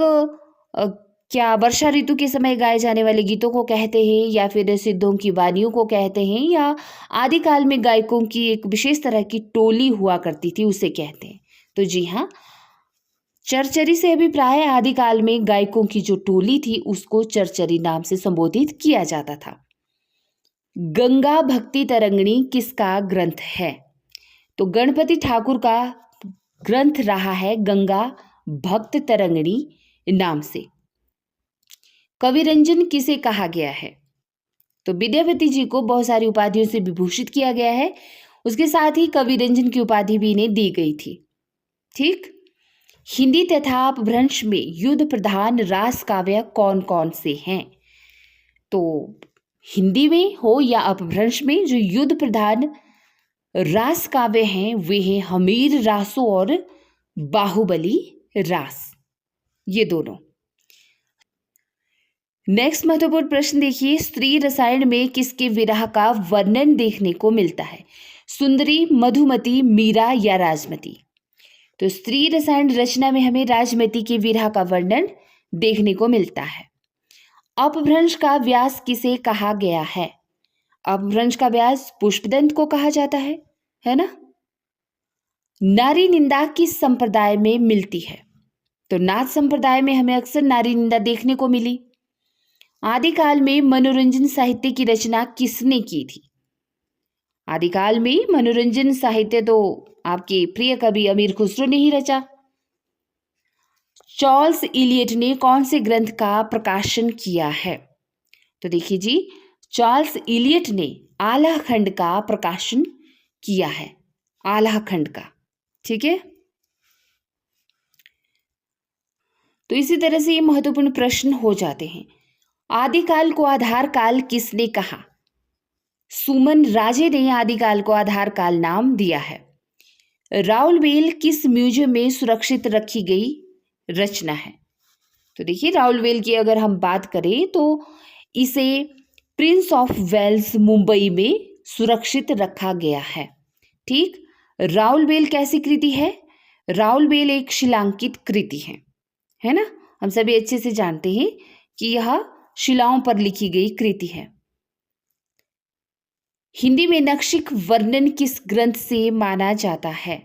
क्या वर्षा ऋतु के समय गाए जाने वाले गीतों को कहते हैं, या फिर सिद्धों की वाणियों को कहते हैं, या आदिकाल में गायकों की एक विशेष तरह की टोली हुआ करती थी उसे कहते हैं? तो जी हाँ, चरचरी से अभिप्राय आदिकाल में गायकों की जो टोली थी उसको चरचरी नाम से संबोधित किया जाता था। गंगा भक्ति तरंगिणी किसका ग्रंथ है? तो गणपति ठाकुर का ग्रंथ रहा है गंगा भक्त तरंगिणी नाम से। कविरंजन किसे कहा गया है? तो विद्यापति जी को बहुत सारी उपाधियों से विभूषित किया गया है, उसके साथ ही कविरंजन की उपाधि भी इन्हें दी गई थी। ठीक। हिंदी तथा अपभ्रंश में युद्ध प्रधान रास काव्य कौन कौन से हैं? तो हिंदी में हो या अपभ्रंश में जो युद्ध प्रधान रास काव्य हैं वे हैं हमीर रासो और बाहुबली रास, ये दोनों। नेक्स्ट महत्वपूर्ण प्रश्न देखिए, स्त्री रसायन में किसके विरह का वर्णन देखने को मिलता है? सुंदरी, मधुमती, मीरा या राजमती? तो स्त्री रसायन रचना में हमें राजमती के विरह का वर्णन देखने को मिलता है। अपभ्रंश का व्यास किसे कहा गया है? अपभ्रंश का व्यास पुष्पदंत को कहा जाता है ना? नारी निंदा किस संप्रदाय में मिलती है? तो नाथ संप्रदाय में हमें अक्सर नारी निंदा देखने को मिली। आदिकाल में मनोरंजन साहित्य की रचना किसने की थी? आदिकाल में मनोरंजन साहित्य तो आपके प्रिय कवि अमीर खुसरो ने ही रचा। चार्ल्स इलियट ने कौन से ग्रंथ का प्रकाशन किया है? तो देखिए जी, चार्ल्स इलियट ने आल्हा खंड का प्रकाशन किया है, आल्हा खंड का। ठीक है, तो इसी तरह से ये महत्वपूर्ण प्रश्न हो जाते हैं। आदिकाल को आधार काल किसने कहा? सुमन राजे ने आदिकाल को आधार काल नाम दिया है। राउलवेल किस म्यूजियम में सुरक्षित रखी गई रचना है? तो देखिए, राउलवेल की अगर हम बात करें तो इसे प्रिंस ऑफ वेल्स मुंबई में सुरक्षित रखा गया है। ठीक, राउलवेल कैसी कृति है? राउलवेल एक शिलांकित कृति है ना? हम सभी अच्छे से जानते हैं कि यह शिलाओं पर लिखी गई कृति है। हिंदी में नक्षिक वर्णन किस ग्रंथ से माना जाता है?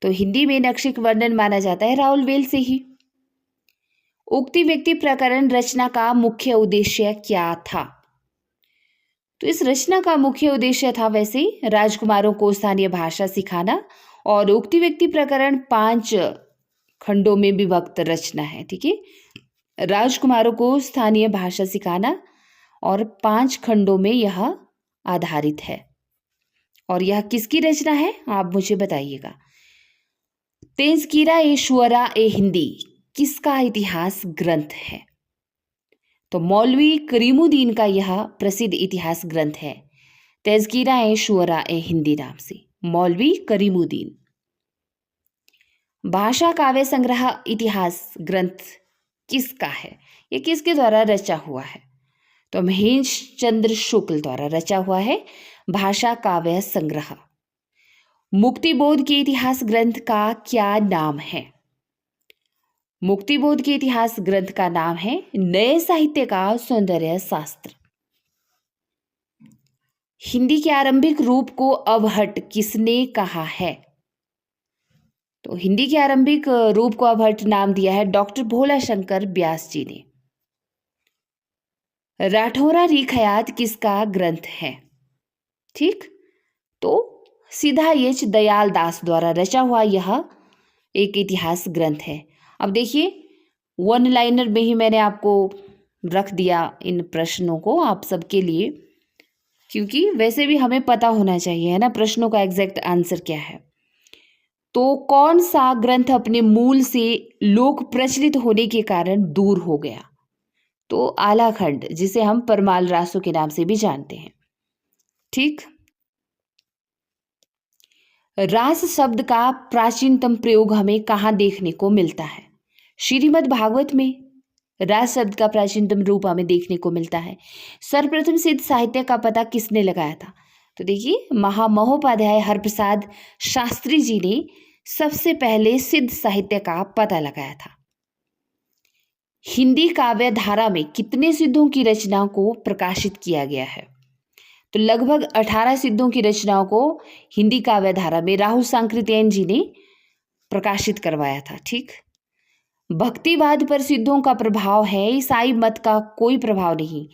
तो हिंदी में नक्षिक वर्णन माना जाता है राउलवेल से ही। उक्ति व्यक्ति प्रकरण रचना का मुख्य उद्देश्य क्या था? तो इस रचना का मुख्य उद्देश्य था वैसे राजकुमारों को स्थानीय भाषा सिखाना, और उक्ति व्यक्ति प्रकरण 5 खंडों में विभक्त रचना है। ठीक है, राजकुमारों को स्थानीय भाषा सिखाना और 5 खंडों में यह आधारित है। और यह किसकी रचना है आप मुझे बताइएगा। तेजकीरा ए शुअरा ए हिंदी किसका इतिहास ग्रंथ है? तो मौलवी करीमुद्दीन का यह प्रसिद्ध इतिहास ग्रंथ है, तेजकीरा ए शुअरा ए हिंदी नाम से, मौलवी करीमुद्दीन। भाषा काव्य संग्रह इतिहास ग्रंथ किसका है? ये किसके द्वारा रचा हुआ है? तो महेश चंद्र शुक्ल द्वारा रचा हुआ है भाषा काव्य संग्रह। मुक्तिबोध के इतिहास ग्रंथ का क्या नाम है? मुक्तिबोध के इतिहास ग्रंथ का नाम है नए साहित्य का सौंदर्य शास्त्र। हिंदी के आरंभिक रूप को अवहट किसने कहा है? तो हिंदी के आरंभिक रूप को अवहट नाम दिया है डॉक्टर भोला शंकर व्यास जी ने। राठौरा रिखयात किसका ग्रंथ है? ठीक, तो सीधा एच दयाल दास द्वारा रचा हुआ यह एक इतिहास ग्रंथ है। अब देखिए, वन लाइनर में ही मैंने आपको रख दिया इन प्रश्नों को आप सबके लिए, क्योंकि वैसे भी हमें पता होना चाहिए है ना प्रश्नों का एग्जैक्ट आंसर क्या है। तो कौन सा ग्रंथ अपने मूल से लोक प्रचलित होने के कारण दूर हो गया? तो आल्हा खंड, जिसे हम परमाल रासों के नाम से भी जानते हैं। ठीक, रास शब्द का प्राचीनतम प्रयोग हमें कहाँ देखने को मिलता है? श्रीमद् भागवत में राज शब्द का प्राचीनतम रूप हमें देखने को मिलता है। सर्वप्रथम सिद्ध साहित्य का पता किसने लगाया था? तो देखिए, महामहोपाध्याय हरप्रसाद शास्त्री जी ने सबसे पहले सिद्ध साहित्य का पता लगाया था। हिंदी काव्य धारा में कितने सिद्धों की रचनाओं को प्रकाशित किया गया है? तो लगभग 18 सिद्धों की रचनाओं को हिंदी काव्य धारा में राहुल सांकृत्यायन जी ने प्रकाशित करवाया था। ठीक, भक्तिवाद पर सिद्धों का प्रभाव है, ईसाई मत का कोई प्रभाव नहीं,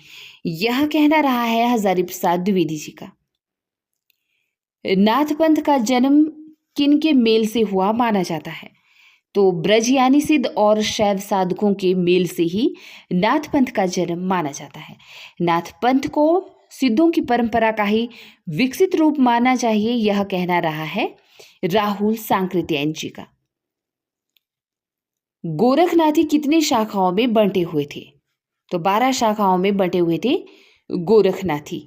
यह कहना रहा है हजारी प्रसाद द्विवेदी जी का। नाथ पंथ का जन्म किन के मेल से हुआ माना जाता है? तो ब्रजयानी सिद्ध और शैव साधकों के मेल से ही नाथ पंथ का जन्म माना जाता है। नाथ पंथ को सिद्धों की परंपरा का ही विकसित रूप मानना चाहिए, यह कहना रहा है राहुल सांकृत्यायन जी का। गोरखनाथी कितनी शाखाओं में बंटे हुए थे? तो 12 शाखाओं में बंटे हुए थे गोरखनाथी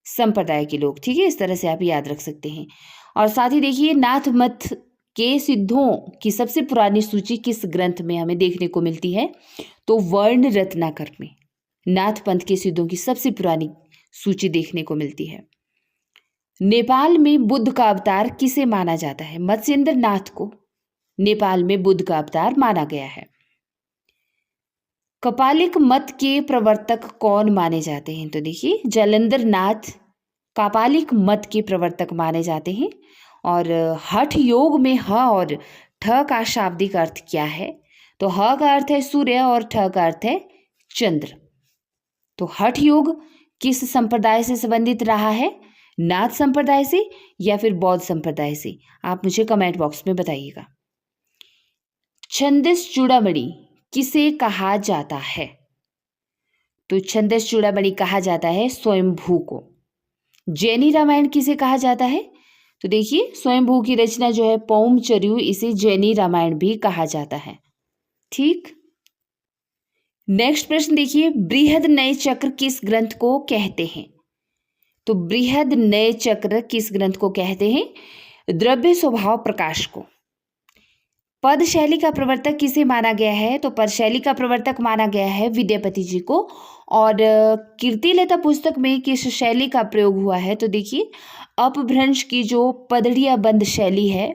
संप्रदाय के लोग। ठीक है, इस तरह से आप याद रख सकते हैं। और साथ ही देखिए, नाथ मत के सिद्धों की सबसे पुरानी सूची किस ग्रंथ में हमें देखने को मिलती है? तो वर्ण रत्नाकर में नाथ पंथ के सिद्धों की सबसे पुरानी सूची देखने को मिलती है। नेपाल में बुद्ध का अवतार किसे माना जाता है? मत्स्येंद्र नाथ को नेपाल में बुद्ध का अवतार माना गया है। कपालिक मत के प्रवर्तक कौन माने जाते हैं? तो देखिए, जालंधर नाथ कपालिक मत के प्रवर्तक माने जाते हैं। और हठ योग में ह और ठ का शाब्दिक अर्थ क्या है? तो ह का अर्थ है सूर्य और ठ का अर्थ है चंद्र। तो हठ योग किस संप्रदाय से संबंधित रहा है? नाथ संप्रदाय से या फिर बौद्ध संप्रदाय से? आप मुझे कमेंट बॉक्स में बताइएगा। छंदस चूड़ामणि किसे कहा जाता है? तो छंदस चूड़ामणि कहा जाता है स्वयंभू को। जैनी रामायण किसे कहा जाता है? तो देखिए, स्वयंभू की रचना जो है पौम चर्यू, इसे जैनी रामायण भी कहा जाता है। ठीक, नेक्स्ट प्रश्न देखिए, बृहद नय चक्र किस ग्रंथ को कहते हैं? तो बृहद नय चक्र किस ग्रंथ को कहते हैं? द्रव्य स्वभाव प्रकाश को। पद शैली का प्रवर्तक किसे माना गया है? तो पद शैली का प्रवर्तक माना गया है विद्यापति जी को। और कीर्तिलता पुस्तक में किस शैली का प्रयोग हुआ है? तो देखिए, अपभ्रंश की जो पदड़िया बंद शैली है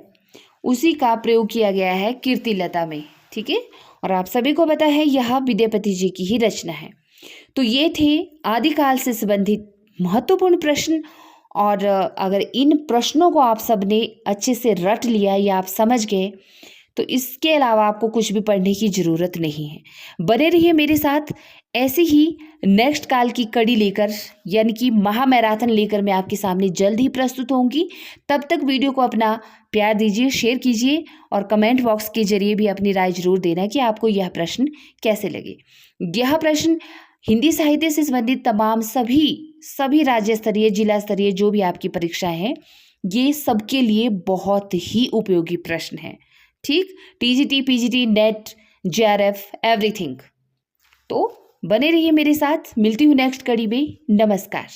उसी का प्रयोग किया गया है कीर्तिलता में। ठीक है, और आप सभी को पता है यह विद्यापति जी की ही रचना है। तो ये थे आदिकाल से संबंधित महत्वपूर्ण प्रश्न। और अगर इन प्रश्नों को आप सबने अच्छे से रट लिया या आप समझ गए तो इसके अलावा आपको कुछ भी पढ़ने की ज़रूरत नहीं है। बने रहिए मेरे साथ, ऐसे ही नेक्स्ट काल की कड़ी लेकर यानी कि महामैराथन लेकर मैं आपके सामने जल्द ही प्रस्तुत होंगी। तब तक वीडियो को अपना प्यार दीजिए, शेयर कीजिए और कमेंट बॉक्स के जरिए भी अपनी राय जरूर देना कि आपको यह प्रश्न कैसे लगे। यह प्रश्न हिंदी साहित्य से संबंधित तमाम सभी राज्य स्तरीय, जिला स्तरीय जो भी आपकी परीक्षाएं हैं, ये सबके लिए बहुत ही उपयोगी प्रश्न है। ठीक, TGT, PGT, NET, JRF, everything. तो बने रहिए मेरे साथ, मिलती हूँ नेक्स्ट कड़ी में। नमस्कार।